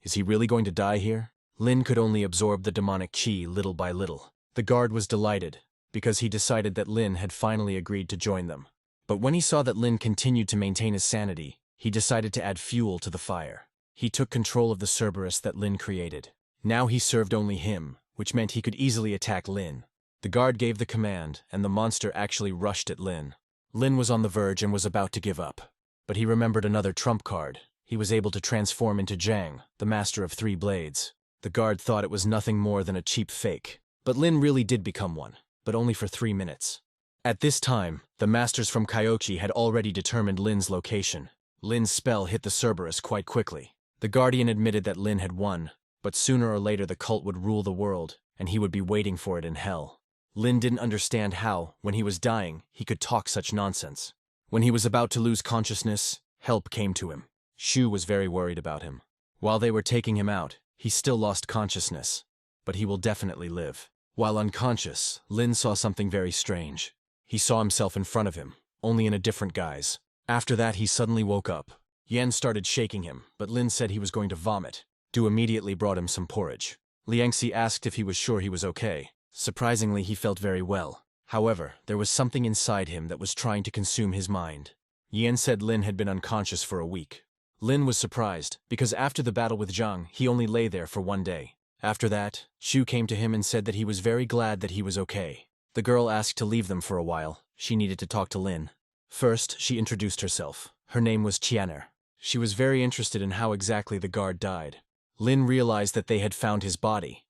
Is he really going to die here? Lin could only absorb the demonic chi little by little. The guard was delighted, because he decided that Lin had finally agreed to join them. But when he saw that Lin continued to maintain his sanity, he decided to add fuel to the fire. He took control of the Cerberus that Lin created. Now he served only him, which meant he could easily attack Lin. The guard gave the command, and the monster actually rushed at Lin. Lin was on the verge and was about to give up. But he remembered another trump card. He was able to transform into Zhang, the master of 3 blades. The guard thought it was nothing more than a cheap fake. But Lin really did become one, but only for 3 minutes. At this time, the masters from Kyochi had already determined Lin's location. Lin's spell hit the Cerberus quite quickly. The Guardian admitted that Lin had won, but sooner or later the cult would rule the world, and he would be waiting for it in hell. Lin didn't understand how, when he was dying, he could talk such nonsense. When he was about to lose consciousness, help came to him. Shu was very worried about him. While they were taking him out, he still lost consciousness, but he will definitely live. While unconscious, Lin saw something very strange. He saw himself in front of him, only in a different guise. After that, he suddenly woke up. Yan started shaking him, but Lin said he was going to vomit. Du immediately brought him some porridge. Liangxi asked if he was sure he was okay. Surprisingly, he felt very well. However, there was something inside him that was trying to consume his mind. Yan said Lin had been unconscious for a week. Lin was surprised, because after the battle with Zhang, he only lay there for 1 day. After that, Shu came to him and said that he was very glad that he was okay. The girl asked to leave them for a while. She needed to talk to Lin. First, she introduced herself. Her name was Qianer. She was very interested in how exactly the guard died. Lin realized that they had found his body,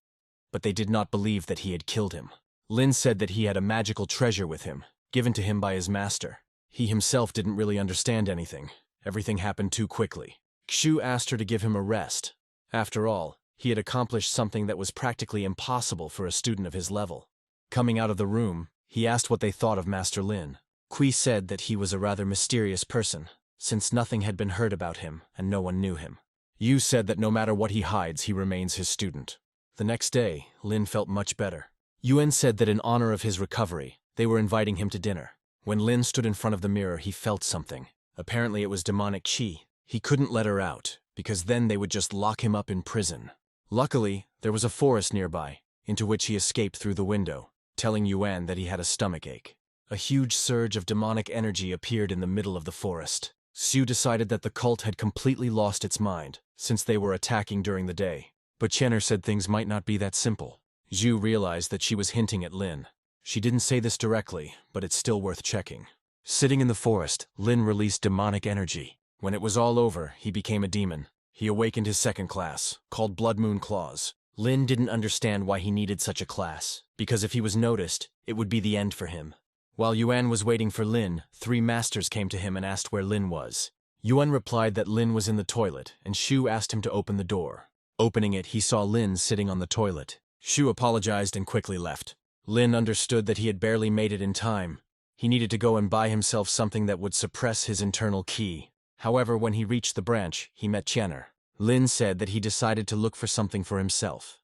but they did not believe that he had killed him. Lin said that he had a magical treasure with him, given to him by his master. He himself didn't really understand anything. Everything happened too quickly. Xu asked her to give him a rest. After all, he had accomplished something that was practically impossible for a student of his level. Coming out of the room, he asked what they thought of Master Lin. Kui said that he was a rather mysterious person, since nothing had been heard about him and no one knew him. Yu said that no matter what he hides, he remains his student. The next day, Lin felt much better. Yuan said that in honor of his recovery, they were inviting him to dinner. When Lin stood in front of the mirror, he felt something. Apparently it was demonic chi. He couldn't let her out, because then they would just lock him up in prison. Luckily, there was a forest nearby, into which he escaped through the window, telling Yuan that he had a stomachache. A huge surge of demonic energy appeared in the middle of the forest. Xu decided that the cult had completely lost its mind, since they were attacking during the day. But Qianer said things might not be that simple. Xu realized that she was hinting at Lin. She didn't say this directly, but it's still worth checking. Sitting in the forest, Lin released demonic energy. When it was all over, he became a demon. He awakened his 2nd class, called Blood Moon Claws. Lin didn't understand why he needed such a class, because if he was noticed, it would be the end for him. While Yuan was waiting for Lin, 3 masters came to him and asked where Lin was. Yuan replied that Lin was in the toilet, and Shu asked him to open the door. Opening it, he saw Lin sitting on the toilet. Shu apologized and quickly left. Lin understood that he had barely made it in time. He needed to go and buy himself something that would suppress his internal ki. However, when he reached the branch, he met Qianer. Lin said that he decided to look for something for himself,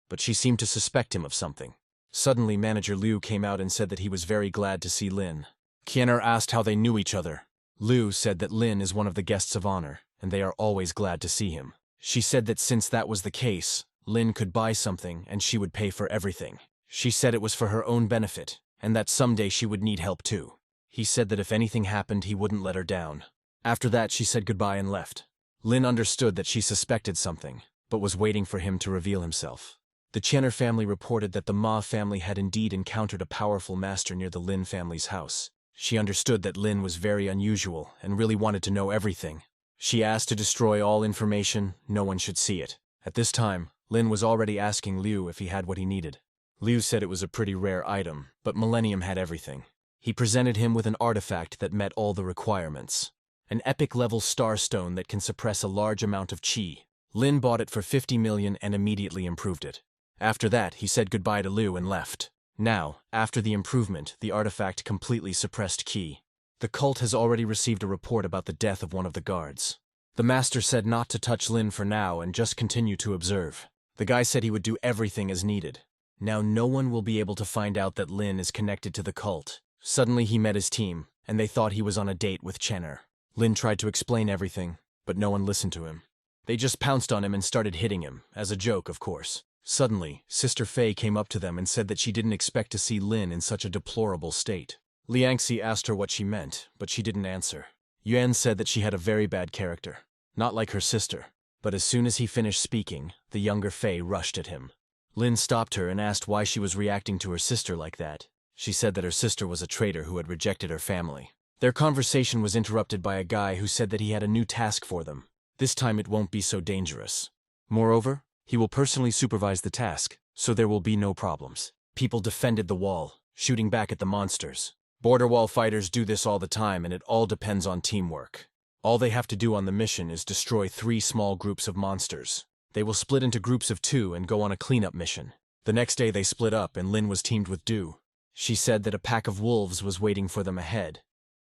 but she seemed to suspect him of something. Suddenly, Manager Liu came out and said that he was very glad to see Lin. Qianer asked how they knew each other. Liu said that Lin is one of the guests of honor, and they are always glad to see him. She said that since that was the case, Lin could buy something and she would pay for everything. She said it was for her own benefit, and that someday she would need help too. He said that if anything happened, he wouldn't let her down. After that, she said goodbye and left. Lin understood that she suspected something, but was waiting for him to reveal himself. The Qianer family reported that the Ma family had indeed encountered a powerful master near the Lin family's house. She understood that Lin was very unusual and really wanted to know everything. She asked to destroy all information, no one should see it. At this time, Lin was already asking Liu if he had what he needed. Liu said it was a pretty rare item, but Millennium had everything. He presented him with an artifact that met all the requirements. An epic-level star stone that can suppress a large amount of chi. Lin bought it for 50 million and immediately improved it. After that, he said goodbye to Liu and left. Now, after the improvement, the artifact completely suppressed ki. The cult has already received a report about the death of one of the guards. The master said not to touch Lin for now and just continue to observe. The guy said he would do everything as needed. Now no one will be able to find out that Lin is connected to the cult. Suddenly he met his team, and they thought he was on a date with Qianer. Lin tried to explain everything, but no one listened to him. They just pounced on him and started hitting him, as a joke, of course. Suddenly, Sister Fei came up to them and said that she didn't expect to see Lin in such a deplorable state. Liangxi asked her what she meant, but she didn't answer. Yuan said that she had a very bad character, not like her sister. But as soon as he finished speaking, the younger Fei rushed at him. Lin stopped her and asked why she was reacting to her sister like that. She said that her sister was a traitor who had rejected her family. Their conversation was interrupted by a guy who said that he had a new task for them. This time it won't be so dangerous. Moreover, he will personally supervise the task, so there will be no problems. People defended the wall, shooting back at the monsters. Border wall fighters do this all the time, and it all depends on teamwork. All they have to do on the mission is destroy 3 small groups of monsters. They will split into groups of 2 and go on a cleanup mission. The next day they split up and Lin was teamed with Du. She said that a pack of wolves was waiting for them ahead,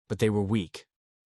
but they were weak,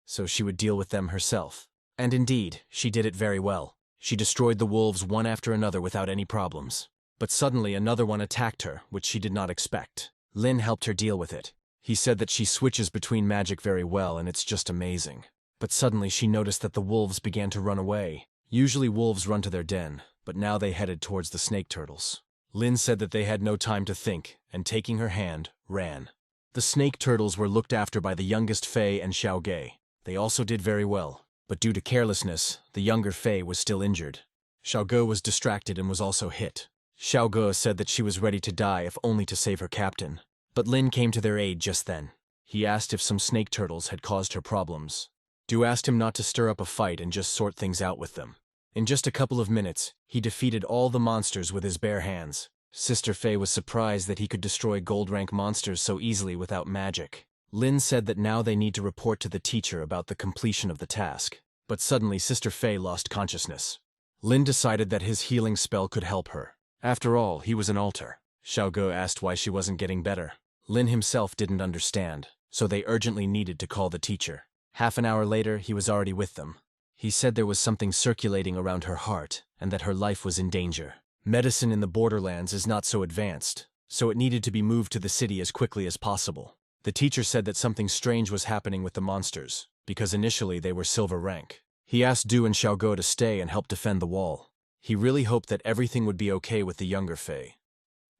so she would deal with them herself. And indeed, she did it very well. She destroyed the wolves one after another without any problems. But suddenly another one attacked her, which she did not expect. Lin helped her deal with it. He said that she switches between magic very well and it's just amazing. But suddenly she noticed that the wolves began to run away. Usually wolves run to their den, but now they headed towards the snake turtles. Lin said that they had no time to think, and taking her hand, ran. The snake turtles were looked after by the youngest Fei and Xiaoge. They also did very well, but due to carelessness, the younger Fei was still injured. Xiaoge was distracted and was also hit. Xiaoge said that she was ready to die if only to save her captain. But Lin came to their aid just then. He asked if some snake turtles had caused her problems. Du asked him not to stir up a fight and just sort things out with them. In just a couple of minutes, he defeated all the monsters with his bare hands. Sister Fei was surprised that he could destroy gold-rank monsters so easily without magic. Lin said that now they need to report to the teacher about the completion of the task. But suddenly Sister Fei lost consciousness. Lin decided that his healing spell could help her. After all, he was an altar. Xiaoge asked why she wasn't getting better. Lin himself didn't understand, so they urgently needed to call the teacher. Half an hour later, he was already with them. He said there was something circulating around her heart, and that her life was in danger. Medicine in the borderlands is not so advanced, so it needed to be moved to the city as quickly as possible. The teacher said that something strange was happening with the monsters, because initially they were silver rank. He asked Du and Xiaoge to stay and help defend the wall. He really hoped that everything would be okay with the younger Fei,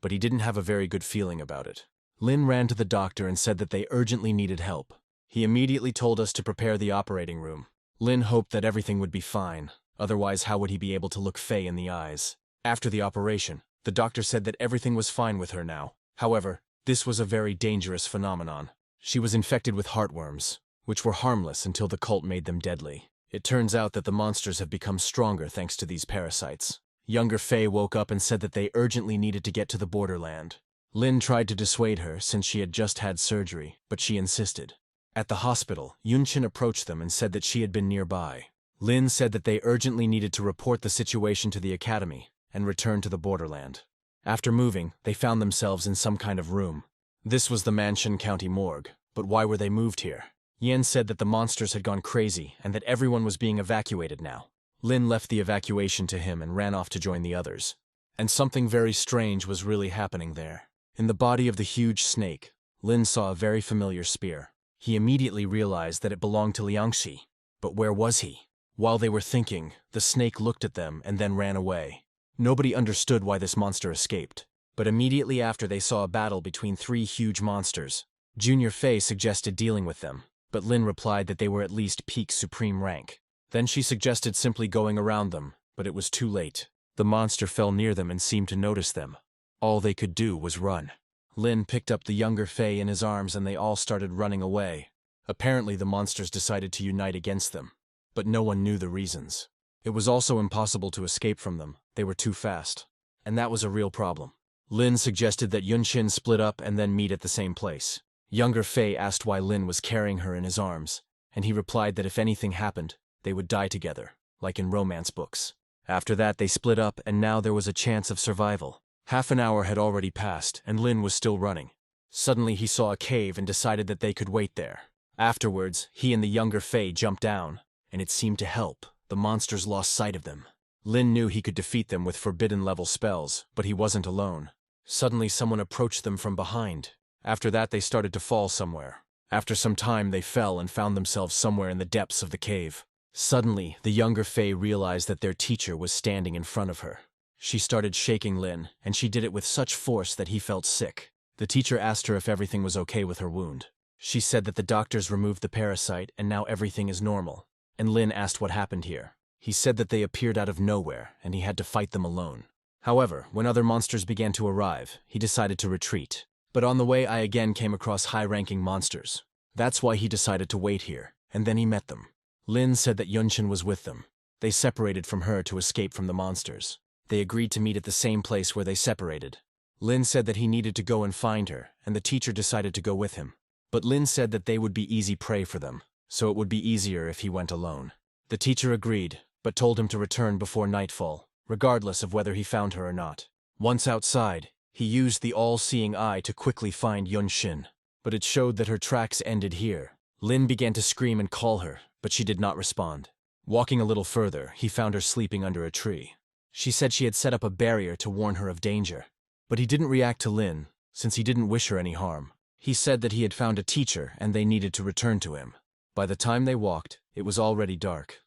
but he didn't have a very good feeling about it. Lin ran to the doctor and said that they urgently needed help. He immediately told us to prepare the operating room. Lin hoped that everything would be fine, otherwise how would he be able to look Fei in the eyes? After the operation, the doctor said that everything was fine with her now. However, this was a very dangerous phenomenon. She was infected with heartworms, which were harmless until the cult made them deadly. It turns out that the monsters have become stronger thanks to these parasites. Younger Fei woke up and said that they urgently needed to get to the borderland. Lin tried to dissuade her since she had just had surgery, but she insisted. At the hospital, Yunshin approached them and said that she had been nearby. Lin said that they urgently needed to report the situation to the academy and return to the borderland. After moving, they found themselves in some kind of room. This was the Mansion County morgue, but why were they moved here? Yen said that the monsters had gone crazy and that everyone was being evacuated now. Lin left the evacuation to him and ran off to join the others. And something very strange was really happening there. In the body of the huge snake, Lin saw a very familiar spear. He immediately realized that it belonged to Liangxi. But where was he? While they were thinking, the snake looked at them and then ran away. Nobody understood why this monster escaped. But immediately after they saw a battle between 3 huge monsters. Junior Fei suggested dealing with them, but Lin replied that they were at least peak supreme rank. Then she suggested simply going around them, but it was too late. The monster fell near them and seemed to notice them. All they could do was run. Lin picked up the younger Fei in his arms and they all started running away. Apparently the monsters decided to unite against them, but no one knew the reasons. It was also impossible to escape from them, they were too fast. And that was a real problem. Lin suggested that Yunshin split up and then meet at the same place. Younger Fei asked why Lin was carrying her in his arms, and he replied that if anything happened, they would die together, like in romance books. After that they split up and now there was a chance of survival. Half an hour had already passed and Lin was still running. Suddenly he saw a cave and decided that they could wait there. Afterwards, he and the younger Fei jumped down, and it seemed to help. The monsters lost sight of them. Lin knew he could defeat them with forbidden-level spells, but he wasn't alone. Suddenly someone approached them from behind. After that they started to fall somewhere. After some time they fell and found themselves somewhere in the depths of the cave. Suddenly, the younger Fei realized that their teacher was standing in front of her. She started shaking Lin, and she did it with such force that he felt sick. The teacher asked her if everything was okay with her wound. She said that the doctors removed the parasite and now everything is normal. And Lin asked what happened here. He said that they appeared out of nowhere and he had to fight them alone. However, when other monsters began to arrive, he decided to retreat. But on the way I again came across high-ranking monsters. That's why he decided to wait here, and then he met them. Lin said that Yunshin was with them. They separated from her to escape from the monsters. They agreed to meet at the same place where they separated. Lin said that he needed to go and find her, and the teacher decided to go with him. But Lin said that they would be easy prey for them, so it would be easier if he went alone. The teacher agreed, but told him to return before nightfall, regardless of whether he found her or not. Once outside, he used the all-seeing eye to quickly find Yunshin, but it showed that her tracks ended here. Lin began to scream and call her, but she did not respond. Walking a little further, he found her sleeping under a tree. She said she had set up a barrier to warn her of danger. But he didn't react to Lin, since he didn't wish her any harm. He said that he had found a teacher and they needed to return to him. By the time they walked, it was already dark.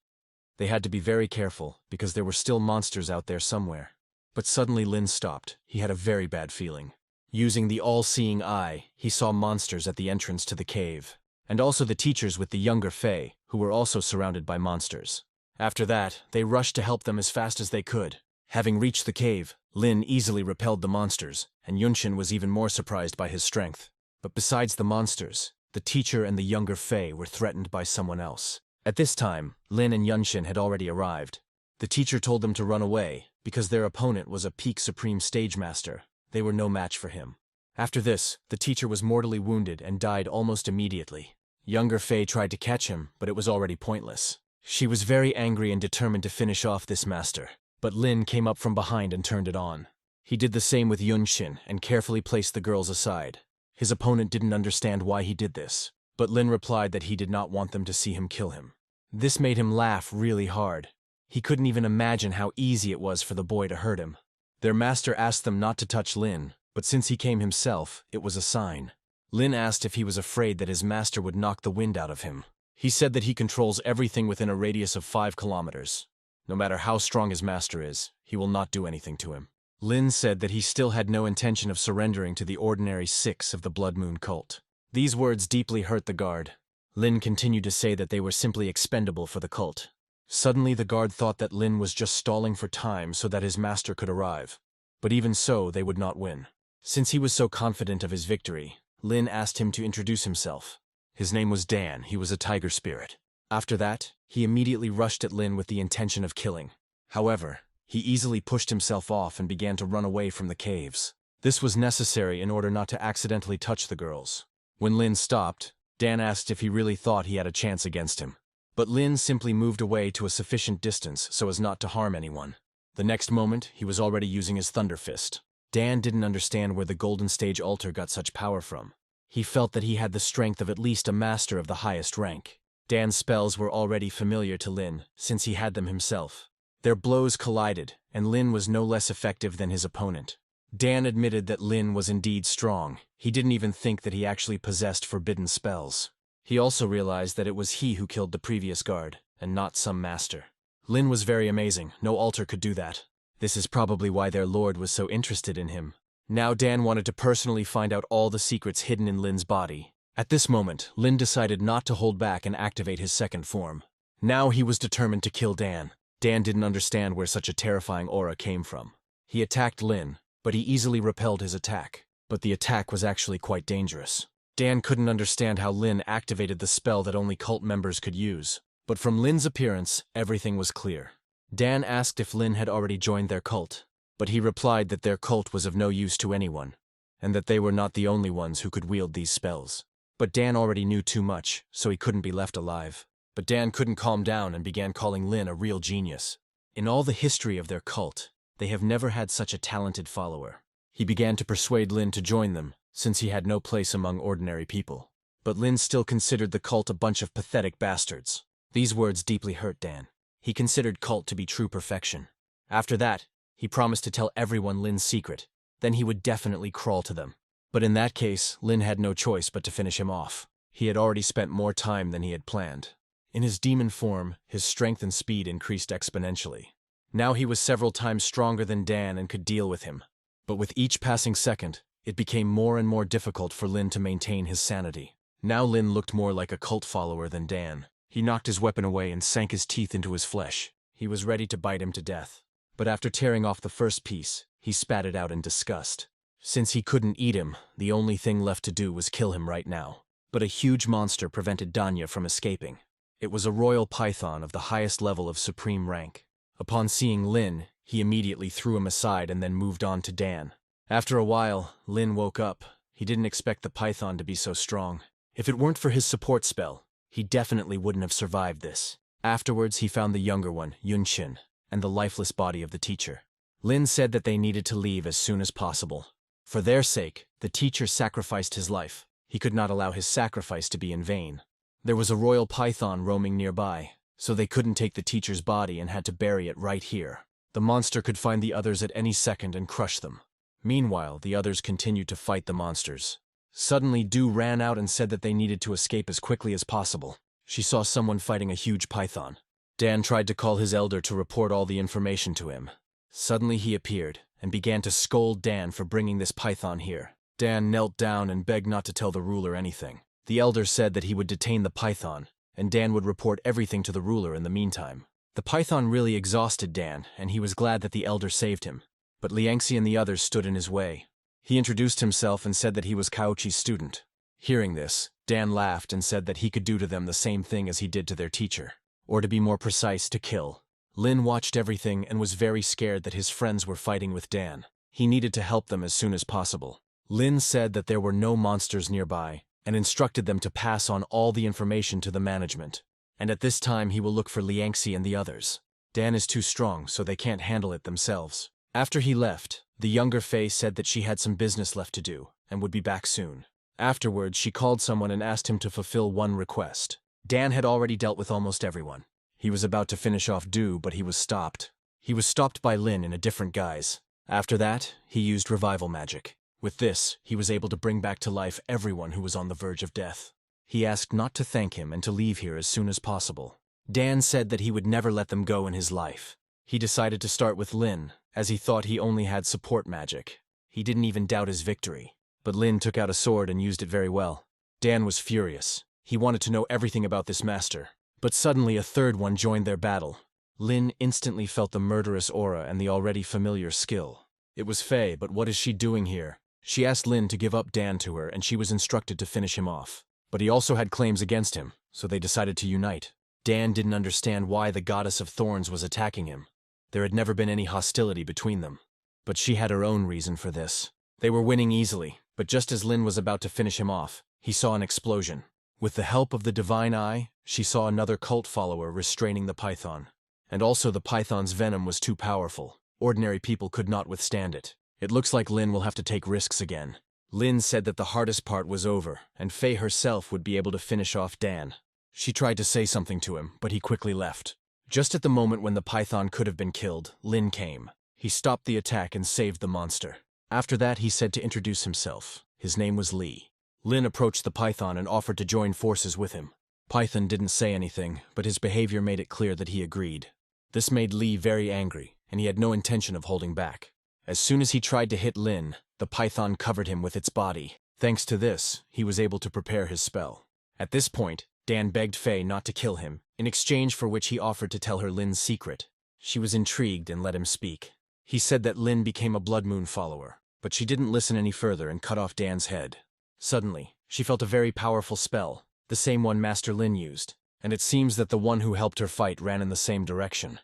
They had to be very careful, because there were still monsters out there somewhere. But suddenly Lin stopped. He had a very bad feeling. Using the all-seeing eye, he saw monsters at the entrance to the cave, and also the teachers with the younger Fei, who were also surrounded by monsters. After that, they rushed to help them as fast as they could. Having reached the cave, Lin easily repelled the monsters, and Yunshin was even more surprised by his strength. But besides the monsters, the teacher and the younger Fei were threatened by someone else. At this time, Lin and Yunshin had already arrived. The teacher told them to run away, because their opponent was a peak supreme stage master. They were no match for him. After this, the teacher was mortally wounded and died almost immediately. Younger Fei tried to catch him, but it was already pointless. She was very angry and determined to finish off this master. But Lin came up from behind and turned it on. He did the same with Yunshin and carefully placed the girls aside. His opponent didn't understand why he did this, but Lin replied that he did not want them to see him kill him. This made him laugh really hard. He couldn't even imagine how easy it was for the boy to hurt him. Their master asked them not to touch Lin, but since he came himself, it was a sign. Lin asked if he was afraid that his master would knock the wind out of him. He said that he controls everything within a radius of 5 kilometers. No matter how strong his master is, he will not do anything to him. Lin said that he still had no intention of surrendering to the ordinary 6 of the Blood Moon cult. These words deeply hurt the guard. Lin continued to say that they were simply expendable for the cult. Suddenly the guard thought that Lin was just stalling for time so that his master could arrive. But even so, they would not win. Since he was so confident of his victory, Lin asked him to introduce himself. His name was Dan, he was a tiger spirit. After that, he immediately rushed at Lin with the intention of killing. However, he easily pushed himself off and began to run away from the caves. This was necessary in order not to accidentally touch the girls. When Lin stopped, Dan asked if he really thought he had a chance against him. But Lin simply moved away to a sufficient distance so as not to harm anyone. The next moment, he was already using his Thunder Fist. Dan didn't understand where the Golden Stage Altar got such power from. He felt that he had the strength of at least a master of the highest rank. Dan's spells were already familiar to Lin, since he had them himself. Their blows collided, and Lin was no less effective than his opponent. Dan admitted that Lin was indeed strong. He didn't even think that he actually possessed forbidden spells. He also realized that it was he who killed the previous guard, and not some master. Lin was very amazing. No altar could do that. This is probably why their lord was so interested in him. Now Dan wanted to personally find out all the secrets hidden in Lin's body. At this moment, Lin decided not to hold back and activate his second form. Now he was determined to kill Dan. Dan didn't understand where such a terrifying aura came from. He attacked Lin, but he easily repelled his attack. But the attack was actually quite dangerous. Dan couldn't understand how Lin activated the spell that only cult members could use. But from Lin's appearance, everything was clear. Dan asked if Lin had already joined their cult, but he replied that their cult was of no use to anyone, and that they were not the only ones who could wield these spells. But Dan already knew too much, so he couldn't be left alive. But Dan couldn't calm down and began calling Lin a real genius. In all the history of their cult, they have never had such a talented follower. He began to persuade Lin to join them, since he had no place among ordinary people. But Lin still considered the cult a bunch of pathetic bastards. These words deeply hurt Dan. He considered cult to be true perfection. After that, he promised to tell everyone Lin's secret. Then he would definitely crawl to them. But in that case, Lin had no choice but to finish him off. He had already spent more time than he had planned. In his demon form, his strength and speed increased exponentially. Now he was several times stronger than Dan and could deal with him. But with each passing second, it became more and more difficult for Lin to maintain his sanity. Now Lin looked more like a cult follower than Dan. He knocked his weapon away and sank his teeth into his flesh. He was ready to bite him to death. But after tearing off the first piece, he spat it out in disgust. Since he couldn't eat him, the only thing left to do was kill him right now. But a huge monster prevented Danya from escaping. It was a royal python of the highest level of supreme rank. Upon seeing Lin, he immediately threw him aside and then moved on to Dan. After a while, Lin woke up. He didn't expect the python to be so strong. If it weren't for his support spell, he definitely wouldn't have survived this. Afterwards, he found the younger one, Yunshin, and the lifeless body of the teacher. Lin said that they needed to leave as soon as possible. For their sake, the teacher sacrificed his life. He could not allow his sacrifice to be in vain. There was a royal python roaming nearby, so they couldn't take the teacher's body and had to bury it right here. The monster could find the others at any second and crush them. Meanwhile, the others continued to fight the monsters. Suddenly, Du ran out and said that they needed to escape as quickly as possible. She saw someone fighting a huge python. Dan tried to call his elder to report all the information to him. Suddenly he appeared and began to scold Dan for bringing this python here. Dan knelt down and begged not to tell the ruler anything. The elder said that he would detain the python, and Dan would report everything to the ruler in the meantime. The python really exhausted Dan, and he was glad that the elder saved him. But Liangxi and the others stood in his way. He introduced himself and said that he was Kaochi's student. Hearing this, Dan laughed and said that he could do to them the same thing as he did to their teacher. Or to be more precise, to kill. Lin watched everything and was very scared that his friends were fighting with Dan. He needed to help them as soon as possible. Lin said that there were no monsters nearby, and instructed them to pass on all the information to the management. And at this time he will look for Liangxi and the others. Dan is too strong, so they can't handle it themselves. After he left, the younger Faye said that she had some business left to do, and would be back soon. Afterwards, she called someone and asked him to fulfill one request. Dan had already dealt with almost everyone. He was about to finish off Du, but he was stopped. He was stopped by Lin in a different guise. After that, he used revival magic. With this, he was able to bring back to life everyone who was on the verge of death. He asked not to thank him and to leave here as soon as possible. Dan said that he would never let them go in his life. He decided to start with Lin, as he thought he only had support magic. He didn't even doubt his victory. But Lin took out a sword and used it very well. Dan was furious. He wanted to know everything about this master. But suddenly a third one joined their battle. Lin instantly felt the murderous aura and the already familiar skill. It was Faye, but what is she doing here? She asked Lin to give up Dan to her, and she was instructed to finish him off. But he also had claims against him, so they decided to unite. Dan didn't understand why the Goddess of Thorns was attacking him. There had never been any hostility between them. But she had her own reason for this. They were winning easily, but just as Lin was about to finish him off, he saw an explosion. With the help of the divine eye, she saw another cult follower restraining the python. And also the python's venom was too powerful. Ordinary people could not withstand it. It looks like Lin will have to take risks again. Lin said that the hardest part was over, and Faye herself would be able to finish off Dan. She tried to say something to him, but he quickly left. Just at the moment when the python could have been killed, Lin came. He stopped the attack and saved the monster. After that, he said to introduce himself. His name was Lee. Lin approached the python and offered to join forces with him. Python didn't say anything, but his behavior made it clear that he agreed. This made Lee very angry, and he had no intention of holding back. As soon as he tried to hit Lin, the python covered him with its body. Thanks to this, he was able to prepare his spell. At this point, Dan begged Faye not to kill him, in exchange for which he offered to tell her Lin's secret. She was intrigued and let him speak. He said that Lin became a Blood Moon follower, but she didn't listen any further and cut off Dan's head. Suddenly, she felt a very powerful spell, the same one Master Lin used, and it seems that the one who helped her fight ran in the same direction.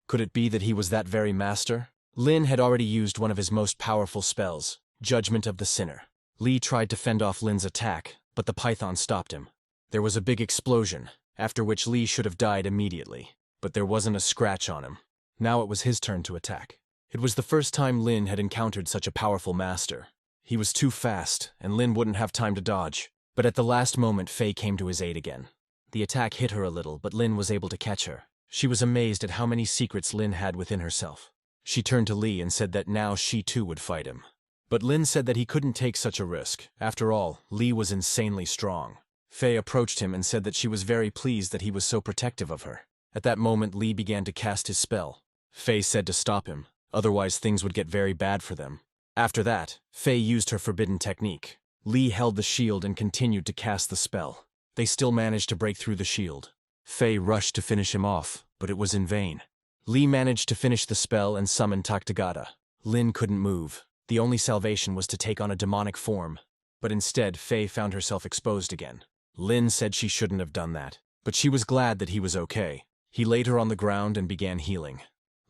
Could it be that he was that very master? Lin had already used one of his most powerful spells, Judgment of the Sinner. Lee tried to fend off Lin's attack, but the python stopped him. There was a big explosion, after which Lee should have died immediately, but there wasn't a scratch on him. Now it was his turn to attack. It was the first time Lin had encountered such a powerful master. He was too fast, and Lin wouldn't have time to dodge. But at the last moment, Faye came to his aid again. The attack hit her a little, but Lin was able to catch her. She was amazed at how many secrets Lin had within herself. She turned to Lee and said that now she too would fight him. But Lin said that he couldn't take such a risk. After all, Lee was insanely strong. Faye approached him and said that she was very pleased that he was so protective of her. At that moment, Lee began to cast his spell. Faye said to stop him, otherwise things would get very bad for them. After that, Faye used her forbidden technique. Lee held the shield and continued to cast the spell. They still managed to break through the shield. Faye rushed to finish him off, but it was in vain. Lee managed to finish the spell and summon Taktagata. Lin couldn't move. The only salvation was to take on a demonic form. But instead, Faye found herself exposed again. Lin said she shouldn't have done that, but she was glad that he was okay. He laid her on the ground and began healing.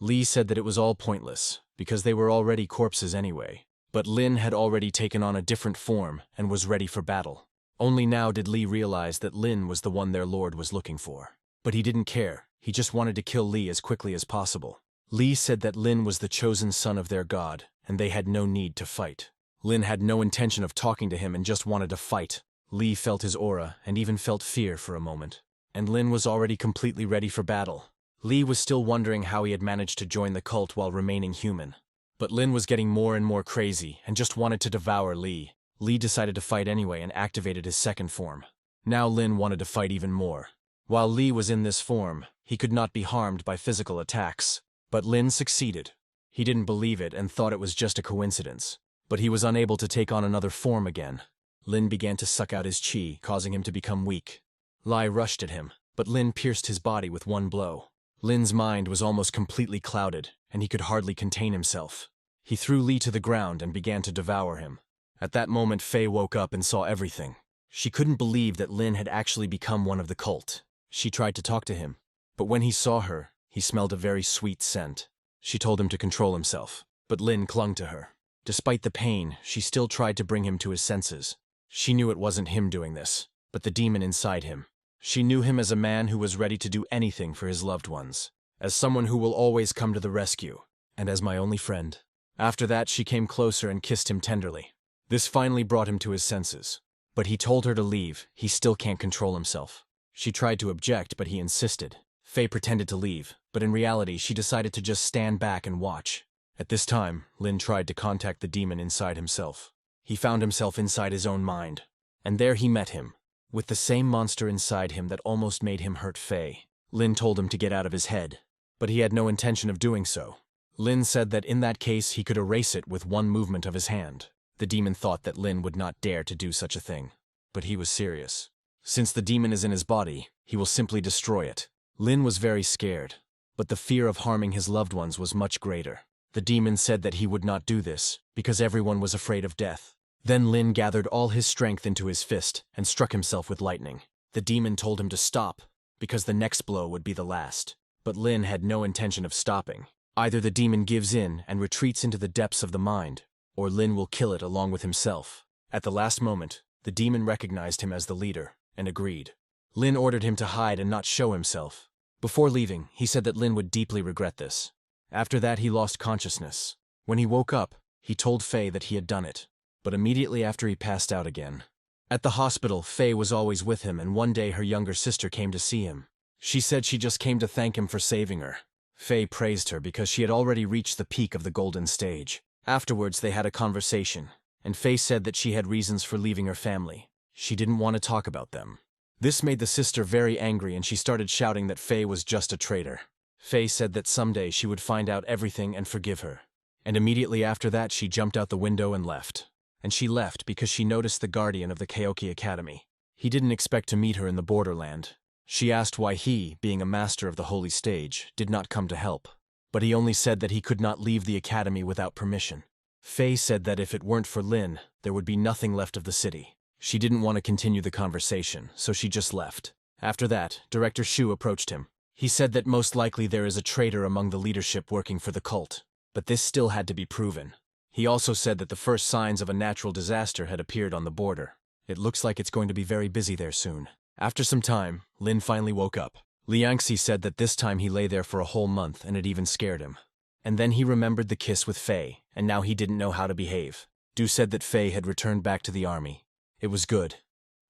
Lee said that it was all pointless, because they were already corpses anyway. But Lin had already taken on a different form and was ready for battle. Only now did Lee realize that Lin was the one their lord was looking for. But he didn't care. He just wanted to kill Lee as quickly as possible. Lee said that Lin was the chosen son of their god, and they had no need to fight. Lin had no intention of talking to him and just wanted to fight. Lee felt his aura and even felt fear for a moment. And Lin was already completely ready for battle. Lee was still wondering how he had managed to join the cult while remaining human. But Lin was getting more and more crazy and just wanted to devour Lee. Lee decided to fight anyway and activated his second form. Now Lin wanted to fight even more. While Lee was in this form, he could not be harmed by physical attacks. But Lin succeeded. He didn't believe it and thought it was just a coincidence. But he was unable to take on another form again. Lin began to suck out his chi, causing him to become weak. Lai rushed at him, but Lin pierced his body with one blow. Lin's mind was almost completely clouded, and he could hardly contain himself. He threw Lee to the ground and began to devour him. At that moment, Faye woke up and saw everything. She couldn't believe that Lin had actually become one of the cult. She tried to talk to him, but when he saw her, he smelled a very sweet scent. She told him to control himself, but Lin clung to her. Despite the pain, she still tried to bring him to his senses. She knew it wasn't him doing this, but the demon inside him. She knew him as a man who was ready to do anything for his loved ones, as someone who will always come to the rescue, and as my only friend. After that, she came closer and kissed him tenderly. This finally brought him to his senses. But he told her to leave. He still can't control himself. She tried to object, but he insisted. Faye pretended to leave, but in reality, she decided to just stand back and watch. At this time, Lin tried to contact the demon inside himself. He found himself inside his own mind, and there he met him, with the same monster inside him that almost made him hurt Faye. Lin told him to get out of his head, but he had no intention of doing so. Lin said that in that case he could erase it with one movement of his hand. The demon thought that Lin would not dare to do such a thing, but he was serious. Since the demon is in his body, he will simply destroy it. Lin was very scared, but the fear of harming his loved ones was much greater. The demon said that he would not do this, because everyone was afraid of death. Then Lin gathered all his strength into his fist and struck himself with lightning. The demon told him to stop, because the next blow would be the last. But Lin had no intention of stopping. Either the demon gives in and retreats into the depths of the mind, or Lin will kill it along with himself. At the last moment, the demon recognized him as the leader, and agreed. Lin ordered him to hide and not show himself. Before leaving, he said that Lin would deeply regret this. After that, he lost consciousness. When he woke up, he told Faye that he had done it, but immediately after he passed out again. At the hospital, Faye was always with him, and one day her younger sister came to see him. She said she just came to thank him for saving her. Faye praised her because she had already reached the peak of the golden stage. Afterwards, they had a conversation, and Faye said that she had reasons for leaving her family. She didn't want to talk about them. This made the sister very angry, and she started shouting that Faye was just a traitor. Faye said that someday she would find out everything and forgive her. And immediately after that, she jumped out the window and left. And she left because she noticed the guardian of the Kaoki Academy. He didn't expect to meet her in the borderland. She asked why he, being a master of the holy stage, did not come to help. But he only said that he could not leave the academy without permission. Faye said that if it weren't for Lin, there would be nothing left of the city. She didn't want to continue the conversation, so she just left. After that, Director Shu approached him. He said that most likely there is a traitor among the leadership working for the cult, but this still had to be proven. He also said that the first signs of a natural disaster had appeared on the border. It looks like it's going to be very busy there soon. After some time, Lin finally woke up. Liangxi said that this time he lay there for a whole month and it even scared him. And then he remembered the kiss with Faye, and now he didn't know how to behave. Du said that Faye had returned back to the army. It was good,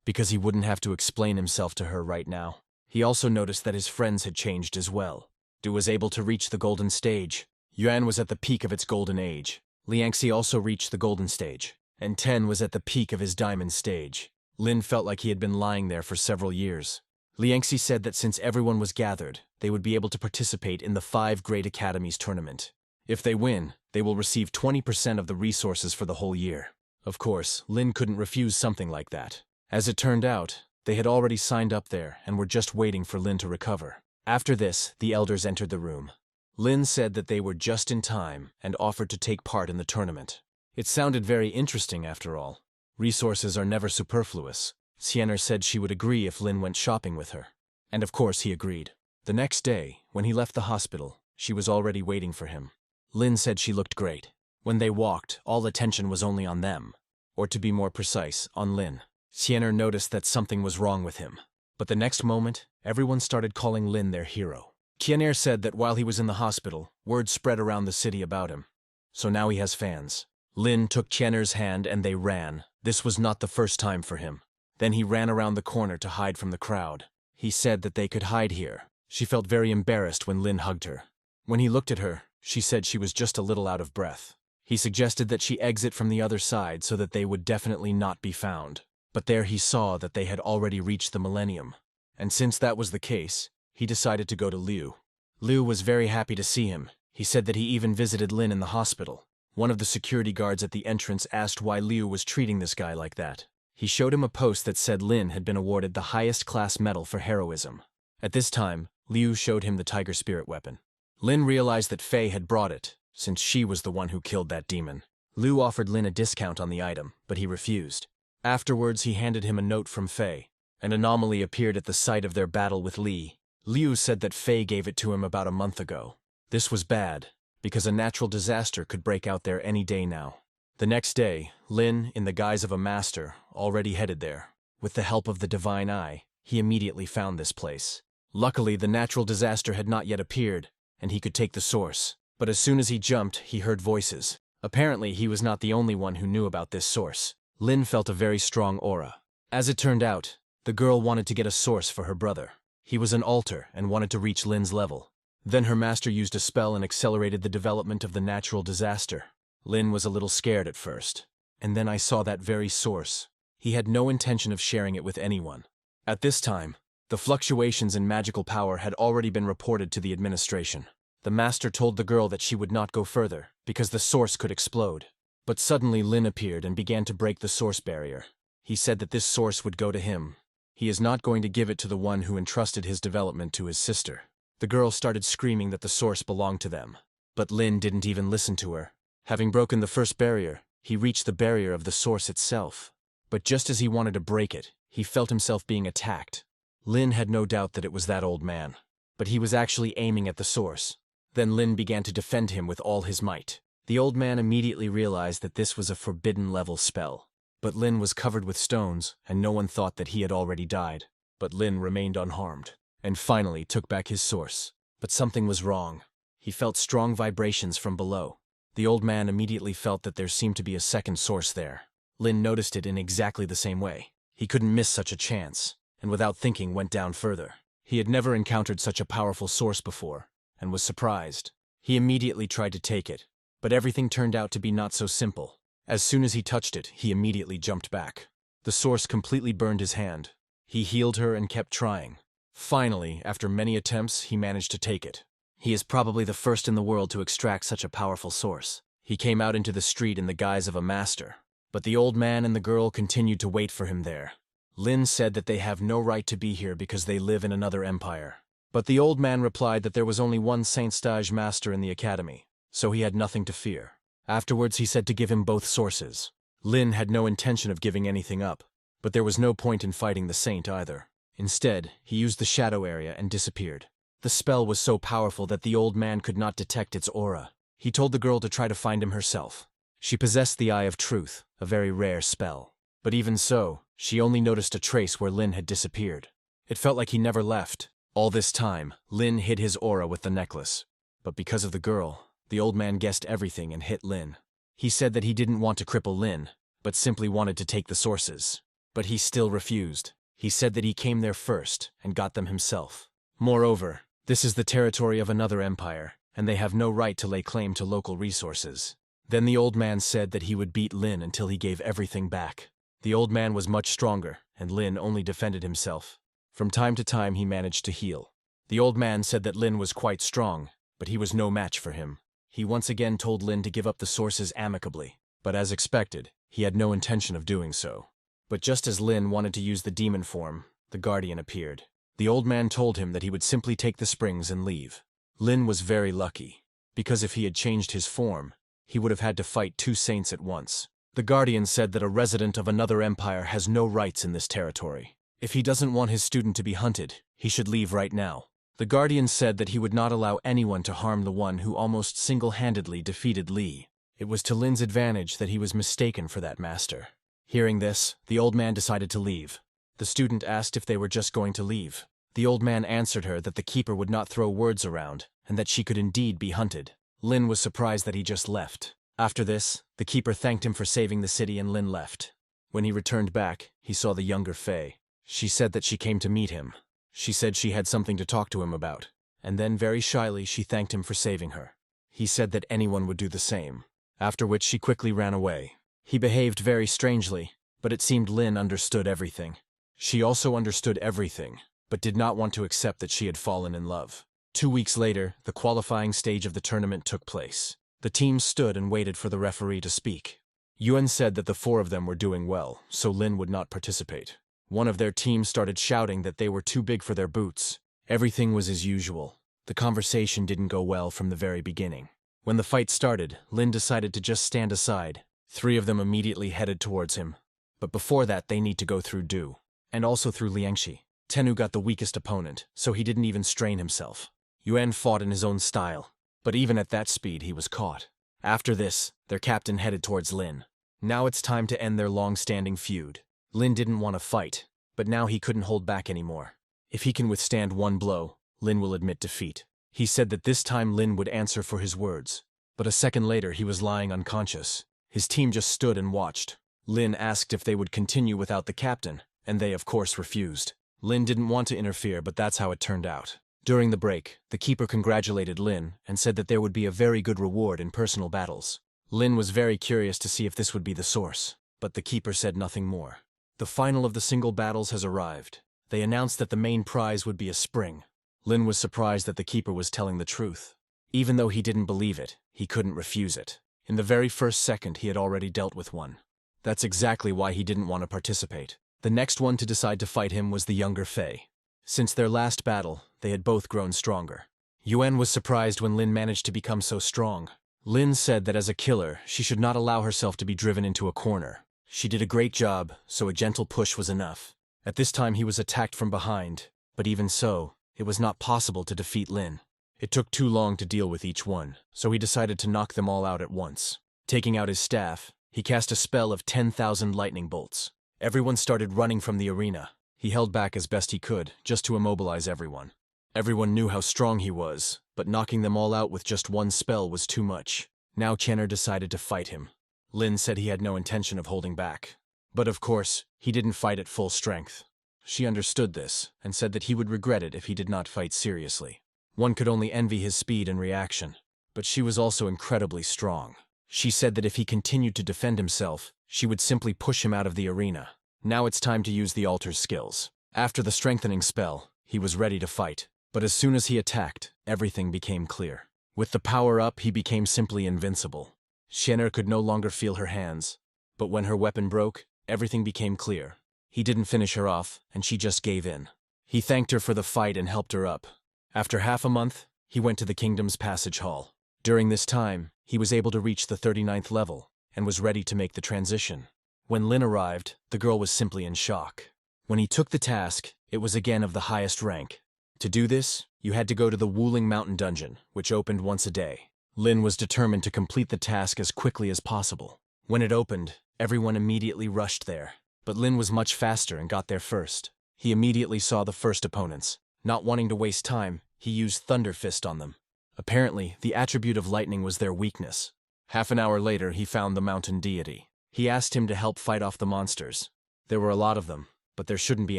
because he wouldn't have to explain himself to her right now. He also noticed that his friends had changed as well. Du was able to reach the golden stage. Yuan was at the peak of its golden age. Liangxi also reached the golden stage, and Ten was at the peak of his diamond stage. Lin felt like he had been lying there for several years. Liangxi said that since everyone was gathered, they would be able to participate in the 5 Great Academies tournament. If they win, they will receive 20% of the resources for the whole year. Of course, Lin couldn't refuse something like that. As it turned out, they had already signed up there and were just waiting for Lin to recover. After this, the elders entered the room. Lin said that they were just in time and offered to take part in the tournament. It sounded very interesting after all. Resources are never superfluous. Xianer said she would agree if Lin went shopping with her. And of course he agreed. The next day, when he left the hospital, she was already waiting for him. Lin said she looked great. When they walked, all attention was only on them. Or to be more precise, on Lin. Xianer noticed that something was wrong with him. But the next moment, everyone started calling Lin their hero. Qianer said that while he was in the hospital, word spread around the city about him. So now he has fans. Lin took Qianer's hand and they ran. This was not the first time for him. Then he ran around the corner to hide from the crowd. He said that they could hide here. She felt very embarrassed when Lin hugged her. When he looked at her, she said she was just a little out of breath. He suggested that she exit from the other side so that they would definitely not be found. But there he saw that they had already reached the millennium. And since that was the case, he decided to go to Liu. Liu was very happy to see him. He said that he even visited Lin in the hospital. One of the security guards at the entrance asked why Liu was treating this guy like that. He showed him a post that said Lin had been awarded the highest class medal for heroism. At this time, Liu showed him the tiger spirit weapon. Lin realized that Faye had brought it, since she was the one who killed that demon. Liu offered Lin a discount on the item, but he refused. Afterwards, he handed him a note from Faye. An anomaly appeared at the site of their battle with Li. Liu said that Faye gave it to him about a month ago. This was bad, because a natural disaster could break out there any day now. The next day, Lin, in the guise of a master, already headed there. With the help of the divine eye, he immediately found this place. Luckily, the natural disaster had not yet appeared, and he could take the source. But as soon as he jumped, he heard voices. Apparently, he was not the only one who knew about this source. Lin felt a very strong aura. As it turned out, the girl wanted to get a source for her brother. He was an alter and wanted to reach Lin's level. Then her master used a spell and accelerated the development of the natural disaster. Lin was a little scared at first. And then I saw that very source. He had no intention of sharing it with anyone. At this time, the fluctuations in magical power had already been reported to the administration. The master told the girl that she would not go further, because the source could explode. But suddenly Lin appeared and began to break the source barrier. He said that this source would go to him. He is not going to give it to the one who entrusted his development to his sister. The girl started screaming that the source belonged to them. But Lin didn't even listen to her. Having broken the first barrier, he reached the barrier of the source itself. But just as he wanted to break it, he felt himself being attacked. Lin had no doubt that it was that old man. But he was actually aiming at the source. Then Lin began to defend him with all his might. The old man immediately realized that this was a forbidden level spell. But Lin was covered with stones, and no one thought that he had already died. But Lin remained unharmed, and finally took back his source. But something was wrong. He felt strong vibrations from below. The old man immediately felt that there seemed to be a second source there. Lin noticed it in exactly the same way. He couldn't miss such a chance, and without thinking went down further. He had never encountered such a powerful source before, and was surprised. He immediately tried to take it, but everything turned out to be not so simple. As soon as he touched it, he immediately jumped back. The source completely burned his hand. He healed her and kept trying. Finally, after many attempts, he managed to take it. He is probably the first in the world to extract such a powerful source. He came out into the street in the guise of a master, but the old man and the girl continued to wait for him there. Lin said that they have no right to be here because they live in another empire. But the old man replied that there was only one Saint Stage master in the academy, so he had nothing to fear. Afterwards, he said to give him both sources. Lin had no intention of giving anything up, but there was no point in fighting the saint either. Instead, he used the shadow area and disappeared. The spell was so powerful that the old man could not detect its aura. He told the girl to try to find him herself. She possessed the Eye of Truth, a very rare spell. But even so, she only noticed a trace where Lin had disappeared. It felt like he never left. All this time, Lin hid his aura with the necklace. But because of the girl, the old man guessed everything and hit Lin. He said that he didn't want to cripple Lin, but simply wanted to take the sources. But he still refused. He said that he came there first and got them himself. Moreover, this is the territory of another empire, and they have no right to lay claim to local resources. Then the old man said that he would beat Lin until he gave everything back. The old man was much stronger, and Lin only defended himself. From time to time he managed to heal. The old man said that Lin was quite strong, but he was no match for him. He once again told Lin to give up the sources amicably, but as expected, he had no intention of doing so. But just as Lin wanted to use the demon form, the guardian appeared. The old man told him that he would simply take the springs and leave. Lin was very lucky, because if he had changed his form, he would have had to fight two saints at once. The guardian said that a resident of another empire has no rights in this territory. If he doesn't want his student to be hunted, he should leave right now. The guardian said that he would not allow anyone to harm the one who almost single-handedly defeated Li. It was to Lin's advantage that he was mistaken for that master. Hearing this, the old man decided to leave. The student asked if they were just going to leave. The old man answered her that the keeper would not throw words around, and that she could indeed be hunted. Lin was surprised that he just left. After this, the keeper thanked him for saving the city and Lin left. When he returned back, he saw the younger Faye. She said that she came to meet him. She said she had something to talk to him about, and then very shyly she thanked him for saving her. He said that anyone would do the same, after which she quickly ran away. He behaved very strangely, but it seemed Lin understood everything. She also understood everything, but did not want to accept that she had fallen in love. 2 weeks later, the qualifying stage of the tournament took place. The teams stood and waited for the referee to speak. Yuan said that the four of them were doing well, so Lin would not participate. One of their teams started shouting that they were too big for their boots. Everything was as usual. The conversation didn't go well from the very beginning. When the fight started, Lin decided to just stand aside. 3 of them immediately headed towards him. But before that, they need to go through Du, and also through Liangxi. Tenu got the weakest opponent, so he didn't even strain himself. Yuan fought in his own style, but even at that speed he was caught. After this, their captain headed towards Lin. Now it's time to end their long-standing feud. Lin didn't want to fight, but now he couldn't hold back anymore. If he can withstand one blow, Lin will admit defeat. He said that this time Lin would answer for his words, but a second later he was lying unconscious. His team just stood and watched. Lin asked if they would continue without the captain, and they of course refused. Lin didn't want to interfere, but that's how it turned out. During the break, the keeper congratulated Lin and said that there would be a very good reward in personal battles. Lin was very curious to see if this would be the source, but the keeper said nothing more. The final of the single battles has arrived. They announced that the main prize would be a spring. Lin was surprised that the keeper was telling the truth. Even though he didn't believe it, he couldn't refuse it. In the very first second, he had already dealt with one. That's exactly why he didn't want to participate. The next one to decide to fight him was the younger Faye. Since their last battle, they had both grown stronger. Yuan was surprised when Lin managed to become so strong. Lin said that as a killer, she should not allow herself to be driven into a corner. She did a great job, so a gentle push was enough. At this time he was attacked from behind, but even so, it was not possible to defeat Lin. It took too long to deal with each one, so he decided to knock them all out at once. Taking out his staff, He cast a spell of 10,000 lightning bolts. Everyone started running from the arena. He held back as best he could, just to immobilize everyone. Everyone knew how strong he was, but knocking them all out with just one spell was too much. Now Channer decided to fight him. Lin said he had no intention of holding back. But of course, he didn't fight at full strength. She understood this, and said that he would regret it if he did not fight seriously. One could only envy his speed and reaction, but she was also incredibly strong. She said that if he continued to defend himself, she would simply push him out of the arena. Now it's time to use the altar's skills. After the strengthening spell, he was ready to fight. But as soon as he attacked, everything became clear. With the power up, he became simply invincible. Channer could no longer feel her hands. But when her weapon broke, everything became clear. He didn't finish her off, and she just gave in. He thanked her for the fight and helped her up. After half a month, he went to the kingdom's passage hall. During this time, he was able to reach the 39th level, and was ready to make the transition. When Lin arrived, the girl was simply in shock. When he took the task, it was again of the highest rank. To do this, you had to go to the Wuling Mountain dungeon, which opened once a day. Lin was determined to complete the task as quickly as possible. When it opened, everyone immediately rushed there. But Lin was much faster and got there first. He immediately saw the first opponents. Not wanting to waste time, he used Thunder Fist on them. Apparently, the attribute of lightning was their weakness. Half an hour later, he found the mountain deity. He asked him to help fight off the monsters. There were a lot of them, but there shouldn't be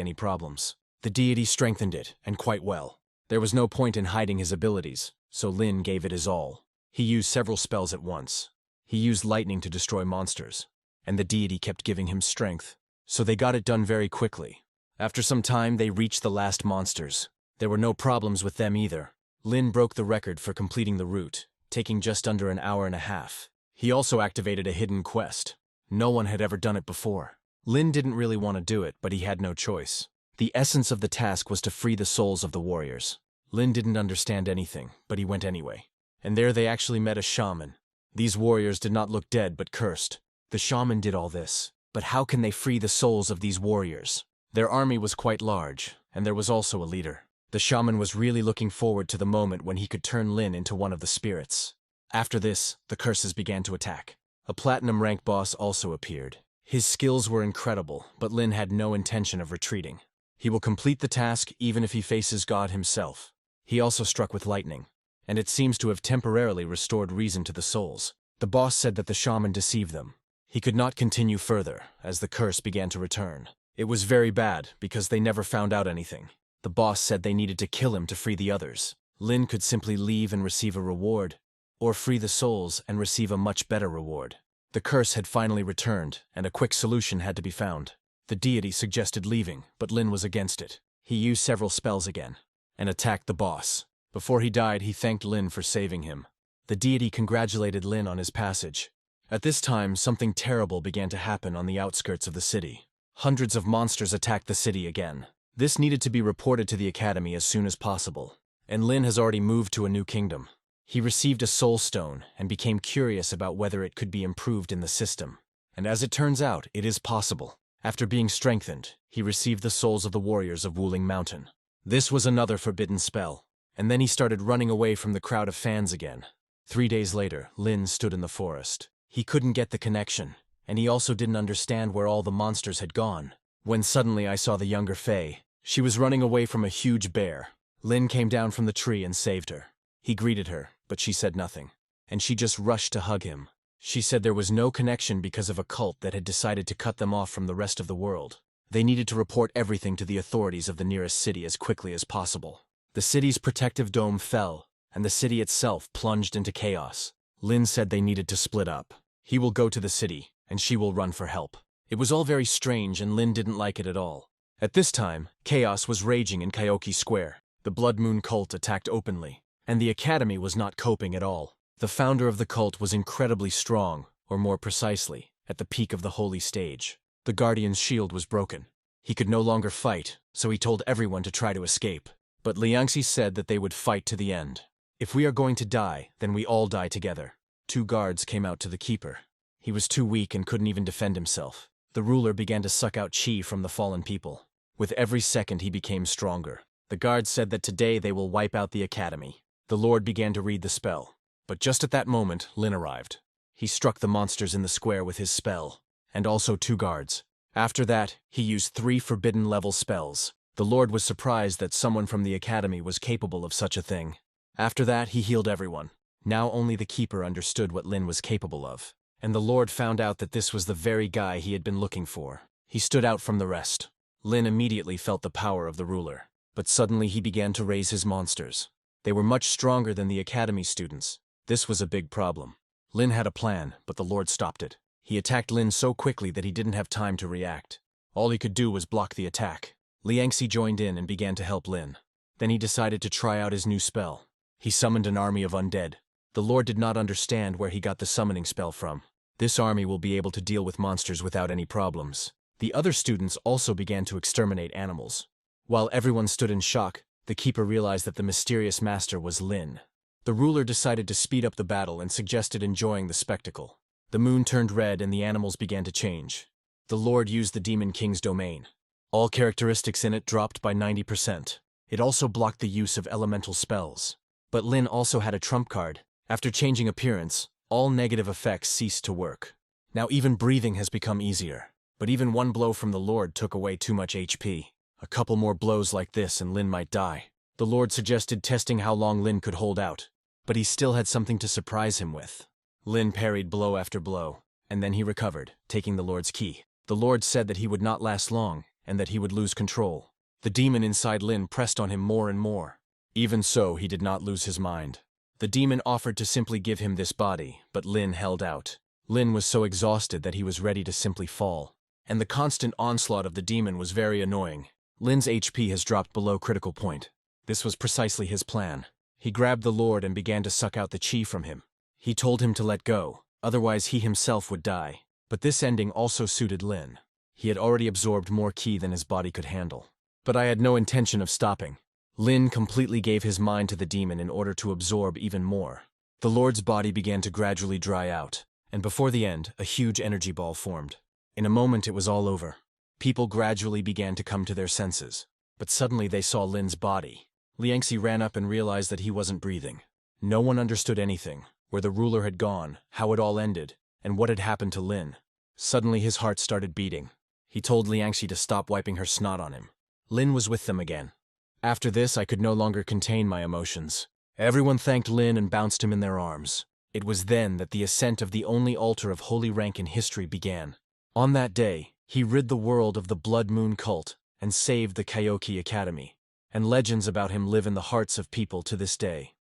any problems. The deity strengthened it, and quite well. There was no point in hiding his abilities, so Lin gave it his all. He used several spells at once. He used lightning to destroy monsters, and the deity kept giving him strength. So they got it done very quickly. After some time, they reached the last monsters. There were no problems with them either. Lin broke the record for completing the route, taking just under an hour and a half. He also activated a hidden quest. No one had ever done it before. Lin didn't really want to do it, but he had no choice. The essence of the task was to free the souls of the warriors. Lin didn't understand anything, but he went anyway. And there they actually met a shaman. These warriors did not look dead, but cursed. The shaman did all this. But how can they free the souls of these warriors? Their army was quite large, and there was also a leader. The shaman was really looking forward to the moment when he could turn Lin into one of the spirits. After this, the curses began to attack. A platinum rank boss also appeared. His skills were incredible, but Lin had no intention of retreating. He will complete the task even if he faces God himself. He also struck with lightning, and it seems to have temporarily restored reason to the souls. The boss said that the shaman deceived them. He could not continue further, as the curse began to return. It was very bad, because they never found out anything. The boss said they needed to kill him to free the others. Lin could simply leave and receive a reward, or free the souls and receive a much better reward. The curse had finally returned, and a quick solution had to be found. The deity suggested leaving, but Lin was against it. He used several spells again, and attacked the boss. Before he died, he thanked Lin for saving him. The deity congratulated Lin on his passage. At this time, something terrible began to happen on the outskirts of the city. Hundreds of monsters attacked the city again. This needed to be reported to the academy as soon as possible. And Lin has already moved to a new kingdom. He received a soul stone and became curious about whether it could be improved in the system. And as it turns out, it is possible. After being strengthened, he received the souls of the warriors of Wuling Mountain. This was another forbidden spell. And then he started running away from the crowd of fans again. 3 days later, Lin stood in the forest. He couldn't get the connection, and he also didn't understand where all the monsters had gone. When suddenly I saw the younger Faye. She was running away from a huge bear. Lin came down from the tree and saved her. He greeted her, but she said nothing. And she just rushed to hug him. She said there was no connection because of a cult that had decided to cut them off from the rest of the world. They needed to report everything to the authorities of the nearest city as quickly as possible. The city's protective dome fell, and the city itself plunged into chaos. Lin said they needed to split up. He will go to the city, and she will run for help. It was all very strange, and Lin didn't like it at all. At this time, chaos was raging in Kyoki Square. The Blood Moon cult attacked openly, and the academy was not coping at all. The founder of the cult was incredibly strong, or more precisely, at the peak of the holy stage. The Guardian's shield was broken. He could no longer fight, so he told everyone to try to escape. But Liangxi said that they would fight to the end. If we are going to die, then we all die together. 2 guards came out to the keeper. He was too weak and couldn't even defend himself. The ruler began to suck out chi from the fallen people. With every second he became stronger. The guards said that today they will wipe out the academy. The Lord began to read the spell. But just at that moment, Lin arrived. He struck the monsters in the square with his spell, and also 2 guards. After that, he used 3 forbidden-level spells. The Lord was surprised that someone from the academy was capable of such a thing. After that, he healed everyone. Now only the keeper understood what Lin was capable of. And the Lord found out that this was the very guy he had been looking for. He stood out from the rest. Lin immediately felt the power of the ruler. But suddenly he began to raise his monsters. They were much stronger than the academy students. This was a big problem. Lin had a plan, but the Lord stopped it. He attacked Lin so quickly that he didn't have time to react. All he could do was block the attack. Liangxi joined in and began to help Lin. Then he decided to try out his new spell. He summoned an army of undead. The Lord did not understand where he got the summoning spell from. This army will be able to deal with monsters without any problems. The other students also began to exterminate animals. While everyone stood in shock, the keeper realized that the mysterious master was Lin. The ruler decided to speed up the battle and suggested enjoying the spectacle. The moon turned red and the animals began to change. The Lord used the Demon King's domain. All characteristics in it dropped by 90%. It also blocked the use of elemental spells. But Lin also had a trump card. After changing appearance, all negative effects ceased to work. Now even breathing has become easier. But even one blow from the Lord took away too much HP. A couple more blows like this and Lin might die. The Lord suggested testing how long Lin could hold out. But he still had something to surprise him with. Lin parried blow after blow, and then he recovered, taking the Lord's key. The Lord said that he would not last long, and that he would lose control. The demon inside Lin pressed on him more and more. Even so, he did not lose his mind. The demon offered to simply give him this body, but Lin held out. Lin was so exhausted that he was ready to simply fall. And the constant onslaught of the demon was very annoying. Lin's HP has dropped below critical point. This was precisely his plan. He grabbed the Lord and began to suck out the chi from him. He told him to let go, otherwise he himself would die. But this ending also suited Lin. He had already absorbed more ki than his body could handle. But I had no intention of stopping. Lin completely gave his mind to the demon in order to absorb even more. The Lord's body began to gradually dry out, and before the end, a huge energy ball formed. In a moment it was all over. People gradually began to come to their senses. But suddenly they saw Lin's body. Liangxi ran up and realized that he wasn't breathing. No one understood anything, where the ruler had gone, how it all ended, and what had happened to Lin. Suddenly his heart started beating. He told Liangxi to stop wiping her snot on him. Lin was with them again. After this, I could no longer contain my emotions. Everyone thanked Lin and bounced him in their arms. It was then that the ascent of the only altar of holy rank in history began. On that day, he rid the world of the Blood Moon cult and saved the Kyoki Academy. And legends about him live in the hearts of people to this day.